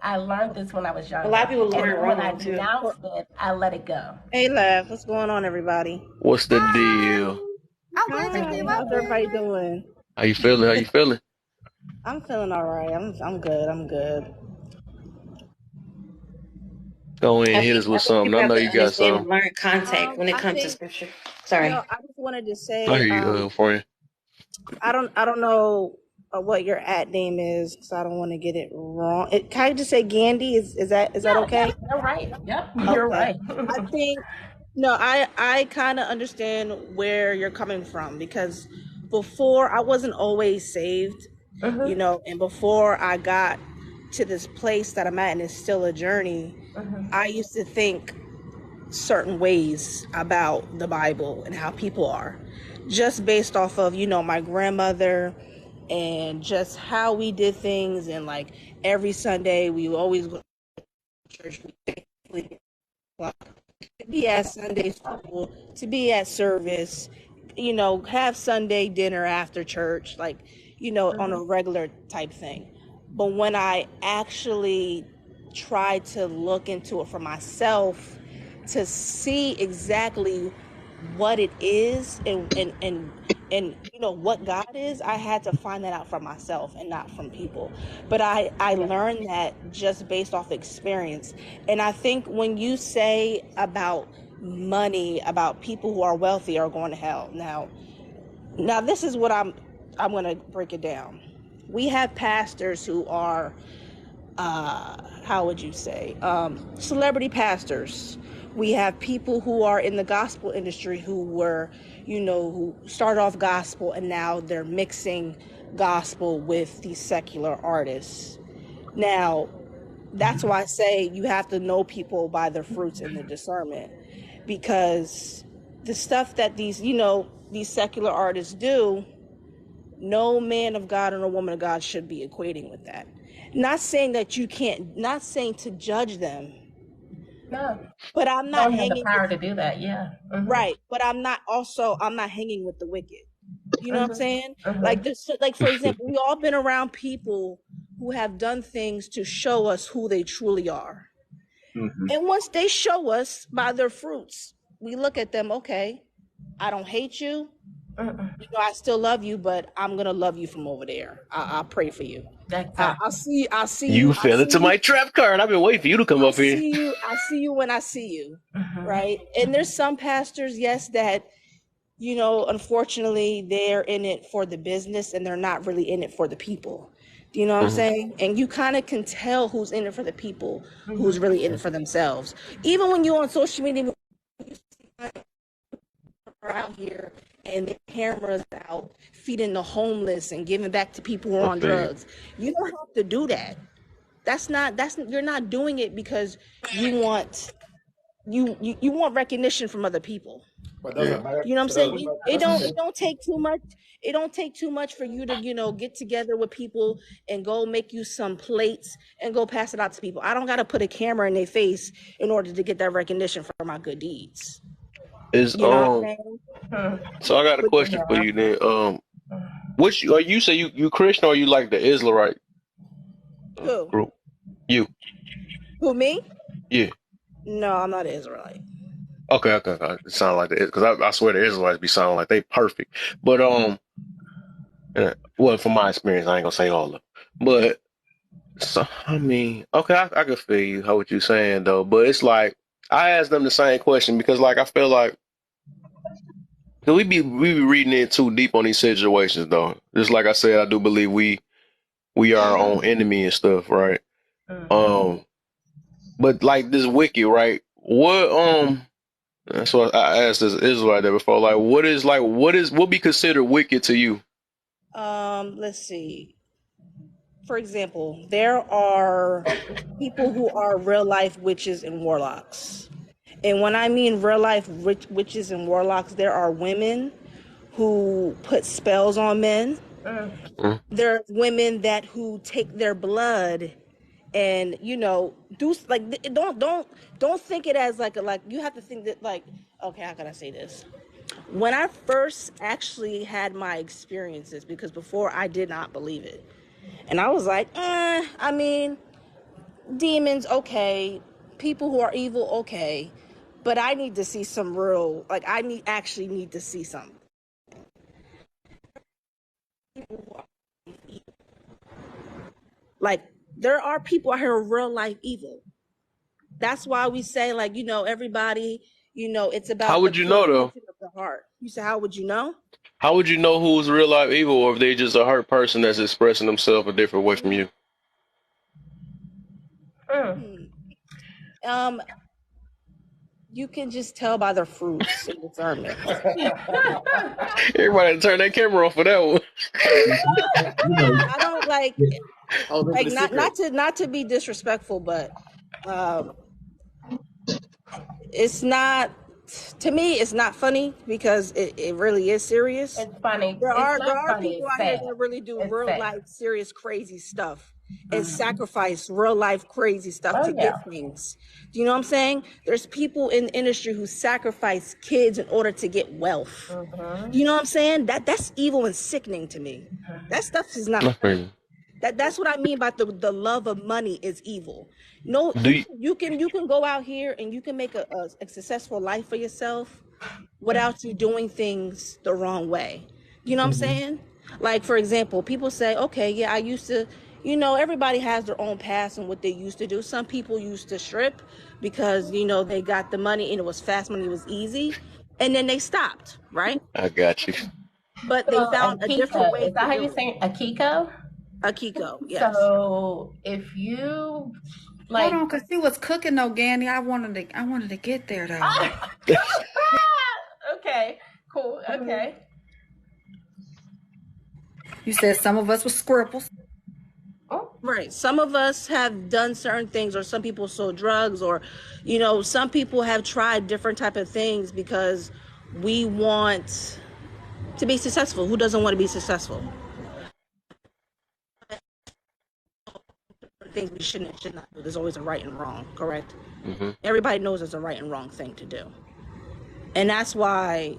I learned this when I was younger. A lot of people learn wrong. When I denounced it, I let it go. Hey, Lev, what's going on, everybody? What's the deal? I'm glad you came up. How's everybody doing? How you feeling? I'm feeling all right. I'm good. Go ahead and hit us with something. I know you got some. Learn context when it comes to scripture. Sorry. I just wanted to say. I hear you, for you. I don't know what your @name is, because I don't want to get it wrong. Can I just say Gandhi? Is that okay? Yeah, you're right. Yep, you're right. I think I kind of understand where you're coming from, because before I wasn't always saved, and before I got to this place that I'm at, and it's still a journey. I used to think certain ways about the Bible and how people are, just based off of my grandmother and just how we did things. And like every Sunday we always go to church, to be at Sunday school, to be at service, have Sunday dinner after church, on a regular type thing. But when I actually tried to look into it for myself to see exactly what it is and what God is, I had to find that out for myself and not from people. But I learned that just based off experience. And I think when you say about money, about people who are wealthy are going to hell, now this is what I'm going to break it down. We have pastors who are how would you say, celebrity pastors. We have people who are in the gospel industry who were, who started off gospel and now they're mixing gospel with these secular artists. Now, that's why I say you have to know people by their fruits and the discernment, because the stuff that these secular artists do, no man of God or no woman of God should be equating with that. Not saying that you can't, not saying to judge them. No. But I'm not hanging have the power to do that, yeah. Right. But I'm not hanging with the wicked. You know what I'm saying? Like this, for example, we all been around people who have done things to show us who they truly are. And once they show us by their fruits, we look at them, okay, I don't hate you. I still love you, but I'm gonna love you from over there. I'll pray for you. I'll see you. You fell into my trap card. I've been waiting for you to come up here. I see you when I see you, right? And there's some pastors, yes, that unfortunately they're in it for the business and they're not really in it for the people. Do you know what I'm saying? And you kind of can tell who's in it for the people, who's really in it for themselves. Even when you're on social media, are out here and the cameras out feeding the homeless and giving back to people who are on drugs. You don't have to do that. You're not doing it because you want recognition from other people. But doesn't matter. You know what I'm So saying? It don't take too much. It don't take too much for you to, get together with people and go make you some plates and go pass it out to people. I don't got to put a camera in their face in order to get that recognition for my good deeds. You know what I'm saying? So I got a question for you then. Which are you say you Christian or you like the Israelite Who? group? You. Who, me? Yeah. No, I'm not an Israelite. Okay. It sounds like the because I swear the Israelites be sounding like they perfect. But well, from my experience, I ain't gonna say all of them. But so I mean, okay, I can feel you how what you saying though. But it's like I asked them the same question because like I feel like cause we be reading in too deep on these situations though. Just like I said, I do believe we are our own enemy and stuff, right? But like this wiki, right? What that's what I asked this Israelite there before. Like what be considered wicked to you? Let's see. For example, there are people who are real life witches and warlocks. And when I mean real life witches and warlocks, there are women who put spells on men. There are women who take their blood and do like don't think it as like you have to think that like, okay, how can I say this? When I first actually had my experiences, because before I did not believe it, and I was like, I mean, demons, okay, people who are evil, okay, but I need to see some real, like actually need to see something. Like, there are people out here real life evil. That's why we say, like, everybody, it's about How would you know though? of the heart. You say, how would you know? How would you know who's real life evil or if they just a hurt person that's expressing themselves a different way from you? You can just tell by their fruits and discernment. Everybody turn their camera off for that one. I don't like not to be disrespectful, but it's not, to me, it's not funny because it really is serious. It's funny. There are funny, people out here that really do real life serious crazy stuff and sacrifice real life crazy stuff to get things. Do you know what I'm saying? There's people in the industry who sacrifice kids in order to get wealth. Do you know what I'm saying? That's evil and sickening to me. That stuff is not funny. That's what I mean by the love of money is evil. No, you can go out here and you can make a successful life for yourself without you doing things the wrong way. You know what I'm saying? Like, for example, people say, okay, yeah, I used to, everybody has their own past and what they used to do. Some people used to strip because, they got the money and it was fast money, it was easy. And then they stopped, right? I got you. But they found a different way. Is that how you say Akiko? Akiko, yes. So if you like, hold on, cause she was cooking though, Gandy. I wanted to get there though. Okay, cool. Okay. You said some of us were scripples. Oh, right. Some of us have done certain things, or some people sold drugs, or, some people have tried different type of things because we want to be successful. Who doesn't want to be successful? Things we should not do. There's always a right and wrong, correct? Everybody knows there's a right and wrong thing to do. And that's why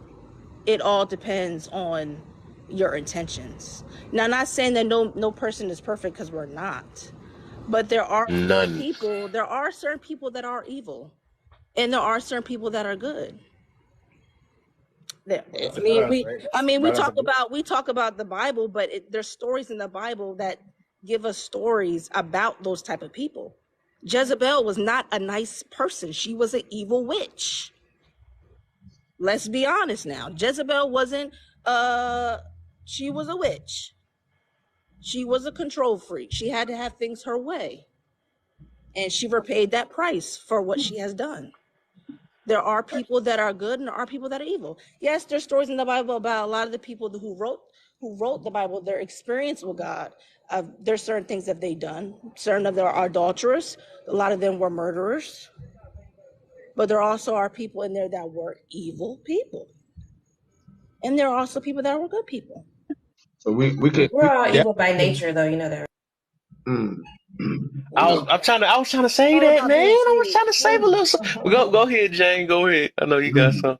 it all depends on your intentions. Now, not saying that no person is perfect, because we're not. But there are certain people that are evil. And there are certain people that are good. We talk about the Bible, but there's stories in the Bible that give us stories about those type of people. Jezebel was not a nice person. She was an evil witch. Let's be honest now. Jezebel wasn't, she was a witch. She was a control freak. She had to have things her way. And she repaid that price for what she has done. There are people that are good and there are people that are evil. Yes, there's stories in the Bible about a lot of the people who wrote the Bible, their experience with God. There's certain things that they've done. Certain of them are adulterers. A lot of them were murderers. But there also are people in there that were evil people. And there are also people that were good people. So we're all evil by nature, though. You know that. Mm, I was trying to say Hold that, up, man. I was Big. trying to save a little. Go ahead, Jane. Go ahead. I know you got some.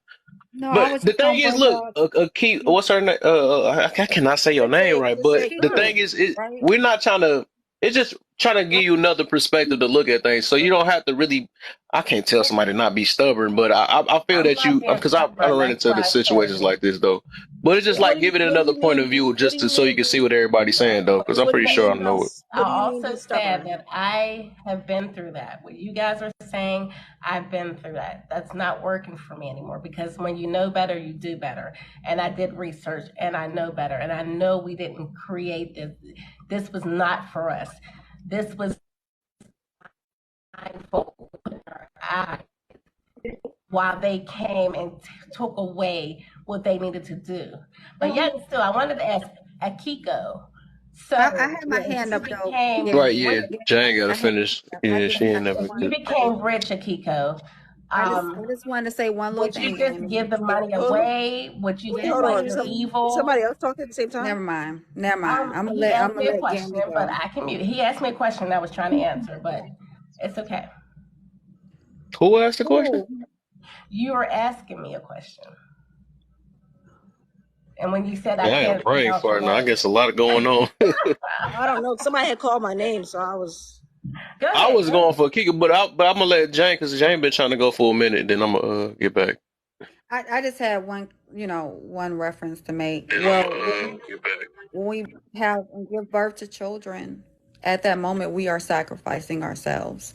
No, I But was the just thing gonna is, bring look, up. a key. What's her name? I cannot say your name right. Just But say the good, thing is, right? we're not trying to. It's just trying to give you another perspective to look at things. So you don't have to really. I can't tell somebody to not be stubborn, but I feel I'm that not you, being because I don't stubborn. run That's into the why I situations said, like this though. But it's just like giving it What do another you point of mean? view, What just do to you so you mean? can see what everybody's saying though, because I'm What do pretty you sure I mean? know it. I What do you mean also be said stubborn? that I have been through that. What you guys are saying, I've been through that. That's not working for me anymore because when you know better, you do better. And I did research and I know better. And I know we didn't create this. This was not for us. This was mindful with our eyes while they came and took away what they needed to do. But yet still, I wanted to ask Akiko. I So had my hand you up though. became Right? Gammy. Yeah, rich. Jane got to I had. finish. I Yeah, just she ain't have never. You became rich, Akiko. I just wanted to say one little Would you thing, just Gammy. give the money away? Would you Wait, just hold like on. you're evil? Somebody else talking at the same time? Never mind. Never mind. He I'm asked gonna me a let question, Gammy but go. I can mute. He asked me a question I was trying to answer, but it's okay. Who asked the question? You were asking me a question, and when you said I Yeah, I got a can't brain pronounce your fart now. I name, guess a lot going on. I don't know. Somebody had called my name, so I was. go I ahead. was going for a kicker, but I'm gonna let Jane, because Jane been trying to go for a minute. Then I'm gonna get back. I just had one, one reference to make. Then I'm Well, gonna get back. when we have and give birth to children, at that moment we are sacrificing ourselves.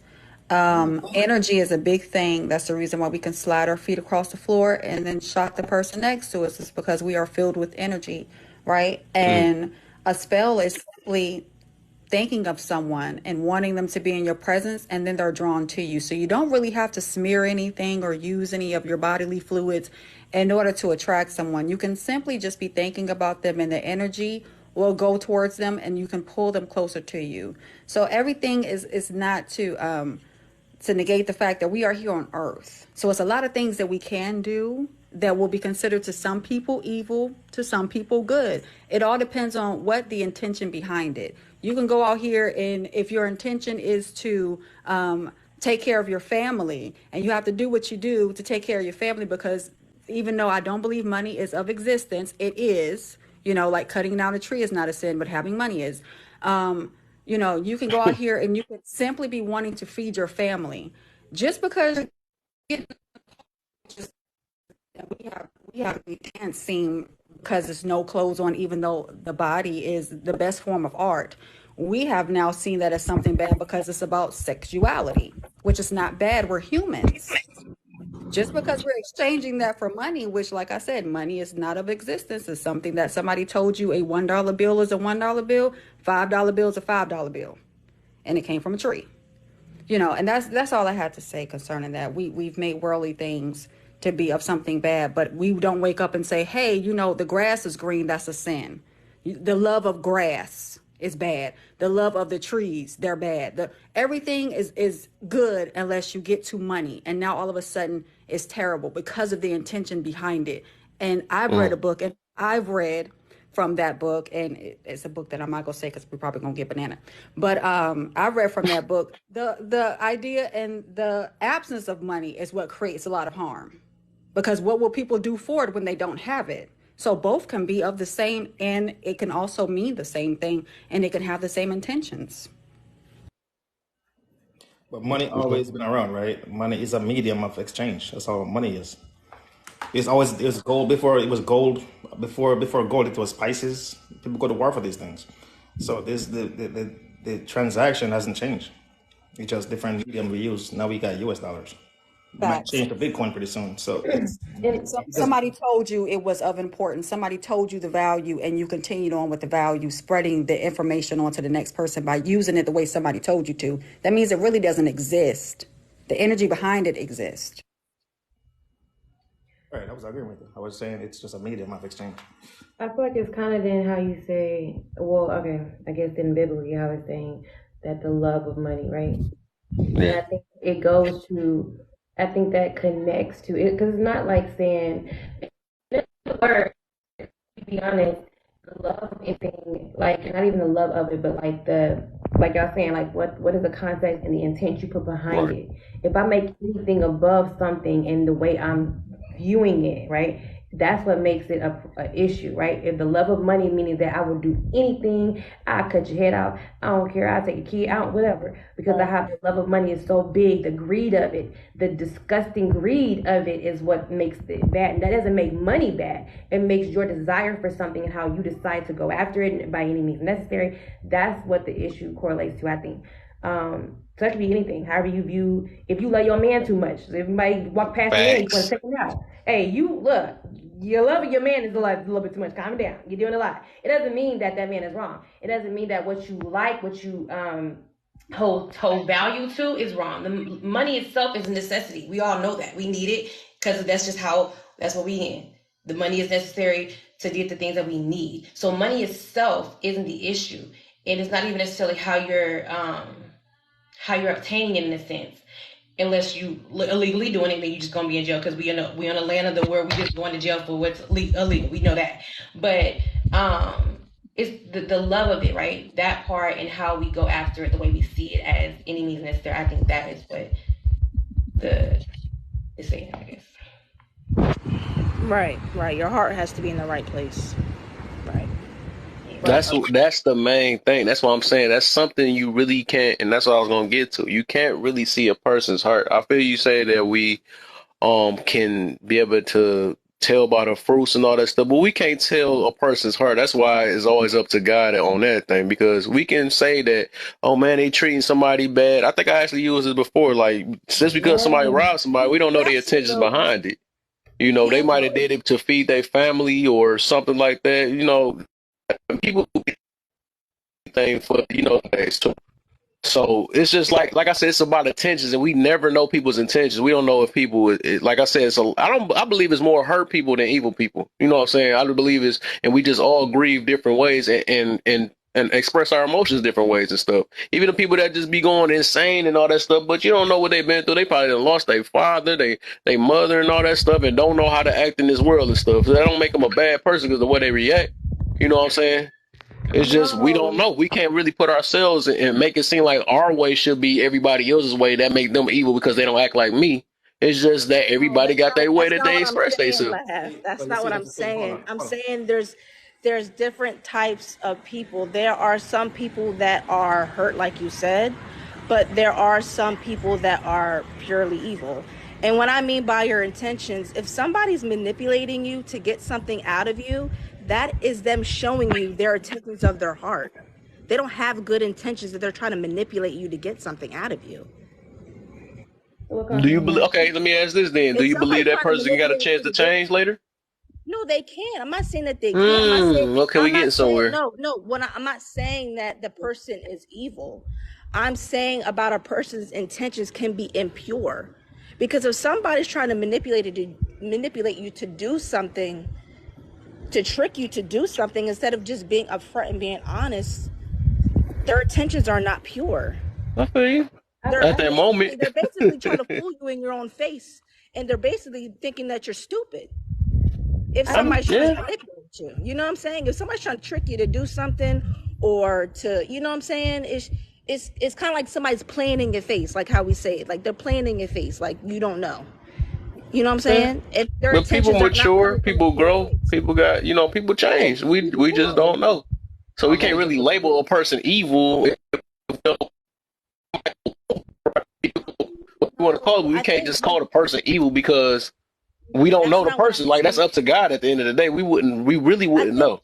Energy is a big thing. That's the reason why we can slide our feet across the floor and then shock the person next to us, is because we are filled with energy, right? And a spell is simply thinking of someone and wanting them to be in your presence, and then they're drawn to you. So you don't really have to smear anything or use any of your bodily fluids in order to attract someone. You can simply just be thinking about them, and the energy will go towards them and you can pull them closer to you. So everything is not to negate the fact that we are here on earth. So it's a lot of things that we can do that will be considered to some people evil, to some people good. It all depends on what the intention behind it. You can go out here, and if your intention is to take care of your family, and you have to do what you do to take care of your family, because even though I don't believe money is of existence, it is. Like cutting down a tree is not a sin, but having money is. You can go out here and you can simply be wanting to feed your family. Just because we can't seem, because there's no clothes on, even though the body is the best form of art. We have now seen that as something bad because it's about sexuality, which is not bad. We're humans. Just because we're exchanging that for money, which, like I said, money is not of existence, is something that somebody told you a $1 bill is a $1 bill, $5 bill is a $5 bill, and it came from a tree. And that's all I had to say concerning that. We've made worldly things to be of something bad, but we don't wake up and say, hey, the grass is green, that's a sin. The love of grass is bad. The love of the trees, they're bad. Everything is good unless you get to money. And now all of a sudden it's terrible because of the intention behind it. And I've read a book, and I've read from that book, and it's a book that I'm not gonna say because we're probably gonna get banana. But I read from that book, the idea and the absence of money is what creates a lot of harm, because what will people do for it when they don't have it? So both can be of the same, and it can also mean the same thing, and it can have the same intentions. But money always been around, right? Money is a medium of exchange. That's all money is. It was gold before it was gold. Before gold, it was spices. People go to war for these things. So this the transaction hasn't changed. It's just different medium we use. Now we got US dollars. We might Facts. change to Bitcoin pretty soon. So Somebody told you it was of importance. Somebody told you the value, and you continued on with the value, spreading the information on to the next person by using it the way somebody told you to. That means it really doesn't exist. The energy behind it exists. Right, I was agreeing with you. I was saying it's just a medium of exchange. I feel like it's kind of then how you say, well, okay, I guess then biblically how it's saying that the love of money, right? Yeah. And I think it goes to, I think that connects to it, because it's not like saying, the word, to be honest, the love is saying, like, not even the love of it, but like like y'all saying, like, what is the context and the intent you put behind it? If I make anything above something in the way I'm viewing it, right? That's what makes it a issue, right? If the love of money, meaning that I would do anything, I cut your head out, I don't care, I'll take a kid out, whatever, because I have the love of money is so big, the greed of it, the disgusting greed of it is what makes it bad. And that doesn't make money bad. It makes your desire for something and how you decide to go after it by any means necessary. That's what the issue correlates to, I think. So that could be anything. However you view, if you love your man too much, so if somebody walk past your man, you want to take him out. Hey, you look, your love of your man is a little bit too much. Calm down. You're doing a lot. It doesn't mean that man is wrong. It doesn't mean that what you like, what you hold value to is wrong. The money itself is a necessity. We all know that. We need it because that's what we in. The money is necessary to get the things that we need. So money itself isn't the issue. And it's not even necessarily how you're obtaining it in a sense. Unless you illegally doing it, then you're just gonna be in jail, because we on the land of the world. We just going to jail for what's illegal. We know that, but it's the love of it, right? That part and how we go after it, the way we see it as any means necessary. I think that is what is saying, I guess. Right. Your heart has to be in the right place. Right. That's the main thing. That's what I'm saying. That's something you really can't, and that's what I was gonna get to. You can't really see a person's heart. I feel you say that we can be able to tell by the fruits and all that stuff, but we can't tell a person's heart. That's why it's always up to God on that thing, because we can say that, oh man, they treating somebody bad. I think I actually used this before. Like, just because somebody robbed somebody, we don't know the intentions behind it. You know, they might have did it to feed their family or something like that. You know, people thing for days too. So it's just like I said, it's about intentions, and we never know people's intentions. We don't know if people, like I said, I believe it's more hurt people than evil people. You know what I'm saying? I believe it's, and we just all grieve different ways and express our emotions different ways and stuff. Even the people that just be going insane and all that stuff, but you don't know what they've been through. They probably done lost their father, their mother, and all that stuff, and don't know how to act in this world and stuff. So that don't make them a bad person because of the way they react. You know what I'm saying? It's just, we don't know. We can't really put ourselves and make it seem like our way should be everybody else's way. That make them evil because they don't act like me. It's just that everybody got their way that they express themselves. That's not what I'm saying. I'm saying there's different types of people. There are some people that are hurt, like you said, but there are some people that are purely evil. And what I mean by your intentions, if somebody's manipulating you to get something out of you, that is them showing you their intentions of their heart. They don't have good intentions, that they're trying to manipulate you to get something out of you. Do you believe? Okay, let me ask this then. Do you believe that person got a chance to change later? No, they can't. I'm not saying that they can't. Okay, we getting somewhere. No. I'm not saying that the person is evil. I'm saying about a person's intentions can be impure. Because if somebody's trying to manipulate you to do something, to trick you to do something, instead of just being upfront and being honest, their intentions are not pure. I feel you. At that moment, they're basically trying to fool you in your own face, and they're basically thinking that you're stupid. If somebody's trying to manipulate you, you know what I'm saying? If somebody's trying to trick you to do something, or to, you know what I'm saying? It's kind of like somebody's playing in your face, like how we say it. Like, they're playing in your face, like you don't know. You know what I'm saying? But people mature, people grow, people got, people change. We just don't know. So we can't really label a person evil. What we want to call it, we can't just call the person evil because we don't know the person. Like, that's up to God at the end of the day. We really wouldn't know.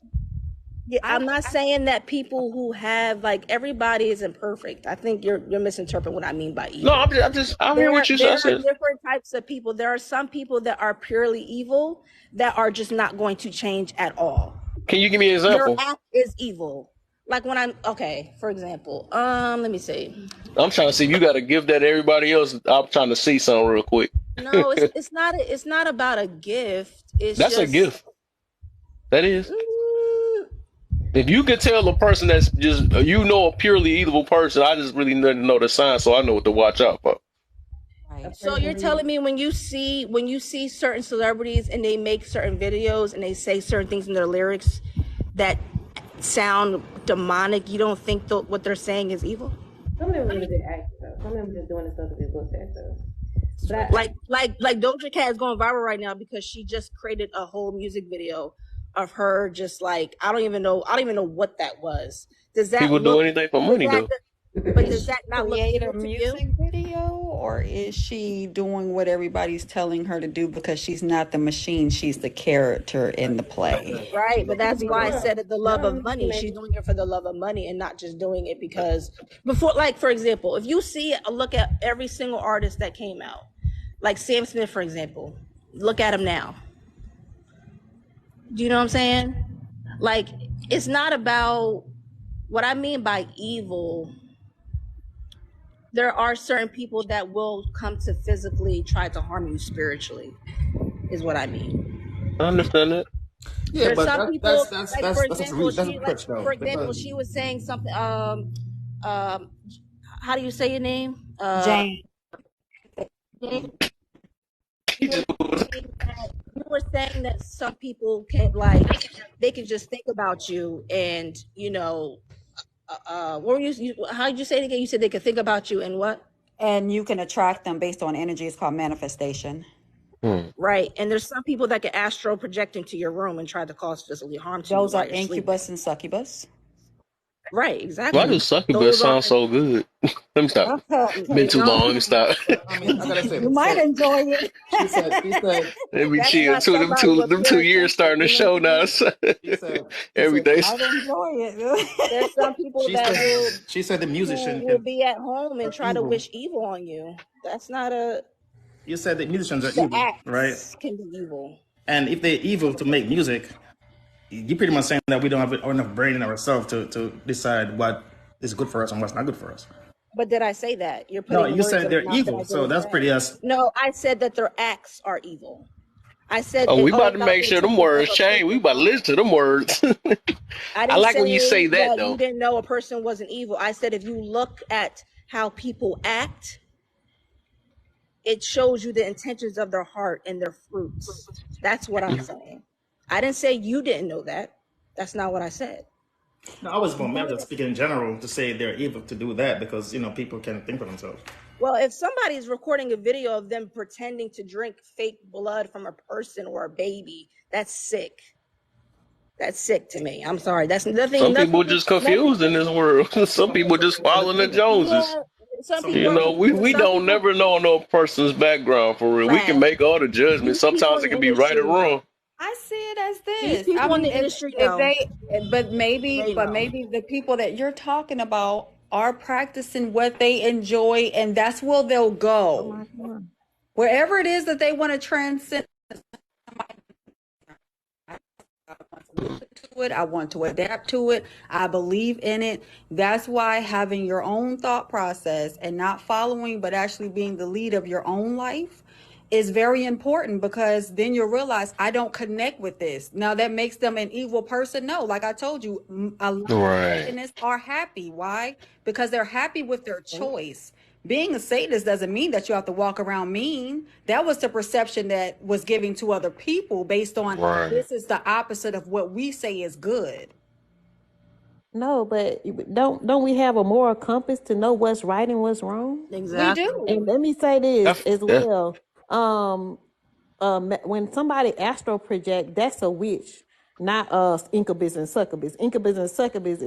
Yeah, I'm not saying that people who have, like, everybody isn't perfect. I think you're misinterpreting what I mean by evil. No, I'm hearing what you said. There are different types of people. There are some people that are purely evil that are just not going to change at all. Can you give me an example? Your act is evil. like when I'm okay, for example, let me see. I'm trying to see if you got to give that to everybody else. I'm trying to see something real quick. No, it's not about a gift. It's That's a just gift. That is. If you could tell a person that's just, a purely evil person, I just really need to know the sign so I know what to watch out for. Right. So you're telling me when you see certain celebrities and they make certain videos and they say certain things in their lyrics that sound demonic, you don't think what they're saying is evil? Some of them really good actors, though. Some of them just doing the stuff that they're supposed to act, though. But like Doja Cat is going viral right now because she just created a whole music video of her just like I don't even know what that was. Does that people do anything for money though? But does that not create a music video, or is she doing what everybody's telling her to do because she's not the machine, she's the character in the play? Right, but that's why I said it, the love of money. She's doing it for the love of money and not just doing it because before, like for example, if you look at every single artist that came out, like Sam Smith, for example, look at him now. Do you know what I'm saying? Like, it's not about what I mean by evil. There are certain people that will come to physically try to harm you spiritually, is what I mean. I understand that. Yeah, there's but some people, that's like, for example, she was saying something. How do you say your name? Jane. You were saying that some people can they can just think about you and what were you how did you say it again? You said they could think about you and what? And you can attract them based on energy. It's called manifestation. Right. And there's some people that can astral project into your room and try to cause physical harm to you. Those are incubus and succubus. Right, exactly. Why does succubus sound so good? Let me stop. Been too long. Stop. I mean, I gotta say, you might enjoy it. She said, let me chill. Them 2 years starting to show now. Every day. I enjoy it. There's some people she said the musician will be at home and try to wish evil on you. That's not a. You said that musicians are evil, right? Can be evil. And if they're evil to make music, you're pretty much saying that we don't have enough brain in ourselves to decide what is good for us and what's not good for us. But did I say that? You're putting no, you said they're evil, so that's pretty us. No, I said that their acts are evil. I said. Oh, we about to make sure them words change. We about to listen to them words. I like when you say that though. You didn't know a person wasn't evil. I said if you look at how people act, it shows you the intentions of their heart and their fruits. That's what I'm saying. I didn't say you didn't know that. That's not what I said. No, I was just speaking in general to say they're evil to do that because, people can think for themselves. Well, if somebody's recording a video of them pretending to drink fake blood from a person or a baby, that's sick. That's sick to me. I'm sorry. That's nothing. Some people just confused in this world. Some people just following the Joneses. We don't never know no person's background for real. Right. We can make all the judgments. Sometimes it can be right or wrong. I see it as this. People in the industry, but maybe the people that you're talking about are practicing what they enjoy, and that's where they'll go. Wherever it is that they want to transcend. I want to adapt to it. I believe in it. That's why having your own thought process and not following, but actually being the lead of your own life is very important, because then you'll realize I don't connect with this. Now that makes them an evil person? No, like I told you, a lot of Satanists are happy. Why? Because they're happy with their choice. Being a Satanist doesn't mean that you have to walk around mean. That was the perception that was given to other people based on this is the opposite of what we say is good. No, but don't we have a moral compass to know what's right and what's wrong? Exactly. We do. And let me say this as well. When somebody astral project, that's a witch, not incubus and succubus. Incubus and succubus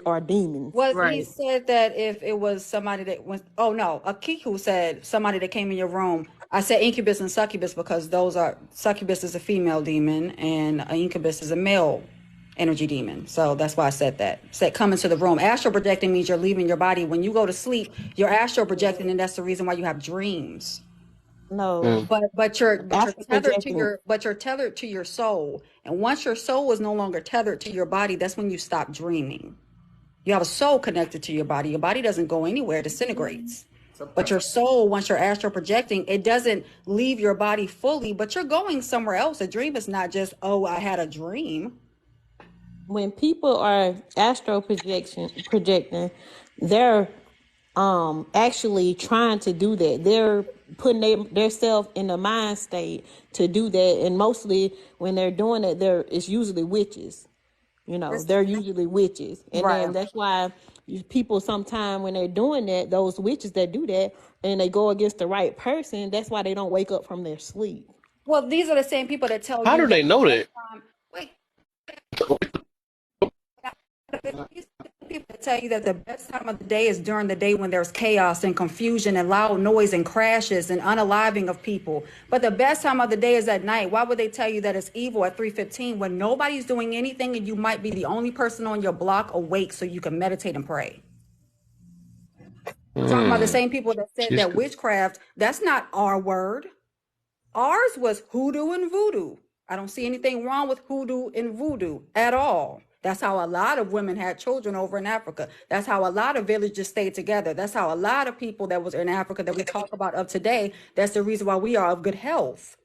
are demons. Well, he said that if it was somebody that went, Akiku said somebody that came in your room. I said incubus and succubus because succubus is a female demon and an incubus is a male energy demon. So that's why I said that. Said come into the room. Astral projecting means you're leaving your body. When you go to sleep, you're astral projecting, and that's the reason why you have dreams. No, but you're tethered to your soul, and once your soul is no longer tethered to your body, that's when you stop dreaming. You have a soul connected to your body. Your body doesn't go anywhere, it disintegrates. But your soul, once you're astral projecting, it doesn't leave your body fully, but you're going somewhere else. A dream is not just, oh, I had a dream. When people are astral projecting, they're actually trying to do that. They're putting their self in the mind state to do that, and mostly when they're doing it, it's usually witches. They're usually witches, and then that's why people sometimes when they're doing that, those witches that do that, and they go against the right person, that's why they don't wake up from their sleep. Well, these are the same people that tell you. How do they know that? Wait. People tell you that the best time of the day is during the day when there's chaos and confusion and loud noise and crashes and unaliving of people. But the best time of the day is at night. Why would they tell you that it's evil at 3:15 when nobody's doing anything and you might be the only person on your block awake so you can meditate and pray? Talking about the same people that said that witchcraft, that's not our word. Ours was hoodoo and voodoo. I don't see anything wrong with hoodoo and voodoo at all. That's how a lot of women had children over in Africa. That's how a lot of villages stayed together. That's how a lot of people that was in Africa that we talk about of today, that's the reason why we are of good health.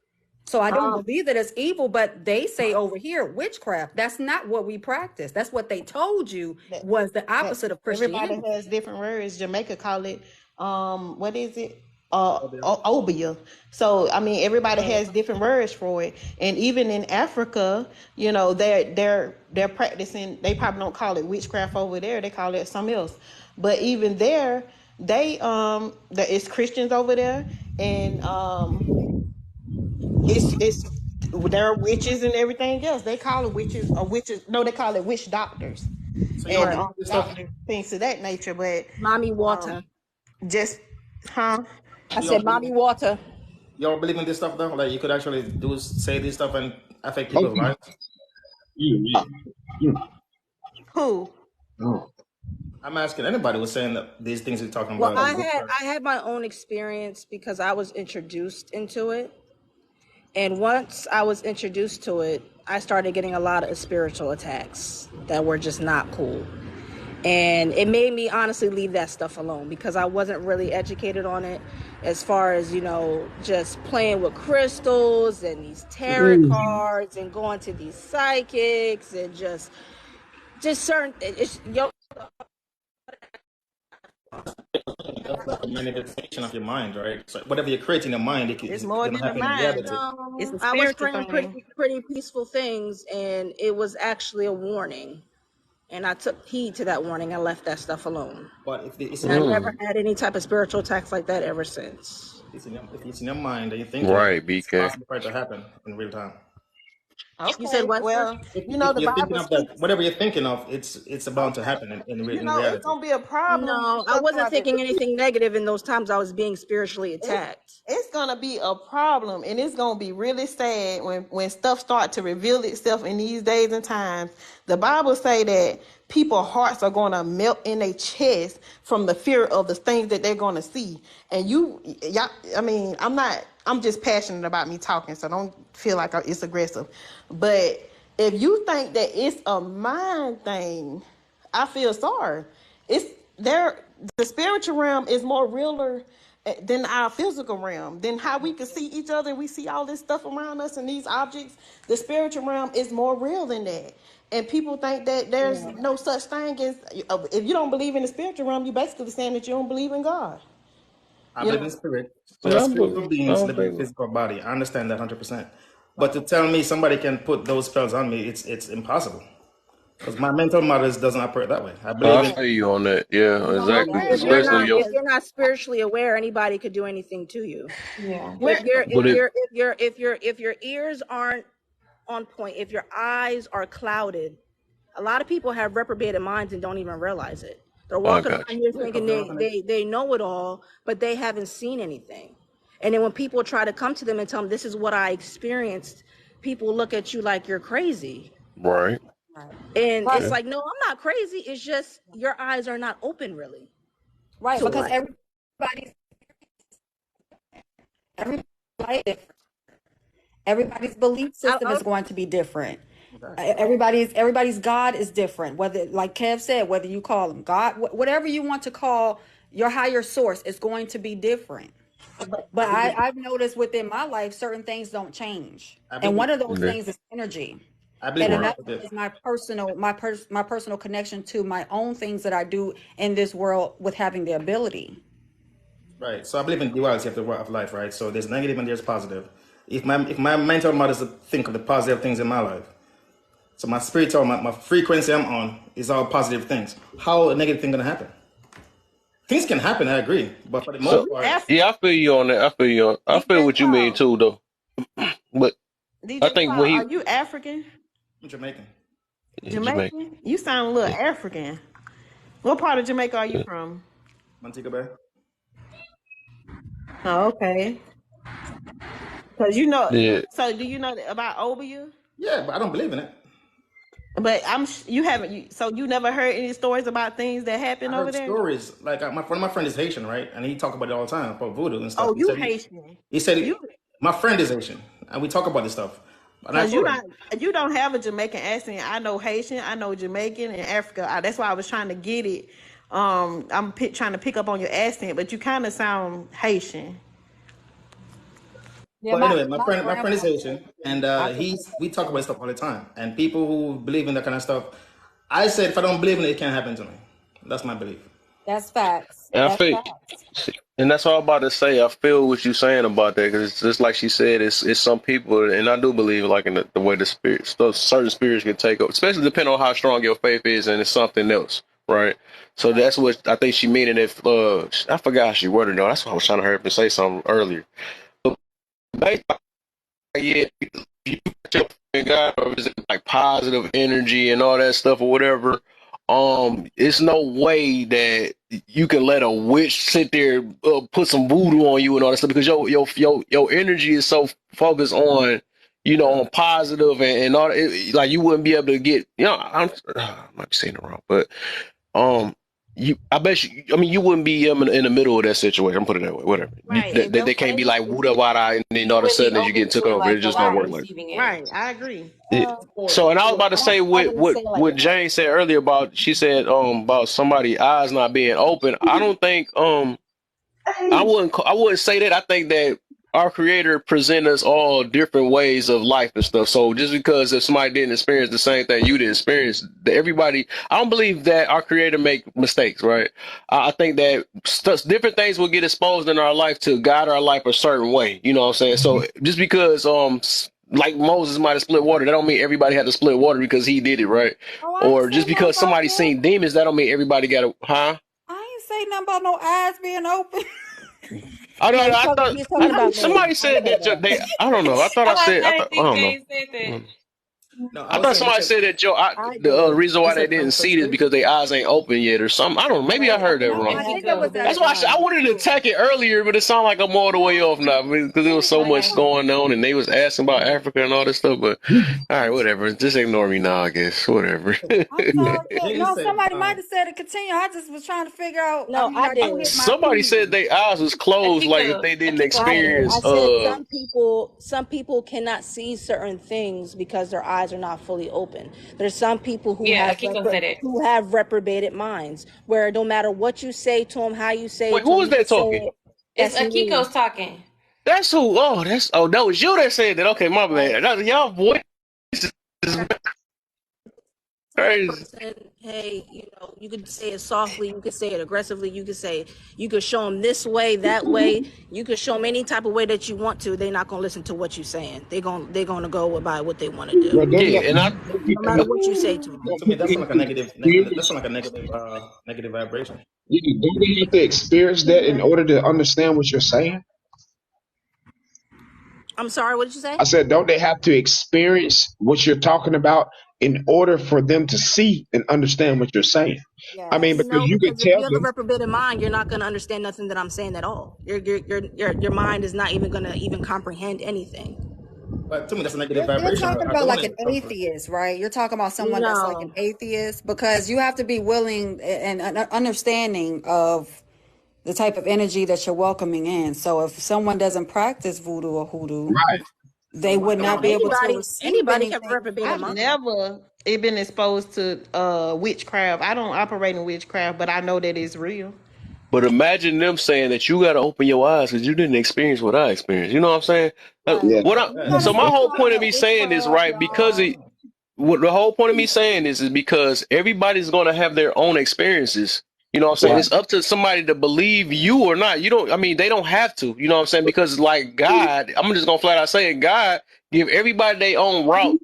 So I don't believe that it's evil, but they say over here, witchcraft. That's not what we practice. That's what they told you was the opposite of Christianity. Everybody has different words. Jamaica call it, what is it? Obia. So I mean, everybody has different words for it, and even in Africa, they're practicing. They probably don't call it witchcraft over there. They call it something else. But even there, it's Christians over there, and it's there are witches and everything else. They call it witches or witches. No, they call it witch doctors and things of that nature. But mommy water, I said mommy water. Y'all believe in this stuff though? Like you could actually say this stuff and affect people's lives? Who? I'm asking anybody who's saying that these things you're talking about. Well, I had my own experience because I was introduced into it. And once I was introduced to it, I started getting a lot of spiritual attacks that were just not cool. And it made me honestly leave that stuff alone because I wasn't really educated on it as far as, just playing with crystals and these tarot cards and going to these psychics and just certain, That's a manifestation of your mind, right? So whatever you create in your mind, it's more than a mind. I was praying pretty peaceful things, and it was actually a warning. And I took heed to that warning and left that stuff alone. But if I never had any type of spiritual attacks like that ever since. If it's in your mind and you think it's possible for it to happen in real time. Okay. You said what? Well, the Bible whatever you're thinking of, it's about to happen in reality. It's gonna be a problem. No, I wasn't thinking anything negative in those times I was being spiritually attacked. It's gonna be a problem, and it's gonna be really sad when stuff start to reveal itself in these days and times. The Bible say that people's hearts are gonna melt in their chest from the fear of the things that they're gonna see. And I'm just passionate about me talking, so don't feel like it's aggressive. But if you think that it's a mind thing, I feel sorry. The spiritual realm is more realer than our physical realm, than how we can see each other. We see all this stuff around us and these objects. The spiritual realm is more real than that. And people think that there's no such thing as, if you don't believe in the spiritual realm, you're basically saying that you don't believe in God. I believe in spirit. We are spiritual beings living in a physical body. I understand that 100%. But to tell me somebody can put those spells on me, it's impossible. Because my mental model doesn't operate that way. I feel you on that. Yeah, exactly. If you're not spiritually aware, anybody could do anything to you. Yeah. If your ears aren't on point, if your eyes are clouded, a lot of people have reprobated minds and don't even realize it. They're walking around here thinking they know it all, but they haven't seen anything. And then when people try to come to them and tell them this is what I experienced, people look at you like you're crazy. Right. And it's like, no, I'm not crazy. It's just your eyes are not open, really. Right, so because everybody's belief system is going to be different. Everybody's God is different. Whether, like Kev said, whether you call him God, whatever you want to call your higher source, is going to be different. But I've noticed within my life, certain things don't change, and one of those things is energy. And another is my personal connection to my own things that I do in this world with having the ability. Right. So I believe in duality of life, right? So there's negative and there's positive. If my mental model is to think of the positive things in my life, so my spiritual, my frequency I'm on is all positive things. How a negative thing gonna happen? Things can happen, I agree, but for the most part, yeah, I feel you on that. I feel what you mean too, though. But DJ I think Paul, when are you African? I'm Jamaican. Jamaican? You sound a little African. What part of Jamaica are you from? Montego Bay. Oh, okay. Because Yeah. so do you know about Obia? Yeah, but I don't believe in it. But you haven't. So you never heard any stories about things that happen over there? Stories like my friend is Haitian, right? And he talk about it all the time about voodoo and stuff. Oh, you Haitian? He said my friend is Haitian, and we talk about this stuff. Because you don't have a Jamaican accent. I know Haitian, I know Jamaican, and Africa. That's why I was trying to get it. I'm trying to pick up on your accent, but you kind of sound Haitian. Yeah, but anyway, my friend is Haitian, and we talk about stuff all the time. And people who believe in that kind of stuff, I said if I don't believe in it, it can't happen to me. That's my belief. That's facts. And I think, and that's all I'm about to say. I feel what you're saying about that, because it's just like she said. It's some people, and I do believe like in the way the spirit, certain spirits can take over, especially depending on how strong your faith is, and it's something else, right? So that's what I think she meaning. If I forgot how she worded it. That's why I was trying to hurry up and say something earlier. Yeah, you God, or is it like positive energy and all that stuff or whatever? It's no way that you can let a witch sit there, put some voodoo on you and all that stuff, because your energy is so focused on, on positive and all that. Like you wouldn't be able to get, I might be saying it wrong, but I bet you. I mean, you wouldn't be in the middle of that situation. I'm putting it that way. Whatever. Right. They can't be like wooda wada, and then all of a sudden as you get took over, it just don't work like. Right. I agree. So, and I was about to say what Jane said earlier about. She said about somebody's eyes not being open. I don't think I wouldn't say that. I think that our Creator present us all different ways of life and stuff. So just because if somebody didn't experience the same thing you didn't experience, everybody, I don't believe that our Creator make mistakes, right? I think that different things will get exposed in our life to guide our life a certain way. You know what I'm saying? So just because like Moses might have split water, that don't mean everybody had to split water because he did it, right? Or just because somebody seen demons, that don't mean everybody got to, huh? I ain't say nothing about no eyes being open. I thought somebody said that they. I don't know. I thought I said. I don't know. No, I thought somebody said that the reason why they didn't see this because their eyes ain't open yet or something. I don't know. Maybe I heard that wrong. I think that was That's why I wanted to attack it earlier, but it sounded like I'm all the way off now because there was so much going on and they was asking about Africa and all this stuff. But all right, whatever. Just ignore me now, I guess. Whatever. No, somebody might have said it. Continue. I just was trying to figure out. No, I did. Somebody said their eyes was closed, like if they didn't experience. I said some people cannot see certain things because their eyes are not fully open. There's some people who have reprobated minds, where no matter what you say to them, how you say it. Wait, who is that talking? It's Akiko's talking. That's who. That was you that said that. Okay, my bad. Y'all voice is crazy. Hey, you could say it softly, you could say it aggressively, you could show them this way, that way, you could show them any type of way that you want to. They're not gonna listen to what you're saying. They're gonna go by what they want to do. Yeah, and no matter what you say to them. To me, that's like a negative. That's like a negative vibration. Yeah, don't they have to experience that in order to understand what you're saying? I'm sorry, what did you say? I said, don't they have to experience what you're talking about in order for them to see and understand what you're saying? Yes. I mean, because you can tell if you have a reprobated mind, you're not going to understand nothing that I'm saying at all. Your mind is not even going to even comprehend anything. But to me, that's a negative vibration. You're talking about like an atheist, right? You're talking about someone that's like an atheist, because you have to be willing and understanding of the type of energy that you're welcoming in. So if someone doesn't practice voodoo or hoodoo, right, they would not be able to receive Anybody can anything reprobate a from I've monk. you. never been exposed to witchcraft. I don't operate in witchcraft, but I know that it's real. But imagine them saying that you got to open your eyes because you didn't experience what I experienced. You know what I'm saying? Right. You gotta So my stop whole calling point of it me saying is witchcraft, right because y'all. what the whole point of me saying is because everybody's going to have their own experiences. You know what I'm saying? It's up to somebody to believe you or not. You don't, I mean, they don't have to, you know what I'm saying? Because like God, I'm just going to flat out say it, God give everybody their own route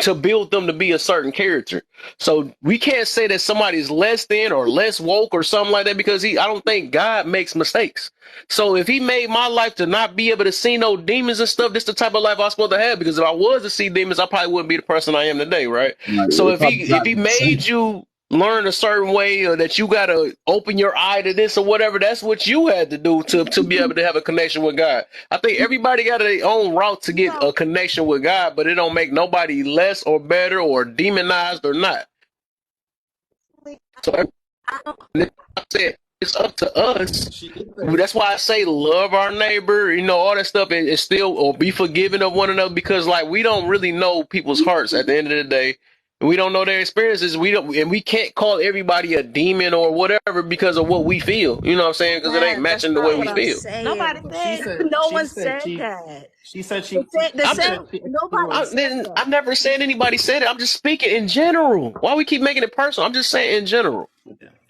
to build them to be a certain character. So we can't say that somebody's less than or less woke or something like that because I don't think God makes mistakes. So if he made my life to not be able to see no demons and stuff, this the type of life I'm supposed to have. Because if I was to see demons, I probably wouldn't be the person I am today, right? So if he made you learn a certain way or that you gotta open your eye to this or whatever, that's what you had to do to be able to have a connection with God. I think everybody got their own route to get a connection with God, but it don't make nobody less or better or demonized or not. So I said it's up to us. That's why I say love our neighbor, you know, all that stuff, and still or be forgiving of one another because like we don't really know people's hearts at the end of the day. We don't know their experiences. We don't, and we can't call everybody a demon or whatever because of what we feel. You know what I'm saying? Because it ain't Man, that's matching the way not we what I'm feel. Nobody saying. said. No one said that. She said The same, the I'm just, same nobody said that. I never said anybody said it. I'm just speaking in general. Why we keep making it personal? I'm just saying in general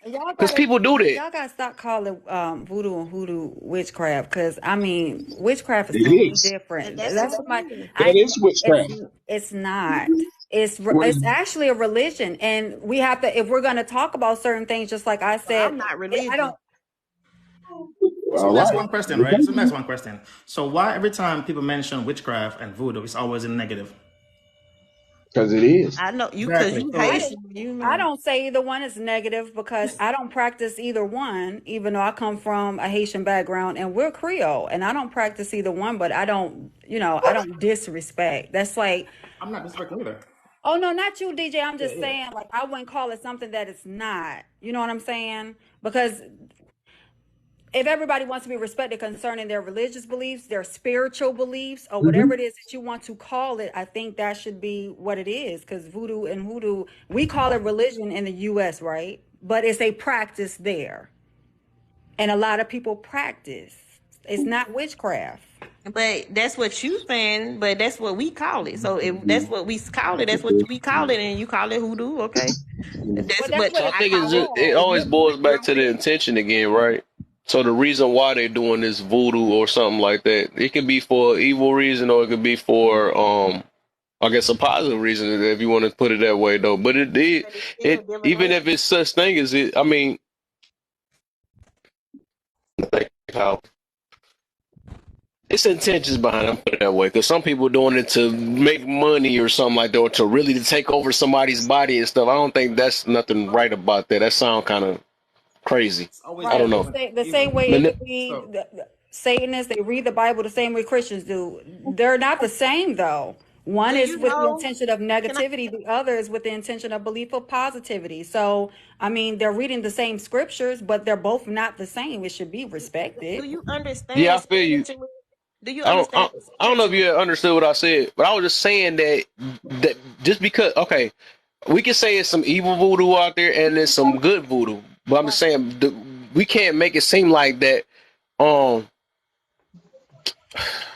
Y'all because gotta people do that. y'all gotta stop calling voodoo and hoodoo witchcraft because I mean witchcraft is It totally is. different. That's what That's it somebody is. I That ain't gonna, is witchcraft. it's not. What It's actually a religion, and we have to if we're gonna talk about certain things. Just like I Well, said, I'm not I religious. don't. So let all me ask right. one question, right? So let me ask one question. So why every time people mention witchcraft and voodoo, it's always in negative? Because it is. I know you because Exactly. you So Haitian. You I know. don't say either one is negative because I don't practice either one, even though I come from a Haitian background and we're Creole and I don't practice either one, but I don't, I don't disrespect. That's like, I'm not disrespecting either. oh no, not you, DJ. I'm Yeah, just yeah. saying, like, I wouldn't call it something that it's not. You know what I'm saying? Because if everybody wants to be respected concerning their religious beliefs, their spiritual beliefs, or whatever it is that you want to call it, I think that should be what it is. Because voodoo and hoodoo, we call it religion in the US, right? But it's a practice there. And a lot of people practice. It's not witchcraft. But that's what you saying. But that's what we call it. So if that's what we call it, that's what we call it, and you call it hoodoo. Okay, Well, that's that's but what So I it's I think it's call it. just, it called. always boils back to the intention again, right? So the reason why they're doing this voodoo or something like that, it can be for evil reason or it could be for I guess a positive reason if you want to put it that way though. But But it's still it even if divination. it's such thing as it, I mean, like how it's intentions behind it, put it that way. Because some people doing it to make money or something like that, or to really to take over somebody's body and stuff. I don't think that's nothing right about that. That sounds kind of crazy. It's always I don't Right. evil The know. when same, the evil. same way it Manip- could be So Satanists, they read the Bible the same way Christians do. They're not the same though. One Do is you with the know? intention of Can I? negativity, the other is with the intention of belief of positivity. So, I mean, they're reading the same scriptures, but they're both not the same. It should be Do respected. you yeah, understand I feel you. spiritually? Do you I don't, understand I, I don't know if spiritually? you understood what I said, but I was just saying that just because, okay, we can say it's some evil voodoo out there and there's some good voodoo, but I'm just saying we can't make it seem like that. Um,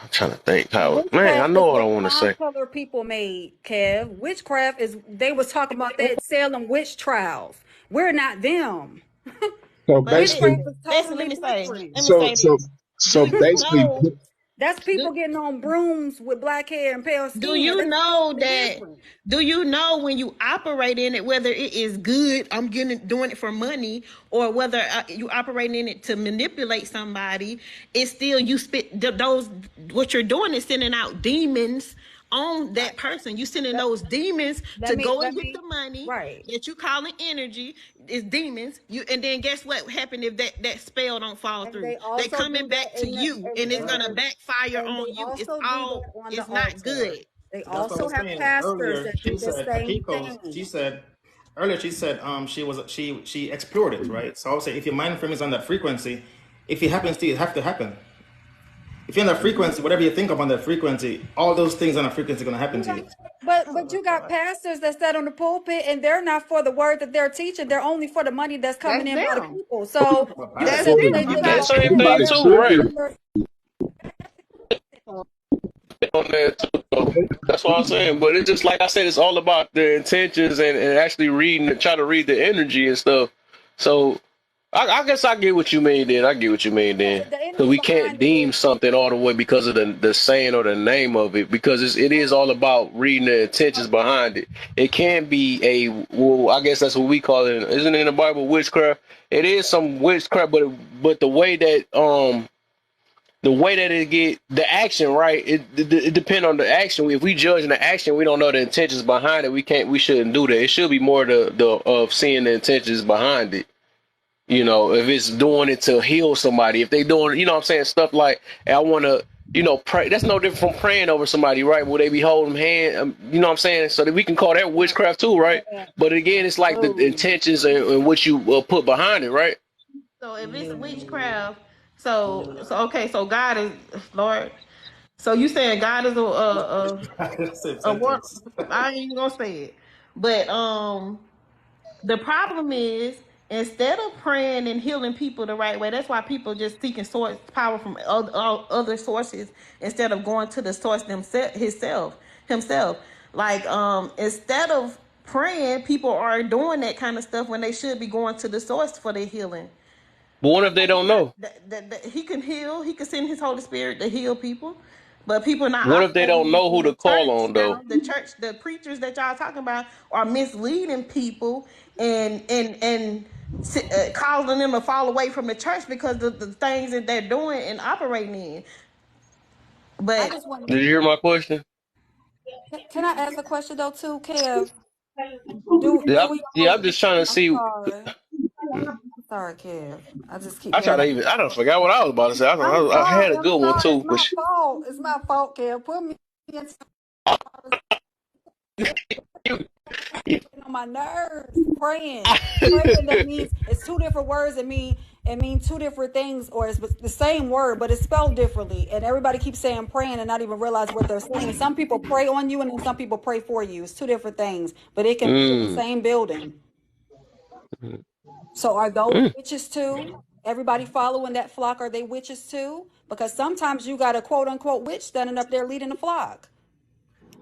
I'm trying to think how, man, I Witchcraft is know what I what want to palm say. color people made, Kev. Witchcraft is, they was talking about that selling witch trials. We're not them. So But basically, Witchcraft is listen, totally different. let me so say so this. Do so you basically, know? That's Do, people getting on brooms with black hair and pale do skin. you That's know totally that? different. Do you know when you operate in it, whether it is good, I'm doing it for money, or whether you operate in it to manipulate somebody? It's still you spit those. What you're doing is sending out demons on that person. You sending Let, those demons let to me, go let and get me, the money right. that you calling energy. Is demons. You and then guess what happened if that spell don't fall And through? they They also do coming back that to in the, you, and it's gonna backfire and on they you. It's also do all. that on the It's not altar. good. They that's what I also was have saying pastors earlier. that do She the said same Akiko's. thing. She said earlier. She said she explored it, right? So I would say if your mind frame is on that frequency, if it happens to you, it have to happen. If you're on that frequency, whatever you think of on that frequency, all those things on that frequency are going to happen to you. But you got pastors that sat on the pulpit and they're not for the word that they're teaching. They're only for the money that's coming in by the them. people. So you can That's say what them. they You think got That about same that, but thing Everybody they're too, not right? should. for On that too, though. That's what I'm saying. But it's just like I said, it's all about the intentions and actually reading, try to read the energy and stuff. So I guess I get what you mean then. I get what you mean then. the Because energy we can't behind it deem is something all the way because of the saying or the name of it. Because it is all about reading the intentions behind it. It can be well, I guess that's what we call it. Isn't it in the Bible witchcraft? It is some witchcraft, but the way that it get the action right, it depends on the action. If we judge the action, we don't know the intentions behind it. We shouldn't do that. It should be more the of seeing the intentions behind it. If it's doing it to heal somebody, if they doing, what I'm saying, stuff like, hey, I want to, pray. That's no different from praying over somebody, right? Will they be holding hand? What I'm saying, so that we can call that witchcraft too, right? But again, it's like the intentions and what you put behind it, right? So if it's witchcraft, so God is Lord. So you saying God is Same a what? sentence. I ain't even gonna say it, but the problem is instead of praying and healing people the right way, that's why people just seeking source power from other sources instead of going to the source himself. Like instead of praying, people are doing that kind of stuff when they should be going to the source for their healing. But what if they don't know? That he can heal. He can send his Holy Spirit to heal people, but people are not What if they don't operating know who in to the call church on now. though? The preachers that y'all talking about are misleading people and causing them to fall away from the church because of the things that they're doing and operating in. I But just want Did you hear my question? can I ask a question though too, Kev? Do we Yeah, all I'm just trying to I'm see. sorry. I'm sorry, Kev. I just keep I try hearing to even. I don't forgot what I was about to say. I had a I'm good one sorry. too, It's but my fault. It's my fault, Kev. Put me in you, you, on my nerves. Praying. Praying that means it's two different words. It mean two different things, or it's the same word, but it's spelled differently. And everybody keeps saying praying and not even realize what they're saying. Some people pray on you, and then some people pray for you. It's two different things, but it can be in the mm, same building. mm, So are those mm. witches too? Everybody following that flock, are they witches too? Because sometimes you got a quote unquote witch standing up there leading the flock.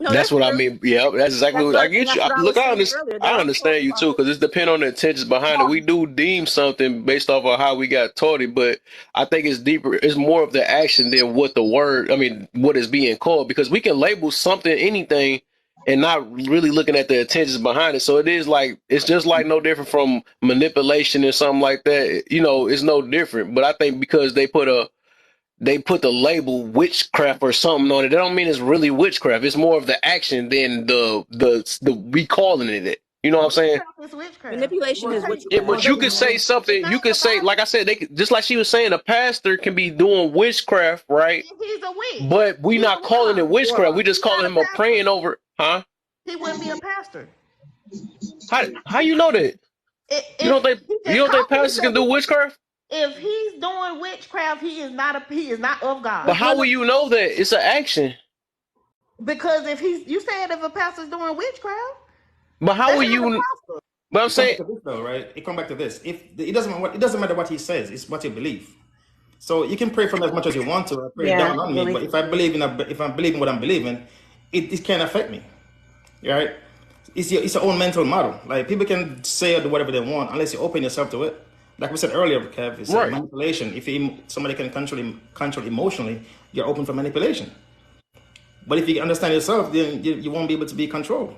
No, That's that's what I true. mean. Yeah, that's exactly what I And get that's you. what I Look, was saying earlier. There I are false understand you too, because prophets. it's depend on the intentions behind it. We do deem something based off of how we got taught it, but I think it's deeper. It's more of the action than what the word. I mean, what is being called, because we can label something anything and not really looking at the intentions behind it. So it's just like no different from manipulation or something like that. It's no different. But I think because they put the label witchcraft or something on it, that don't mean it's really witchcraft. It's more of the action than the we calling it. You know what I'm saying? witchcraft is witchcraft. Manipulation is Yeah, witchcraft. but you could say If something. You ain't could a say, like pastor, I said, just like she was saying, a pastor can be doing witchcraft, right? he's a witch. But we He's a not calling it warlock. witchcraft. We just He's calling not a him a pastor. praying over, huh? He wouldn't be a pastor. How you know that? You If don't think he you just don't think talking pastors can because do witchcraft? if he's doing witchcraft, he is not of But God. how will you know that it's an action? Because if you said if a pastor's doing witchcraft, But how will that's not a you? pastor. But I'm It come saying, back to this though, right? It come back to this. If it doesn't matter what he says, it's what you believe. So you can pray for me as much as you want to, pray Yeah, down on me. belief. But if I'm believing what I'm believing, it can't affect me, right? It's your own mental model. Like people can say or do whatever they want unless you open yourself to it. Like we said earlier, Kev, it's right? manipulation. If somebody can control emotionally, you're open for manipulation. But if you understand yourself, then you won't be able to be controlled.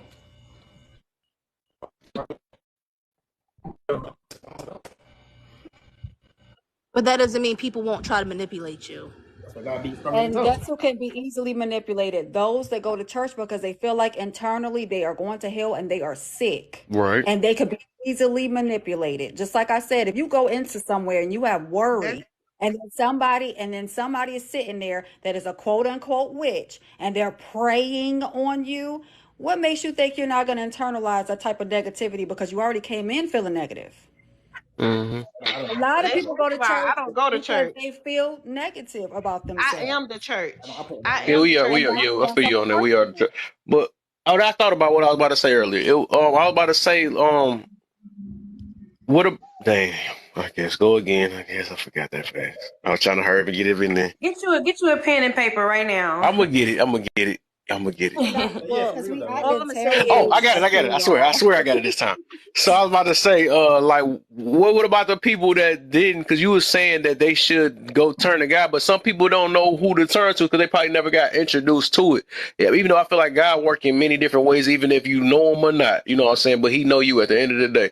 But that doesn't mean people won't try to manipulate you. That's why God be strong in And himself. that's who can be easily manipulated. Those that go to church because they feel like internally they are going to hell and they are sick. Right. And they could be easily manipulated. Just like I said, if you go into somewhere and you have worry, and then somebody is sitting there that is a quote unquote witch and they're preying on you, what makes you think you're not going to internalize that type of negativity because you already came in feeling negative? A lot of people go to I church don't go to because church. they feel negative about I themselves. am the church. I Yeah, am the we are. church. We are. Everybody Yeah, I wants feel some you on that. We are. personal. But I thought about what I was about to say earlier. I was about to say, what a dang. I guess go again. I guess I forgot that fast. I was trying to hurry up and get it in there. Get you a pen and paper right now. I'm gonna get it. I'm gonna get it. I'm gonna get it. Well, Because we all acting I'm gonna say Oh, I terribly got it. is I got too, it. I swear. I y'all. swear I got it this time. So I was about to say, like, what about the people that didn't? Because you were saying that they should go turn to God, but some people don't know who to turn to because they probably never got introduced to it. Yeah, even though I feel like God work in many different ways, even if you know him or not. You know what I'm saying? But he know you at the end of the day.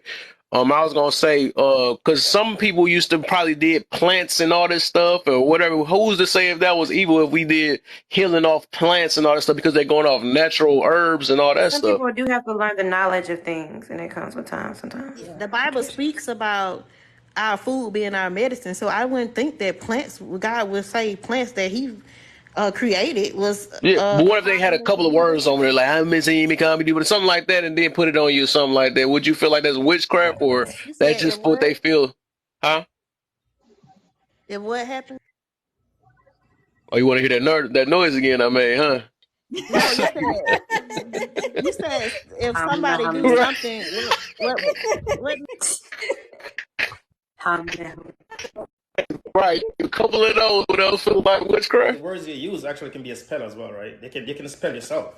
I was gonna say, because some people used to probably did plants and all this stuff or whatever. Who's to say if that was evil if we did healing off plants and all that stuff because they're going off natural herbs and all that Some stuff? people do have to learn the knowledge of things, and it comes with time sometimes. the Bible speaks about our food being our medicine. So I wouldn't think that plants, God would say plants that He created was Yeah, but what if they had a harming couple of words on there like "I'm missing me comedy," but something like that, and then put it on you or something like that? Would you feel like that's witchcraft or You that's said just what they feel? Huh? if what happened? Oh, you want to hear that noise again? I made, huh? No, you said if somebody do Right. something, what Right. A couple of those. What else feel like The witchcraft? words you use actually can be a spell as well, right? You can spell yourself.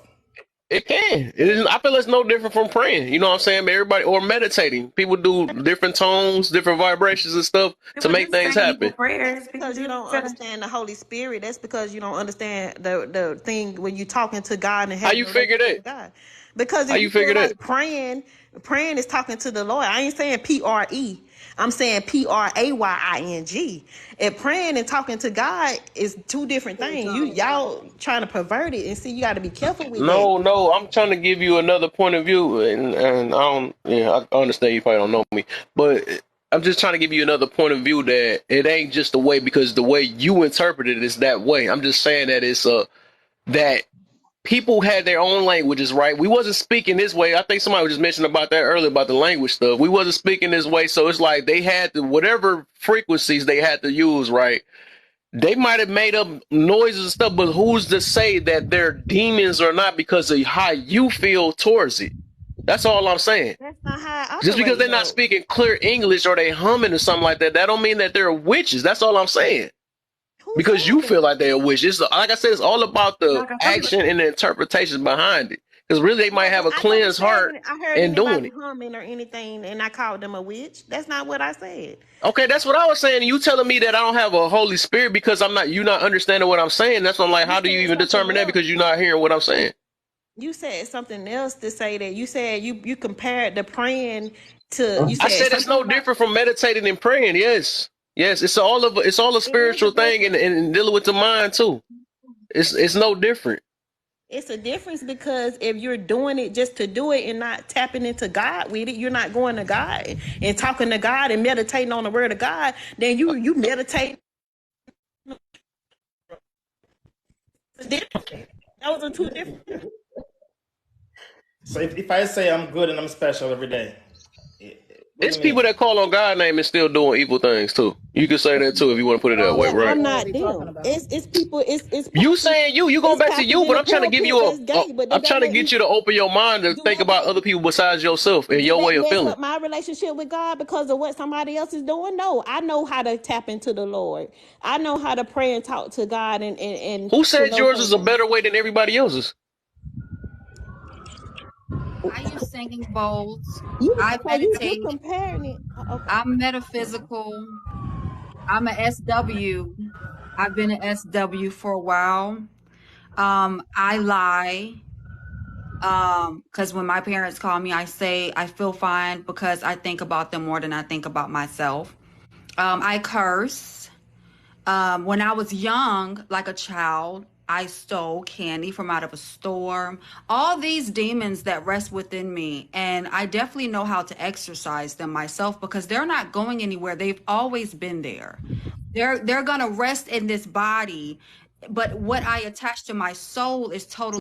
It can. It is. I feel it's no different from praying. You know what I'm saying? Everybody or meditating. People do different tones, different vibrations and stuff to People do make things say evil happen. prayers. That's People because you do don't say. understand the Holy Spirit. That's because you don't understand the thing when you're talking to God and How having you a figure relationship that? with God. Because How if you you feel figure that? like praying is talking to the Lord. I ain't saying PRE. I'm saying PRAYING. And praying and talking to God is two different things. Y'all trying to pervert it and see you got to be careful with that. No. I'm trying to give you another point of view, and I don't. Yeah, I understand you probably don't know me, but I'm just trying to give you another point of view that it ain't just the way because the way you interpret it is that way. I'm just saying that it's that people had their own languages, right? We wasn't speaking this way. I think somebody was just mentioning about that earlier about the language stuff. We wasn't speaking this way, so it's like they had to whatever frequencies they had to use, right? They might have made up noises and stuff, but who's to say that they're demons or not because of how you feel towards it? That's all I'm saying. That's not how I Just because operate they're not though. speaking clear English or they humming or something like that, that don't mean that they're witches. That's all I'm saying. Who Because said you that? feel like they're a witch. It's like I said, it's all about the Like some people. action and the interpretation behind it. Because really, they might Well, have a I never cleansed said heart I heard in doing anybody it. humming or anything, and I called them a witch. That's not what I said. Okay, that's what I was saying. You telling me that I don't have a Holy Spirit because you're not understanding what I'm saying. That's what I'm like, You how do you said even something determine that else. because you're not hearing what I'm saying? You said something else to say that. You said you compared the praying to. You I said said it's something no about different from meditating and praying. Yes, it's all a it is a spiritual thing difference. and dealing with the mind too. It's no different. It's a difference because if you're doing it just to do it and not tapping into God with it, you're not going to God and talking to God and meditating on the word of God. Then you meditate. Those are two different. So if I say I'm good and I'm special every day, what do It's you people mean? that call on God's name and still doing evil things too. You can say that too if you want to put it that Oh, way, But we right? I'm know what not we're talking them. about. It's people. It's You pastors. saying you going It's back to pastors you, in but the I'm trying to give pulpit you that's gay, but I'm did that trying to make get me you to open your mind to do think about other people besides yourself and did your that way of mess feeling. up my relationship with God because of what somebody else is doing? No, I know how to tap into the Lord. I know how to pray and talk to God and Who to said know yours certain is a things. better way than everybody else's? I use singing bowls. I You're meditate. comparing it. Okay. I'm metaphysical. I'm a SW. I've been an SW for a while. I lie. Because when my parents call me, I say I feel fine because I think about them more than I think about myself. I curse. When I was young, like a child, I stole candy from out of a store. All these demons that rest within me, and I definitely know how to exercise them myself because they're not going anywhere. They've always been there. They're gonna rest in this body, but what I attach to my soul is totally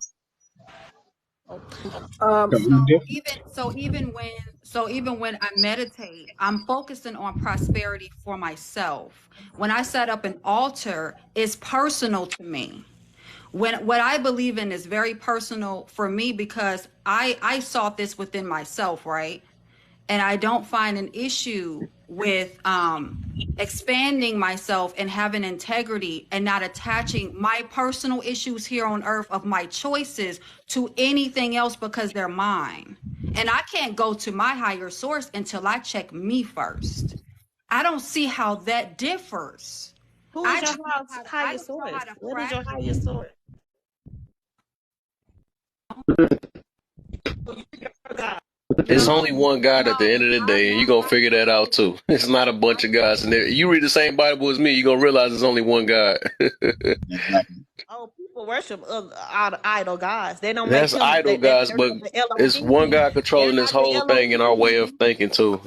So even when I meditate, I'm focusing on prosperity for myself. When I set up an altar, it's personal to me. When what I believe in is very personal for me because I sought this within myself, right? And I don't find an issue with expanding myself and having integrity and not attaching my personal issues here on earth of my choices to anything else because they're mine. And I can't go to my higher source until I check me first. I don't see how that differs. Who is your highest source? What is your highest source? It's only one God at the end of the day, and you're going to figure that out too. It's not a bunch of gods. And you read the same Bible as me, you're going to realize it's only one God. Oh, people worship idol gods. They don't That's make him. idol gods, but it's one God controlling this whole thing in our way of thinking too.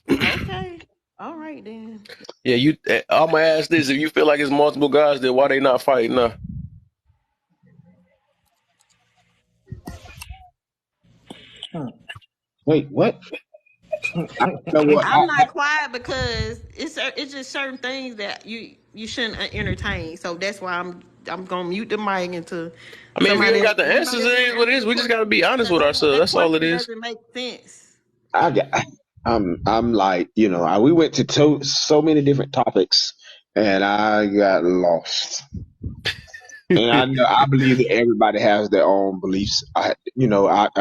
Okay. All right, then. Yeah, I'm going to ask this. If you feel like it's multiple gods, then why they not fighting now? Wait, what? I don't know what. I'm not quiet because it's just certain things that you shouldn't entertain. So that's why I'm gonna mute the mic into. I mean, if you ain't got the answers, it is what it is. We just got to be honest with ourselves. That's all it is. Doesn't make sense. I'm like, we went to so many different topics, and I got lost. And I believe that everybody has their own beliefs. I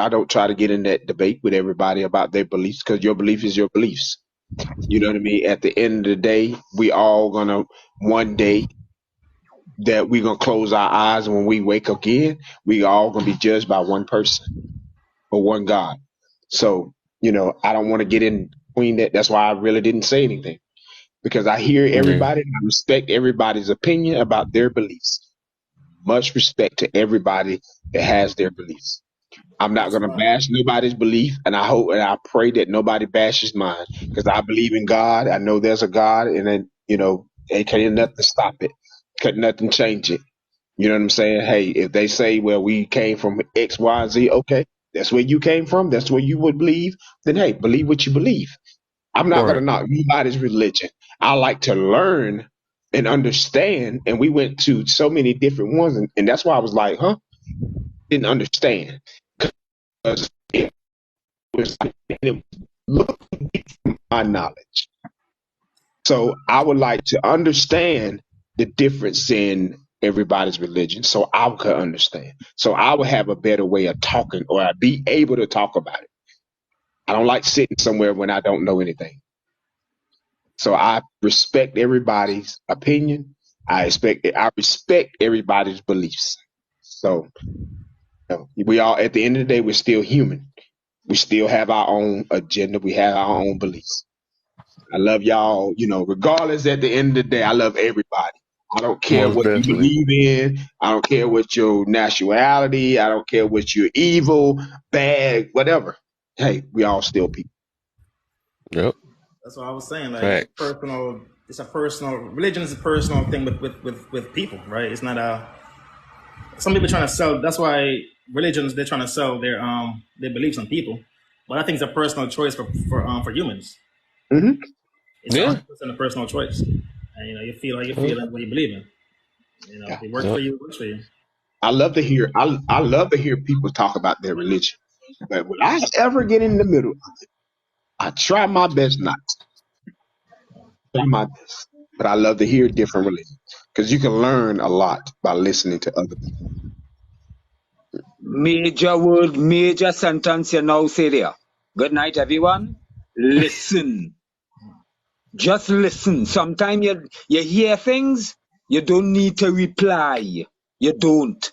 don't try to get in that debate with everybody about their beliefs because your belief is your beliefs. You know what I mean? At the end of the day, we all gonna one day that we're gonna close our eyes, and when we wake again, we all gonna be judged by one person or one God. So, I don't want to get in between that. That's why I really didn't say anything. Because I hear everybody and I respect everybody's opinion about their beliefs. Much respect to everybody that has their beliefs. I'm not going to bash nobody's belief, and I hope and I pray that nobody bashes mine because I believe in God. I know there's a God, and then, ain't nothing stop it. Couldn't nothing change it. You know what I'm saying? Hey, if they say, well, we came from X, Y, and Z, okay, that's where you came from. That's where you would believe. Then, hey, believe what you believe. I'm not going to knock anybody's religion. I like to learn and understand. And we went to so many different ones. And that's why I was like, didn't understand. Because it was looking from my knowledge. So I would like to understand the difference in everybody's religion so I could understand. So I would have a better way of talking, or I'd be able to talk about it. I don't like sitting somewhere when I don't know anything. So I respect everybody's opinion. I respect everybody's beliefs. So we all, at the end of the day, we're still human. We still have our own agenda. We have our own beliefs. I love y'all, regardless. At the end of the day, I love everybody. I don't care what you believe in. I don't care what your nationality. I don't care what you're evil, bad, whatever. Hey, we all still people. Yep. That's what I was saying. Like it's a personal religion is a personal thing with people, right? It's not some people trying to sell. That's why religions, they're trying to sell their beliefs on people. But I think it's a personal choice for humans. Mm-hmm. It's 100% a personal choice. And you feel like what you believe in. It works for you, it works for you. I love to hear people talk about their religion. But when I ever get in the middle of it, I try my best not to. Try my best. But I love to hear different religions because you can learn a lot by listening to other people. Major word, major sentence you now say there. Good night, everyone. Listen. Just listen. Sometimes you hear things, you don't need to reply. You don't.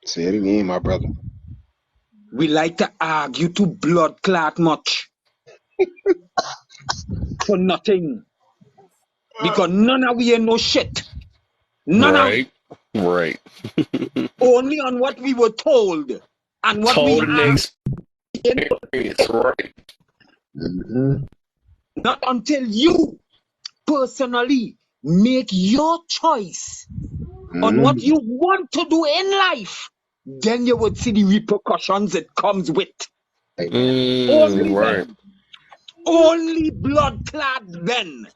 Say it again, my brother. We like to argue to blood clot much. For nothing. Because none of we know shit. None of Right. Only on what we were told. And what we experience, right. Mm-hmm. Not until you personally make your choice on what you want to do in life, then you would see the repercussions it comes with. Only Right. then. Only blood clad then.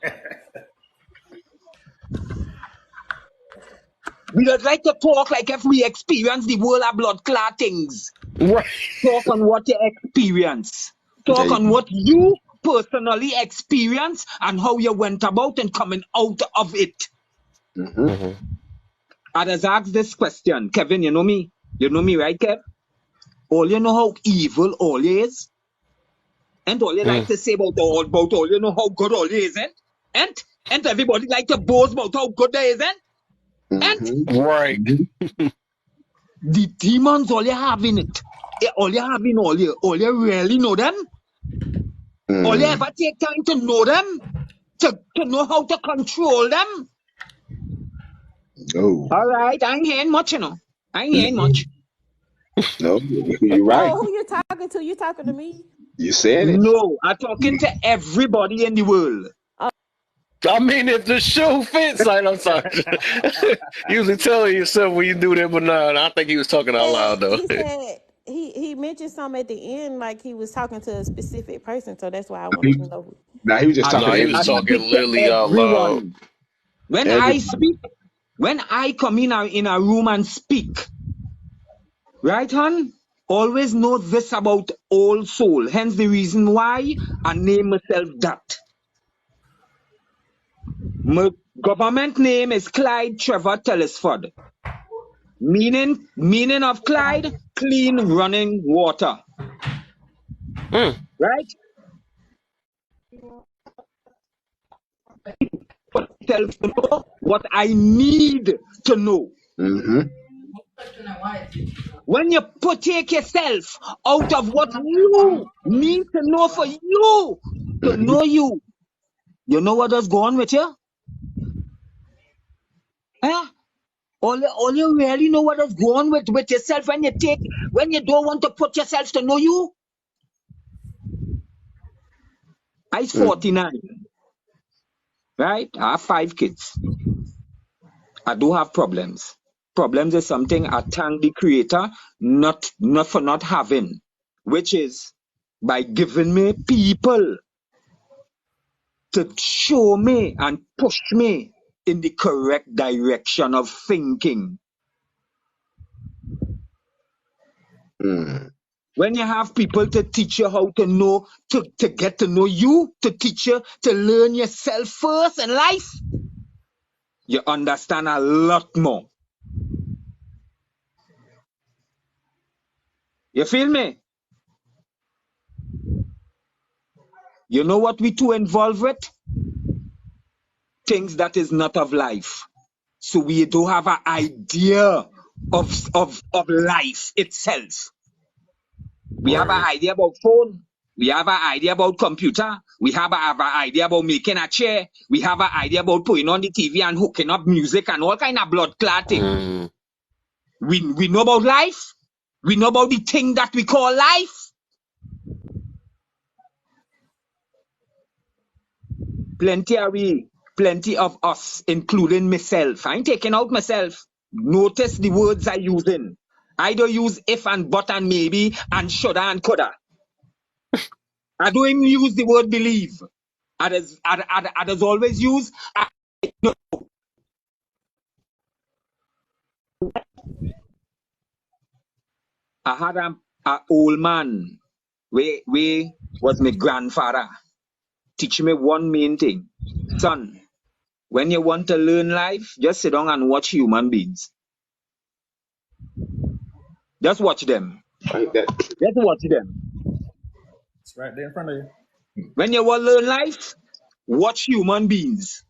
We don't like to talk like if we experience the world of blood clad things. Right. Talk on what you experience. Talk on what you personally experience and how you went about and coming out of it. I just asked this question. Kevin, you know me? You know me, right, Kev? All you know how evil all is? And all you like to say about all you know how good all is, and everybody like to boast about how good they is, and Right. the demons all you have in it, all you have in all you really know them? All you ever take time to know them? To know how to control them? Oh. All right, I ain't hearing much, you know. I ain't hearing much. No, you're right. Oh, who you talking to? You talking to me? You said it. No, I'm talking to everybody in the world. I mean, if the shoe fits, like, I'm sorry. Usually telling yourself when you do that, but no, I think he was talking out loud, though. He said he mentioned something at the end, like he was talking to a specific person, so that's why I wanted to know. Now he was just I talking No, to he was I everybody. talking speak to literally out loud. everyone. When I Everybody. speak, when I come in a room and speak, right, hon? Always know this about Old Soul. Hence the reason why I name myself that. My government name is Clyde Trevor Telesford. Meaning of Clyde, clean running water. Right? Tell to know what I need to know. When you take yourself out of what you need to know for you to know you, you know what has gone with you? Huh? All you really know what has gone with yourself when you don't want to put yourself to know you? I'm 49, right? I have 5 kids. I do have problems. Problems is something I thank the Creator not for not having, which is by giving me people to show me and push me in the correct direction of thinking. When you have people to teach you how to know, to get to know you, to teach you to learn yourself first in life, you understand a lot more. You feel me? You know what we too involved with? Things that is not of life. So we don't have an idea of life itself. We have an idea about phone. We have an idea about computer. We have an idea about making a chair. We have an idea about putting on the TV and hooking up music and all kind of blood clotting. We know about life. We know about the thing that we call life. Plenty of us, including myself. I ain't taking out myself. Notice the words I using. I don't use if and but and maybe and shoulda and coulda. I don't even use the word believe. I does always use I know. I had a old man we was my grandfather teach me one main thing. Son, when you want to learn life, just sit down and watch human beings. Just watch them. Just watch them. It's right there in front of you. When you want to learn life, watch human beings.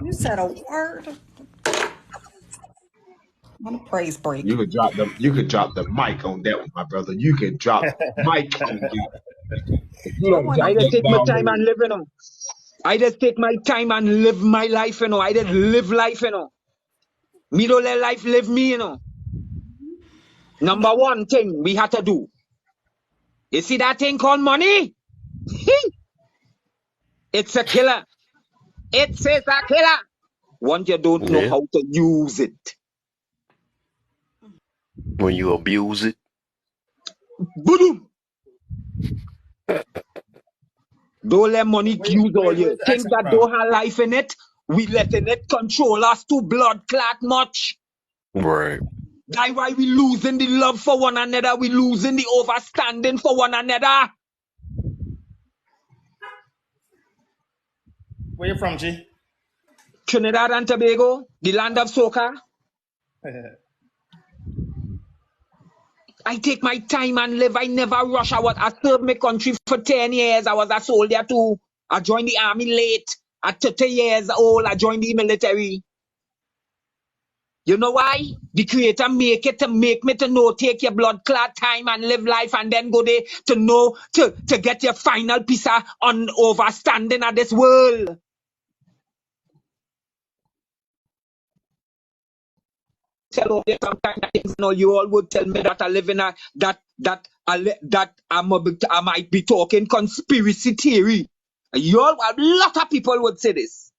You said a word. I'm a praise break. You could drop the mic on that one, my brother. You could drop the mic on that. You don't I drop just that take my ball. time and live, you know. I just take my time and live my life, you know. I just live life, you know. Me don't let life live me, you know. Number one thing we had to do. You see that thing called money? It's a killer. It says a killer. Once you don't know how to use it. When you abuse it. Boom. Don't let money use all your Where's the things accent that from? don't have life in it. We letting it control us to blood clot much. Right. That's why we losing the love for one another. We losing the overstanding for one another. Where you from, G? Trinidad and Tobago, the land of soca. I take my time and live. I never rush. I served my country for 10 years. I was a soldier too. I joined the army late. At 30 years old, I joined the military. You know why? The creator make it to make me to know, take your blood clot time and live life and then go there to know, to get your final piece of understanding of this world. Tell all you sometimes things, you know, you all would tell me that I live in a, I might be talking conspiracy theory. You all, a lot of people would say this.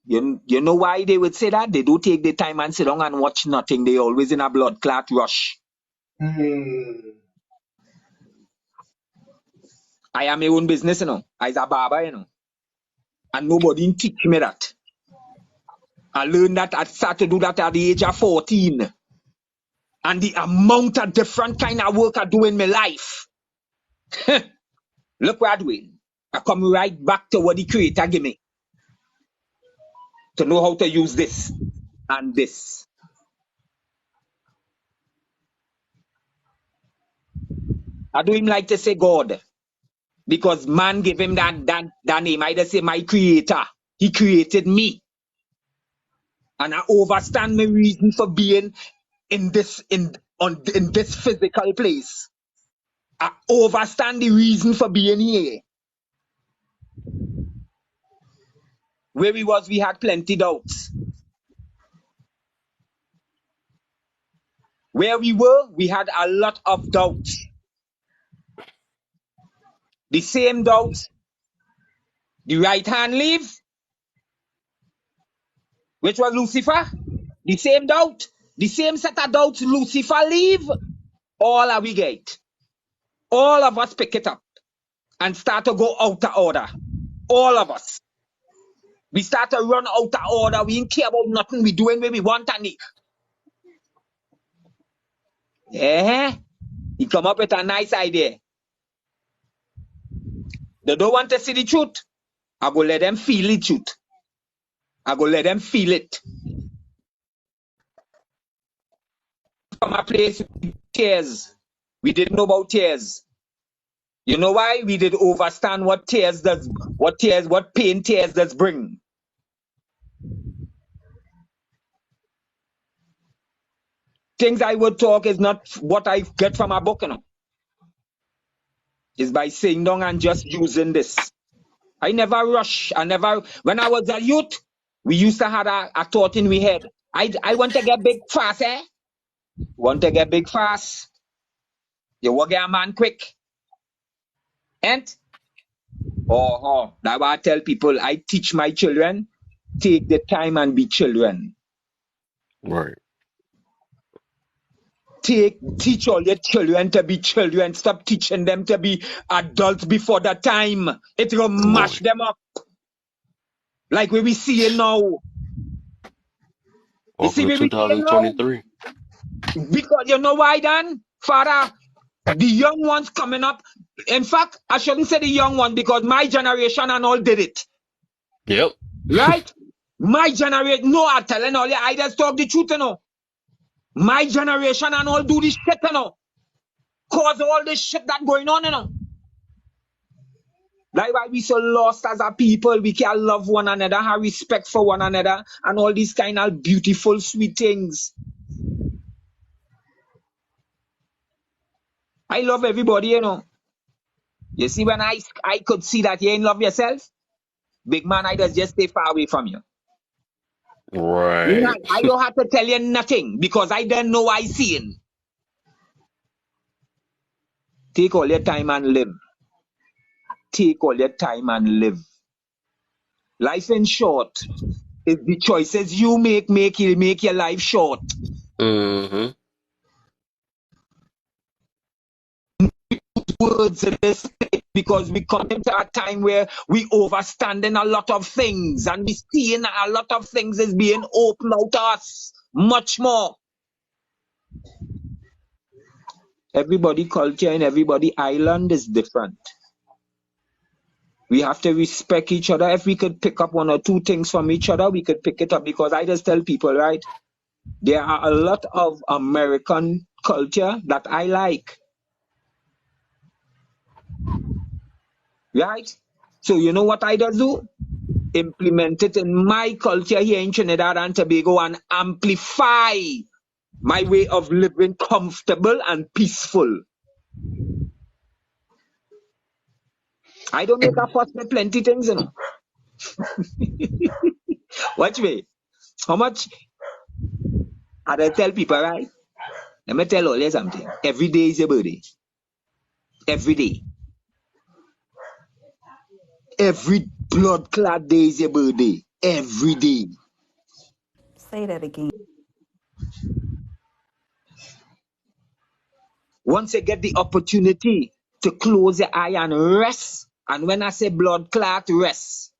You know why they would say that? They don't take the time and sit down and watch nothing. They always in a blood clot rush. I am my own business, you know. I's a barber, you know. And nobody teach me that. I learned that I started to do that at the age of 14. And the amount of different kind of work I do in my life. Look what I'm doing. I come right back to what the creator gave me. To know how to use this and this. I do him like to say God. Because man gave him that name. I just say my creator. He created me. And I understand my reason for being in this physical place. I understand the reason for being here. Where we had plenty doubts. Where we were, we had a lot of doubts. The same doubts the right hand leave, which was Lucifer. The same doubt, the same set of doubts Lucifer leave, all of we get. All of us pick it up and start to go out of order. All of us. We start to run out of order. We ain't care about nothing. We doing what we want and yeah. He come up with a nice idea. They don't want to see the truth. I go let them feel the truth. I go let them feel it. From a place with tears. We didn't know about tears. You know why? We did understand what pain tears does bring. Things I would talk is not what I get from a book, you know. It's by sitting down and just using this. I never rush. When I was a youth, we used to have a thought in we head. I want to get big fast, eh? Want to get big fast? You want to get a man quick? And that's why I tell people, I teach my children, take the time and be children. Right. Teach all your children to be children. Stop teaching them to be adults before that time. It will mash them up. Like what we see it now. You see Welcome to what we see it now? 2023. Because you know why, Dan? Father, the young ones coming up. In fact, I shouldn't say the young one because my generation and all did it. Yep. Right? My generation, no, I'm telling all you, I just talk the truth, you know. My generation and all do this shit, you know. Cause all this shit that going on, you know. That's why we so lost as a people. We can't love one another, have respect for one another, and all these kind of beautiful, sweet things. I love everybody, you know. You see, when I could see that you ain't love yourself, big man, I just stay far away from you. Right. I don't have to tell you nothing because I don't know I seen. Take all your time and live. Take all your time and live. Life in short. If the choices you make your life short. Mm-hmm. Words in this because we come into a time where we overstanding a lot of things and we seeing a lot of things is being opened out to us. Much more. Everybody culture and everybody island is different. We have to respect each other. If we could pick up one or two things from each other, we could pick it up because I just tell people, right? There are a lot of American culture that I like. Right? So you know what I just do? Implement it in my culture here in Trinidad and Tobago and amplify my way of living comfortable and peaceful. I don't make a fuss with plenty things, you know. Watch me. How much? I tell people, right? Let me tell all you something. Every day is your birthday. Every day. Every blood clot day is your birthday. Every day. Say that again. Once you get the opportunity to close your eye and rest, and when I say blood clot, rest,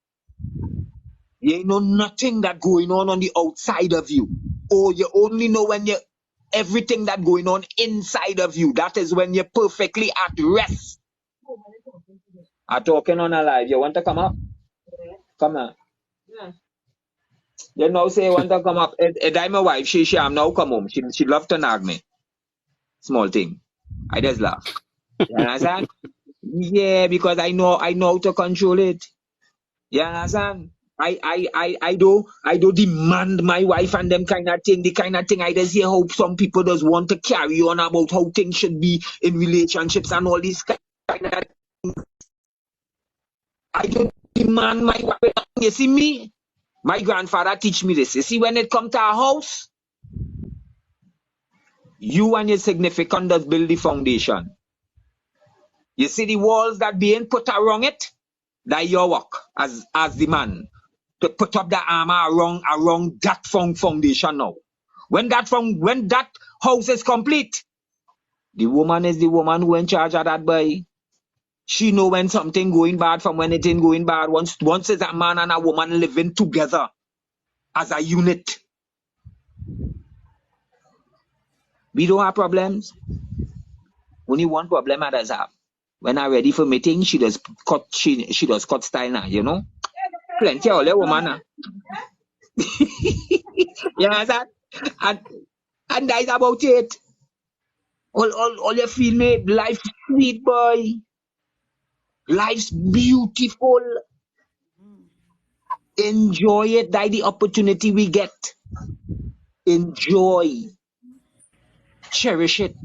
you ain't know nothing that going on the outside of you. Or you only know when you everything that going on inside of you. That is when you're perfectly at rest. I'm talking on a live. You want to come up? Come on. You know, say you want to come up. I'm my wife. She am now come home. She love to nag me. Small thing. I just laugh. You understand? Yeah, because I know how to control it. You understand? I do demand my wife and them kind of thing. The kind of thing I just hear how some people just want to carry on about how things should be in relationships and all this kind of. I do demand my wife. You see me? My grandfather teach me this. You see, when it come to our house, you and your significant does build the foundation. You see the walls that being put around it, that your work as the man to put up the armor around that foundation now. When that house is complete, the woman is the woman who in charge of that boy. She know when something going bad from when it ain't going bad. Once it's a man and a woman living together as a unit. We don't have problems. Only one problem I does have. When I ready for meeting, she does cut style now, you know. Plenty of woman now. You understand? And that's about it. All you feel me? Life's sweet, boy. Life's beautiful. Enjoy it. That's the opportunity we get. Enjoy. Cherish it.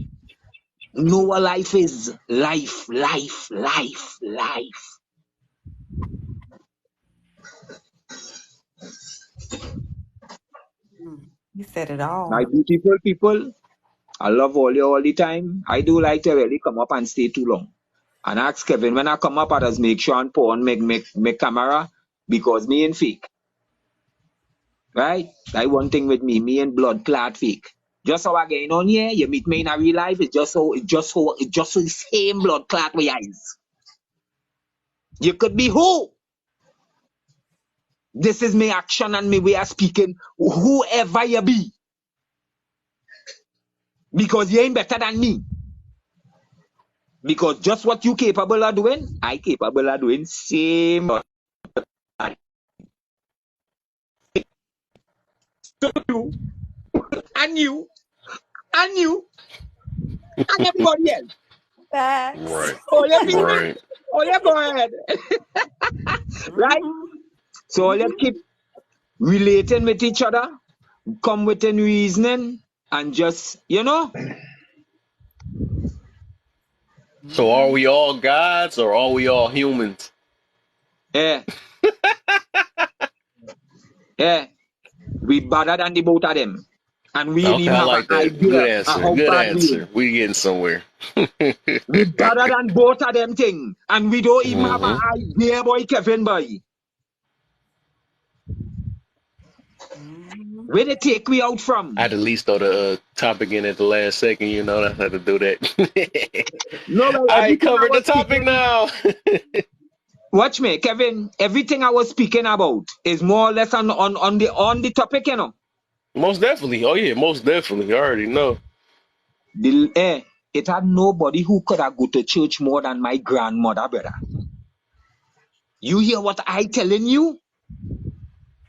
Know what life is. Life. You said it all. My beautiful people, I love all you all the time. I do like to really come up and stay too long. And ask Kevin, when I come up, I just make sure and pour on make camera because me ain't fake. Right? That one thing with me and blood clot fake. Just how I get on here, you meet me in a real life, it's just the same blood clot with eyes. You could be who? This is my action and my way of speaking, whoever you be. Because you ain't better than me. Because just what you capable of doing, I capable of doing same. So you, and you, and you, and everybody else. Facts. Right. Oh, you feel me? Right. Oh, you go ahead. Right? So let's keep relating with each other, come within reasoning, and just, you know. So are we all gods or are we all humans? Yeah. Yeah. We better than the both of them. And we ain't Okay, even I have an like that. Good idea of answer. how Good bad we is. answer. We getting somewhere. We better than both of them thing. And we don't even have an Mm-hmm. idea, boy, Kevin, boy. Where they take we out from? I had to at least throw the topic in at the last second, you know. I had to do that. No, well, I everything I covered the was topic speaking. now. Watch me, Kevin. Everything I was speaking about is more or less on the topic, you know. Most definitely. Oh yeah, most definitely. I already know. It had nobody who could have go to church more than my grandmother, brother. You hear what I telling you?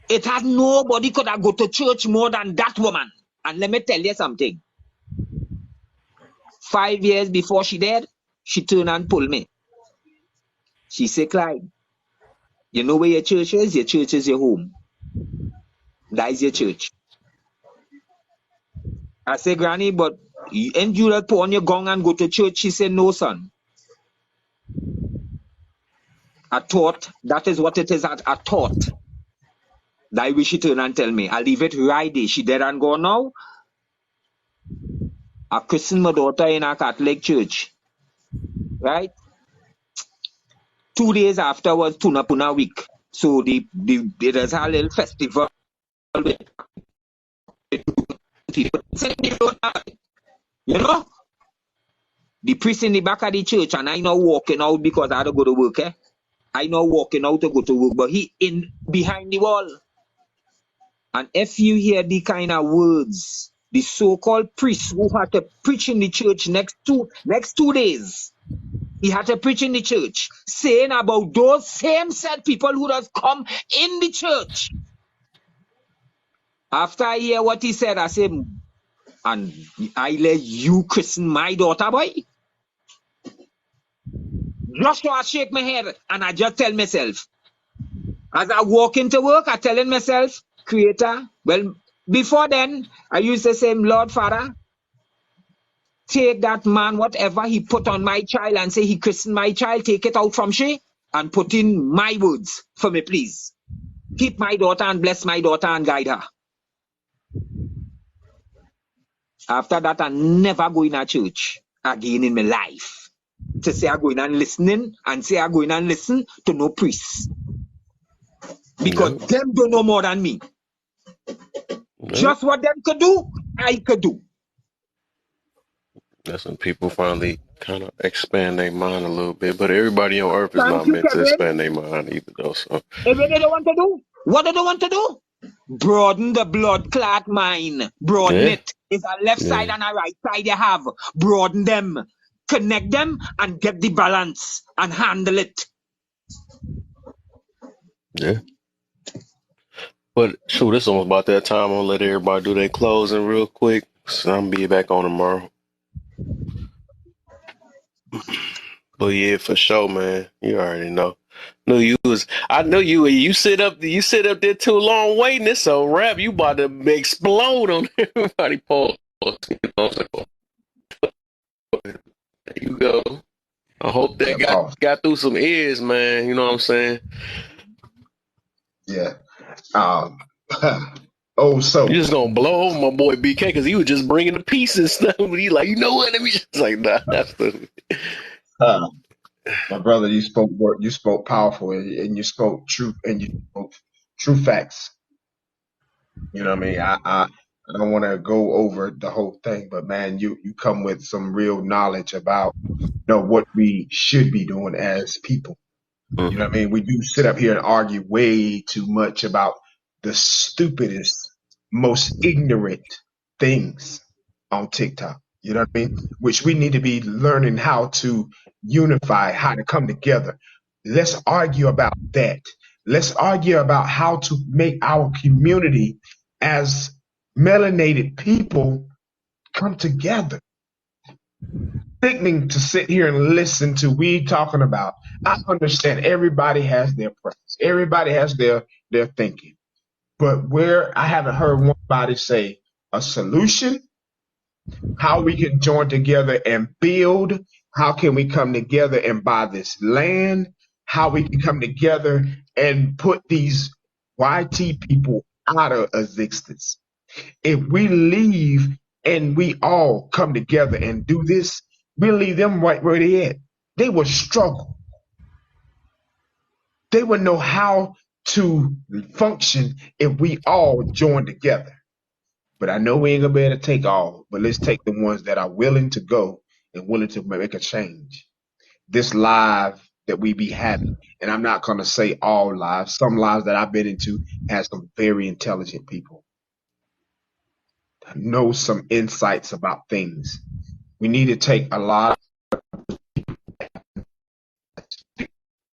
It had nobody could have go to church more than that woman. And let me tell you something. 5 years before she died, she turned and pulled me. She said, Clyde, you know where your church is? Your church is your home. That is your church. I said, Granny, but ain't you that put on your gown and go to church? She said, no, son. I thought that is what it is. I thought. That way she turn and tell me. I leave it right there. She dead and gone now. I christened my daughter in a Catholic church. Right? 2 days after was Tuna Puna week. So there's a little festival with people. You know? The priest in the back of the church, and I now walking out because I had to go to work, eh? I now walking out to go to work, but he in behind the wall. And if you hear the kind of words, the so-called priest who had to preach in the church next 2 days, he had to preach in the church, saying about those same said people who does come in the church. After I hear what he said, I said, and I let you christen my daughter, boy. Just so I shake my head and I just tell myself, as I walk into work, I telling myself, Creator, well, before then, I used to say, Lord Father, take that man, whatever he put on my child and say he christened my child, take it out from she and put in my words for me, please. Keep my daughter and bless my daughter and guide her. After that, I never go in a church again in my life to say I go in and listening and say I go in and listen to no priest. Because them don't know more than me. Just what them could do, I could do. That's when people finally kind of expand their mind a little bit. But everybody on earth is Thank not you, meant to Kevin. expand their mind either, though. So, what do they want to do? What do they want to do? Broaden the blood clot mind. Broaden it. It's a left side and a right side you have. Broaden them. Connect them and get the balance and handle it. Yeah. But shoot, it's almost about that time. I'm gonna let everybody do their closing real quick. So I'm gonna be back on tomorrow. But yeah, for sure, man. You already know. I know you sit up there too long waiting. It's a wrap. You about to explode on everybody. Pause. You know, there you go. I hope that got through some ears, man. You know what I'm saying? Yeah. So you just gonna blow over my boy BK because he was just bringing the pieces and stuff. But he like, you know what? Let me just like, nah, that's the. My brother, you spoke powerful, and you spoke truth, and you spoke true facts. You know what I mean? I don't want to go over the whole thing, but man, you come with some real knowledge about what we should be doing as people. You know what I mean? We do sit up here and argue way too much about the stupidest, most ignorant things on TikTok. You know what I mean? Which we need to be learning how to unify, how to come together. Let's argue about that. Let's argue about how to make our community as melanated people come together. Sickening to sit here and listen to we talking about. I understand everybody has their preference. Everybody has their thinking. But where I haven't heard one say a solution, how we can join together and build, how can we come together and buy this land, how we can come together and put these YT people out of existence. If we leave and we all come together and do this, we'll leave them right where they at. They will struggle. They would know how to function if we all join together. But I know we ain't gonna be able to take all, but let's take the ones that are willing to go and willing to make a change. This live that we be having, and I'm not gonna say all lives, some lives that I've been into has some very intelligent people, know some insights about things. We need to take a lot of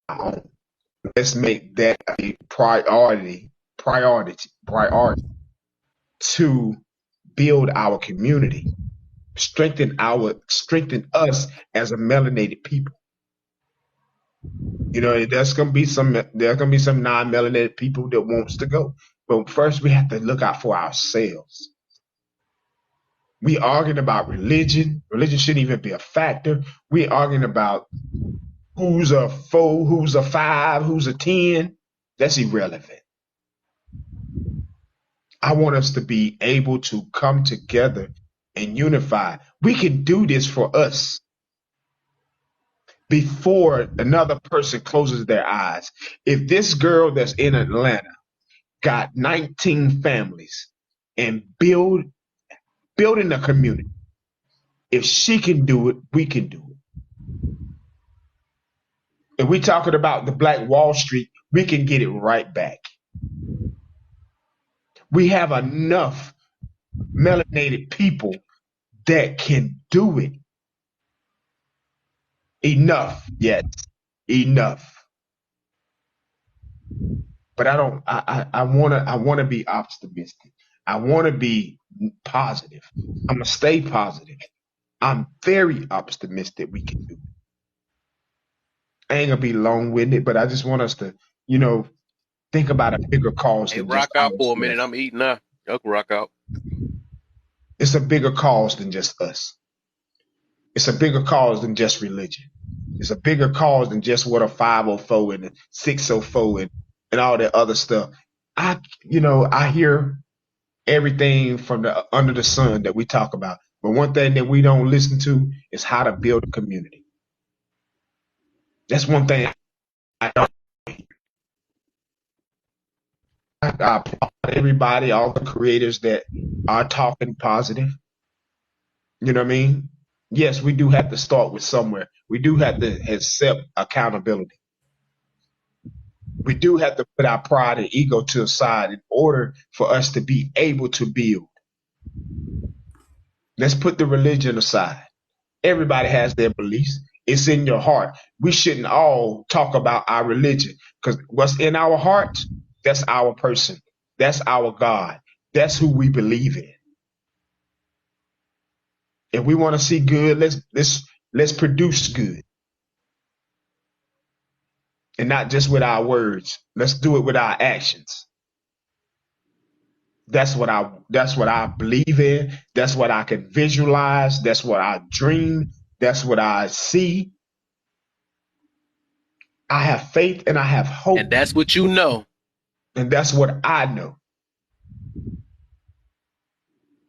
our own. Let's make that a priority to build our community, strengthen us as a melanated people. You know, there's gonna be some non-melanated people that wants to go, but first we have to look out for ourselves. We arguing about religion. Religion shouldn't even be a factor. We arguing about who's a 4, who's a 5, who's a 10. That's irrelevant. I want us to be able to come together and unify. We can do this for us before another person closes their eyes. If this girl that's in Atlanta got 19 families and building a community, if she can do it, we can do it. If we talking about the Black Wall Street, we can get it right back. We have enough melanated people that can do it. Enough, yes, enough. But I wanna be optimistic. I wanna be positive. I'm gonna stay positive. I'm very optimistic we can do it. I ain't gonna be long-winded, but I just want us to, think about a bigger cause than just rock out for a minute. ourselves. I'm eating now. Y'all can rock out. It's a bigger cause than just us. It's a bigger cause than just religion. It's a bigger cause than just what a 504 and a 604 and all that other stuff. I hear everything from under the sun that we talk about. But one thing that we don't listen to is how to build a community. That's one thing I don't. I applaud everybody, all the creators that are talking positive. You know what I mean? Yes, we do have to start with somewhere. We do have to accept accountability. We do have to put our pride and ego to the side in order for us to be able to build. Let's put the religion aside. Everybody has their beliefs. It's in your heart. We shouldn't all talk about our religion because what's in our heart, that's our person. That's our God. That's who we believe in. If we want to see good, let's produce good. And not just with our words. Let's do it with our actions. That's what I believe in. That's what I can visualize. That's what I dream. That's what I see. I have faith and I have hope. And that's what you know. And that's what I know.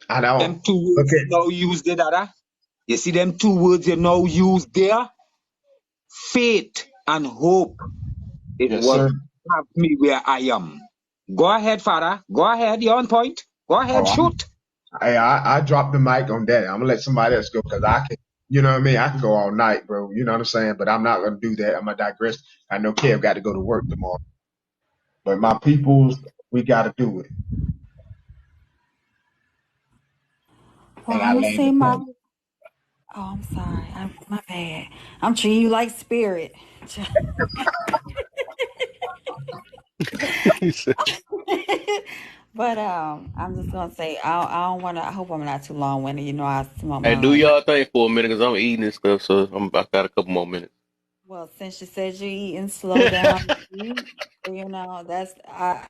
I don't. Them 2 words you now use there, Dada. You see them 2 words you now use there? Faith and hope is Yes, what sir. have me where I am. Go ahead, Father. Go ahead. You're on point. Go ahead, shoot. I dropped the mic on that. I'm gonna let somebody else go because I can. You know what I mean? I can go all night, bro. You know what I'm saying? But I'm not gonna do that. I'm gonna digress. I know Kev got to go to work tomorrow. But my peoples, we got to do it. Well, I'm gonna say my. Oh, I'm sorry. My bad. I'm treating you like spirit. But I'm just gonna say I don't want to. I hope I'm not too long-winded. I smoke my. Hey, do y'all think for a minute because I'm eating and stuff, so I got a couple more minutes. Well, since you said you're eating, slow down. That's I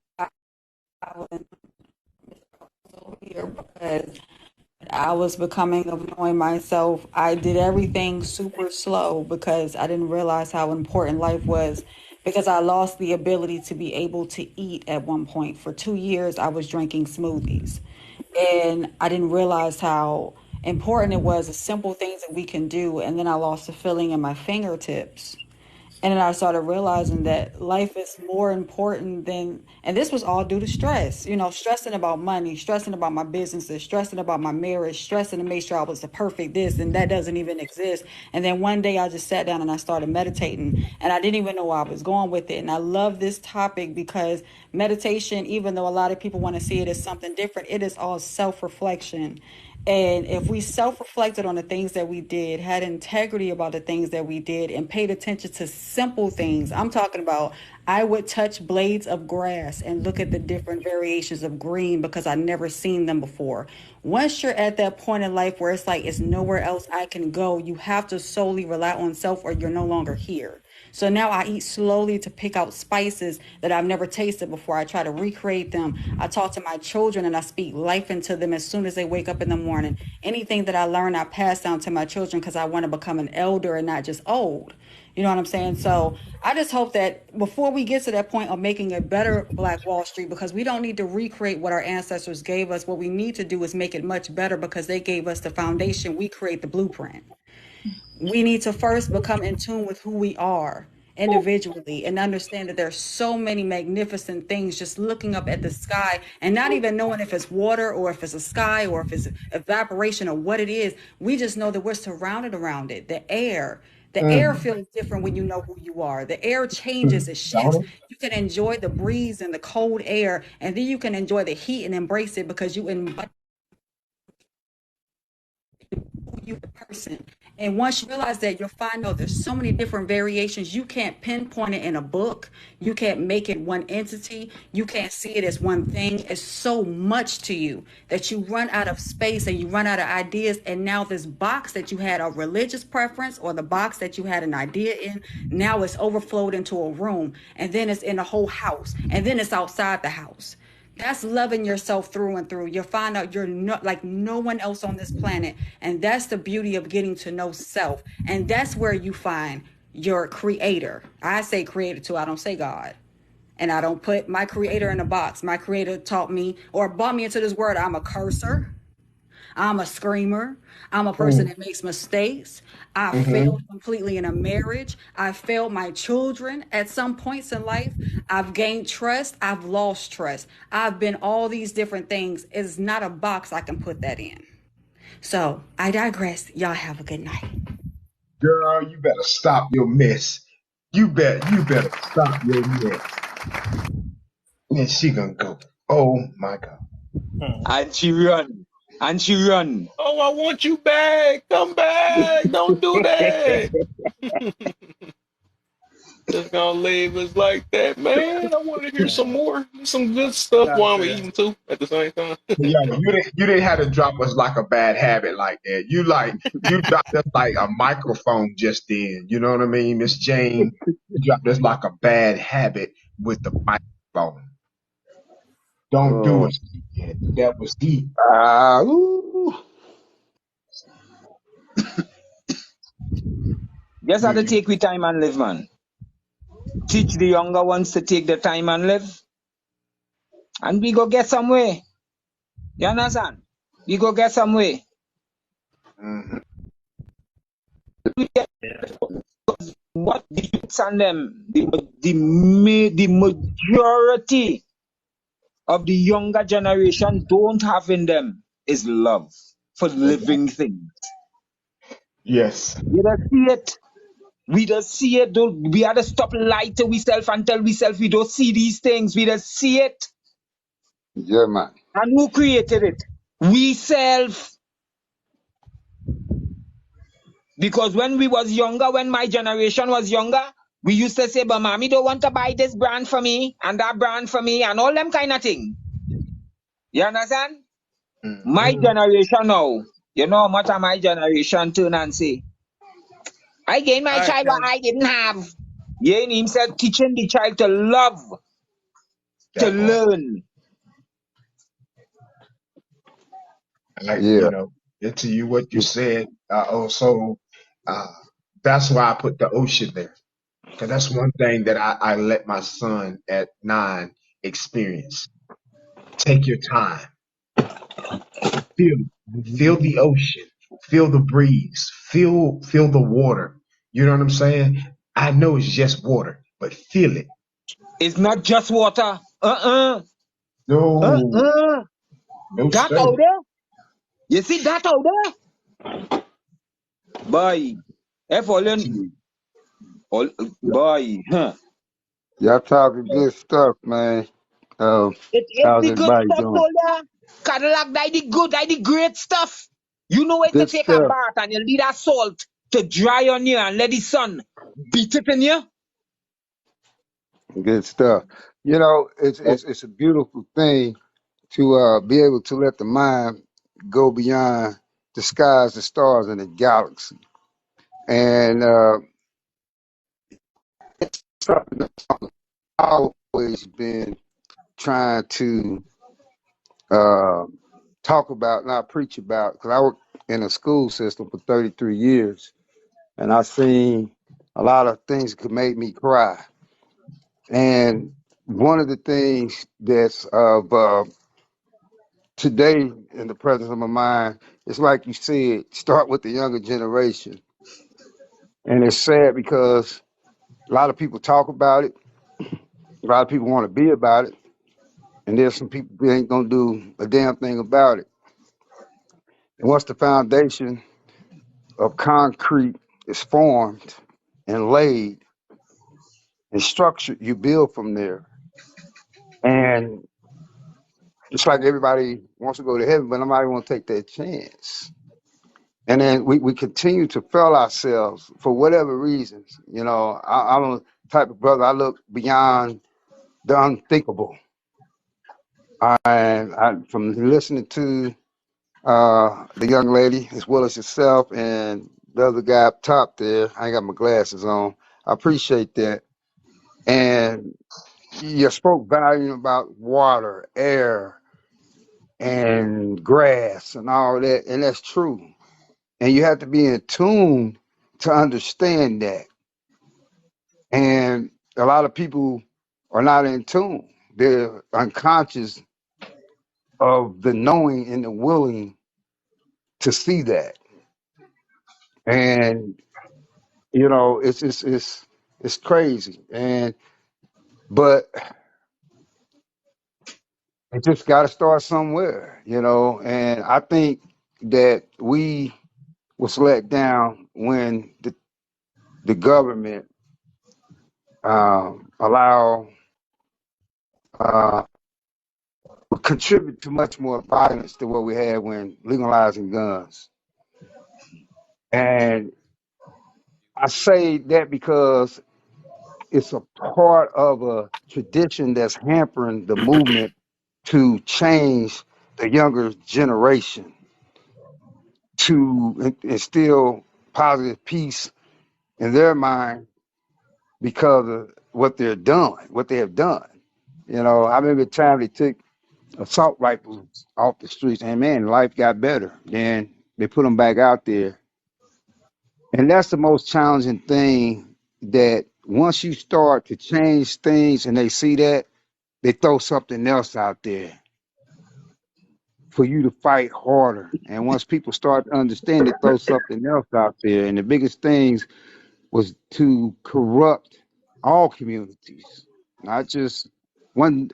was over here because I was becoming of knowing myself. I did everything super slow because I didn't realize how important life was because I lost the ability to be able to eat at one point. For 2 years, I was drinking smoothies and I didn't realize how important it was, the simple things that we can do. And then I lost the feeling in my fingertips. And then I started realizing that life is more important than, and this was all due to stress, stressing about money, stressing about my businesses, stressing about my marriage, stressing to make sure I was the perfect this, and that doesn't even exist. And then one day I just sat down and I started meditating, and I didn't even know where I was going with it. And I love this topic because meditation, even though a lot of people want to see it as something different, it is all self-reflection. And if we self reflected on the things that we did, had integrity about the things that we did, and paid attention to simple things, I'm talking about I would touch blades of grass and look at the different variations of green because I never seen them before. Once you're at that point in life where it's like it's nowhere else I can go, you have to solely rely on self or you're no longer here. So now I eat slowly to pick out spices that I've never tasted before. I try to recreate them. I talk to my children and I speak life into them as soon as they wake up in the morning. Anything that I learn, I pass down to my children because I want to become an elder and not just old. You know what I'm saying? So I just hope that before we get to that point of making a better Black Wall Street, because we don't need to recreate what our ancestors gave us, what we need to do is make it much better because they gave us the foundation. We create the blueprint. We need to first become in tune with who we are individually and understand that there's so many magnificent things just looking up at the sky and not even knowing if it's water or if it's a sky or if it's evaporation or what it is. We just know that we're surrounded around it. The air feels different when you know who you are. The air changes, it shifts. You can enjoy the breeze and the cold air, and then you can enjoy the heat and embrace it because you embody you the person. And once you realize that, you'll find out there's so many different variations. You can't pinpoint it in a book. You can't make it one entity. You can't see it as one thing. It's so much to you that you run out of space and you run out of ideas. And now this box that you had a religious preference or the box that you had an idea in, now it's overflowed into a room. And then it's in a whole house. And then it's outside the house. That's loving yourself through and through. You'll find out you're not like no one else on this planet. And that's the beauty of getting to know self. And that's where you find your creator. I say creator too. I don't say God. And I don't put my creator in a box. My creator taught me or brought me into this world. I'm a cursor. I'm a screamer. I'm a person that makes mistakes. I failed completely in a marriage. I failed my children at some points in life. I've gained trust. I've lost trust. I've been all these different things. It's not a box I can put that in. So I digress. Y'all have a good night. Girl, you better stop your mess. You better stop your mess. And she gonna go. Oh my God. And she run. And she run. Oh, I want you back. Come back. Don't do that. Just gonna leave us like that, man. I want to hear some more, some good stuff while I'm eating too at the same time. Yeah, you didn't have to drop us like a bad habit like that. You dropped us like a microphone just then. You know what I mean, Miss Jane? You dropped us like a bad habit with the microphone. Don't do us yet. That was deep. Just have to take we time and live, man. Teach the younger ones to take the time and live. And we go get some way. You understand? We go get some way. Mm-hmm. What the youths and them, the majority of the younger generation don't have in them is love for living things. Yes. We don't see it. We don't see it. We have to stop lying to ourselves and tell ourselves we don't see these things. We don't see it. Yeah, man. And who created it? We self. Because when we was younger, when my generation was younger, we used to say, but mommy don't want to buy this brand for me and that brand for me and all them kind of thing. You understand? Mm-hmm. My generation now, you know how much of my generation turn and say, I gave my child what I didn't have. Yeah, and himself teaching the child to love, to learn. You know, to you what you said. Also, that's why I put the ocean there. Because that's one thing that I let my son at 9 experience. Take your time. Feel the ocean. Feel the breeze. Feel the water. You know what I'm saying? I know it's just water, but feel it. It's not just water. No, Uh-uh. no That out study. there? You see that out there? Boy, if all, boy, huh? Y'all talking good stuff, man. It's How's the good everybody stuff, doing? Tola. Cadillac, that the good, that the great stuff. You know where to Good take a stuff. bath and you leave that salt to dry on you and let the sun beat it in you. Good stuff. You know, it's a beautiful thing to be able to let the mind go beyond the skies, the stars, and the galaxy. And it's something that I've always been trying to uh, talk about, not preach about, because I worked in a school system for 33 years, and I seen a lot of things that could make me cry. And one of the things that's of today in the presence of my mind is like you said, start with the younger generation. And it's sad because a lot of people talk about it, a lot of people want to be about it, and there's some people who ain't gonna do a damn thing about it. And once the foundation of concrete is formed and laid and structured, you build from there. And it's like everybody wants to go to heaven, but nobody want to take that chance. And then we continue to fail ourselves for whatever reasons. You know, I'm a type of brother, I look beyond the unthinkable. From listening to the young lady as well as yourself and the other guy up top there, I ain't got my glasses on. I appreciate that. And you spoke volume about water, air, and grass and all that, and that's true. And you have to be in tune to understand that. And a lot of people are not in tune. They're unconscious of the knowing and the willing to see that. And you know, it's crazy. But it just got to start somewhere, you know. And I think that we was let down when the government allow uh, contribute to much more violence than what we had when legalizing guns. And I say that because it's a part of a tradition that's hampering the movement to change the younger generation, to instill positive peace in their mind because of what they're doing, what they have done. You know, I remember the time they took assault rifles off the streets, and man, life got better. Then they put them back out there, and that's the most challenging thing. That once you start to change things, and they see that, they throw something else out there for you to fight harder. And once people start to understand, they throw something else out there. And the biggest things was to corrupt all communities, not just one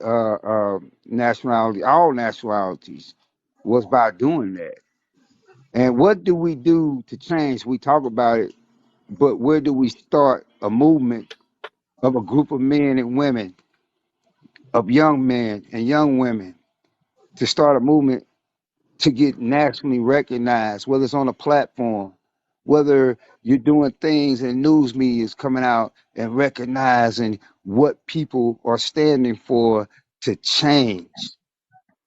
nationality, all nationalities, was by doing that. And what do we do to change? We talk about it, but where do we start a movement of a group of men and women, of young men and young women, to start a movement to get nationally recognized, whether it's on a platform, whether you're doing things and news media is coming out and recognizing what people are standing for to change,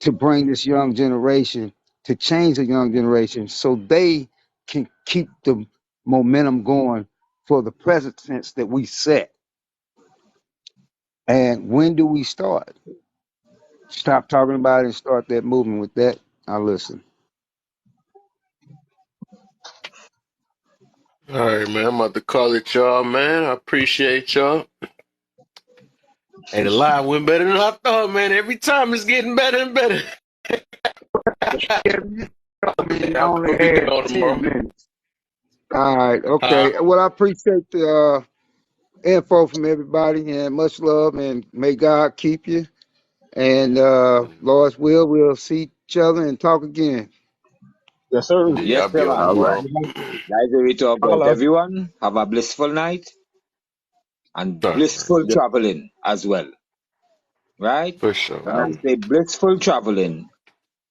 to bring this young generation, to change the young generation so they can keep the momentum going for the precedents that we set. And when do we start? Stop talking about it and start that movement. With that, I listen. All right, man. I'm about to call it y'all, man. I appreciate y'all. Hey, the live went better than I thought, man. Every time it's getting better and better. Yeah, you told me you I'll only probably be had on 10 tomorrow. minutes. All right, Huh? okay. Well, I appreciate info from everybody, and much love, and may God keep you. And Lord's will, we'll see each other and talk again. Yes, sir. Yeah, Yes, I'll be sir, on man. All right. tomorrow. Nice to meet you, guys. Holla. Everyone, have a blissful night and All right. blissful Yes, traveling as well. Right? For sure. When I say blissful traveling,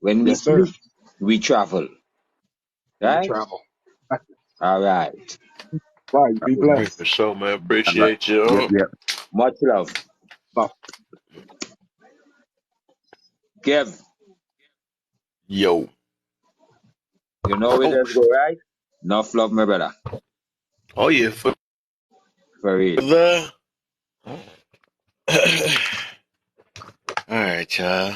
when we yes, sir. sleep, we travel. We Right? travel. All right. Right. Be All right. Hey, for blessed. sure, man. All right. Appreciate Yep, you. yep. Much love. Bye. Kev, Yo. you know where Oh, let's go, right? Enough love, my brother. oh yeah, for For real. the. All right, y'all.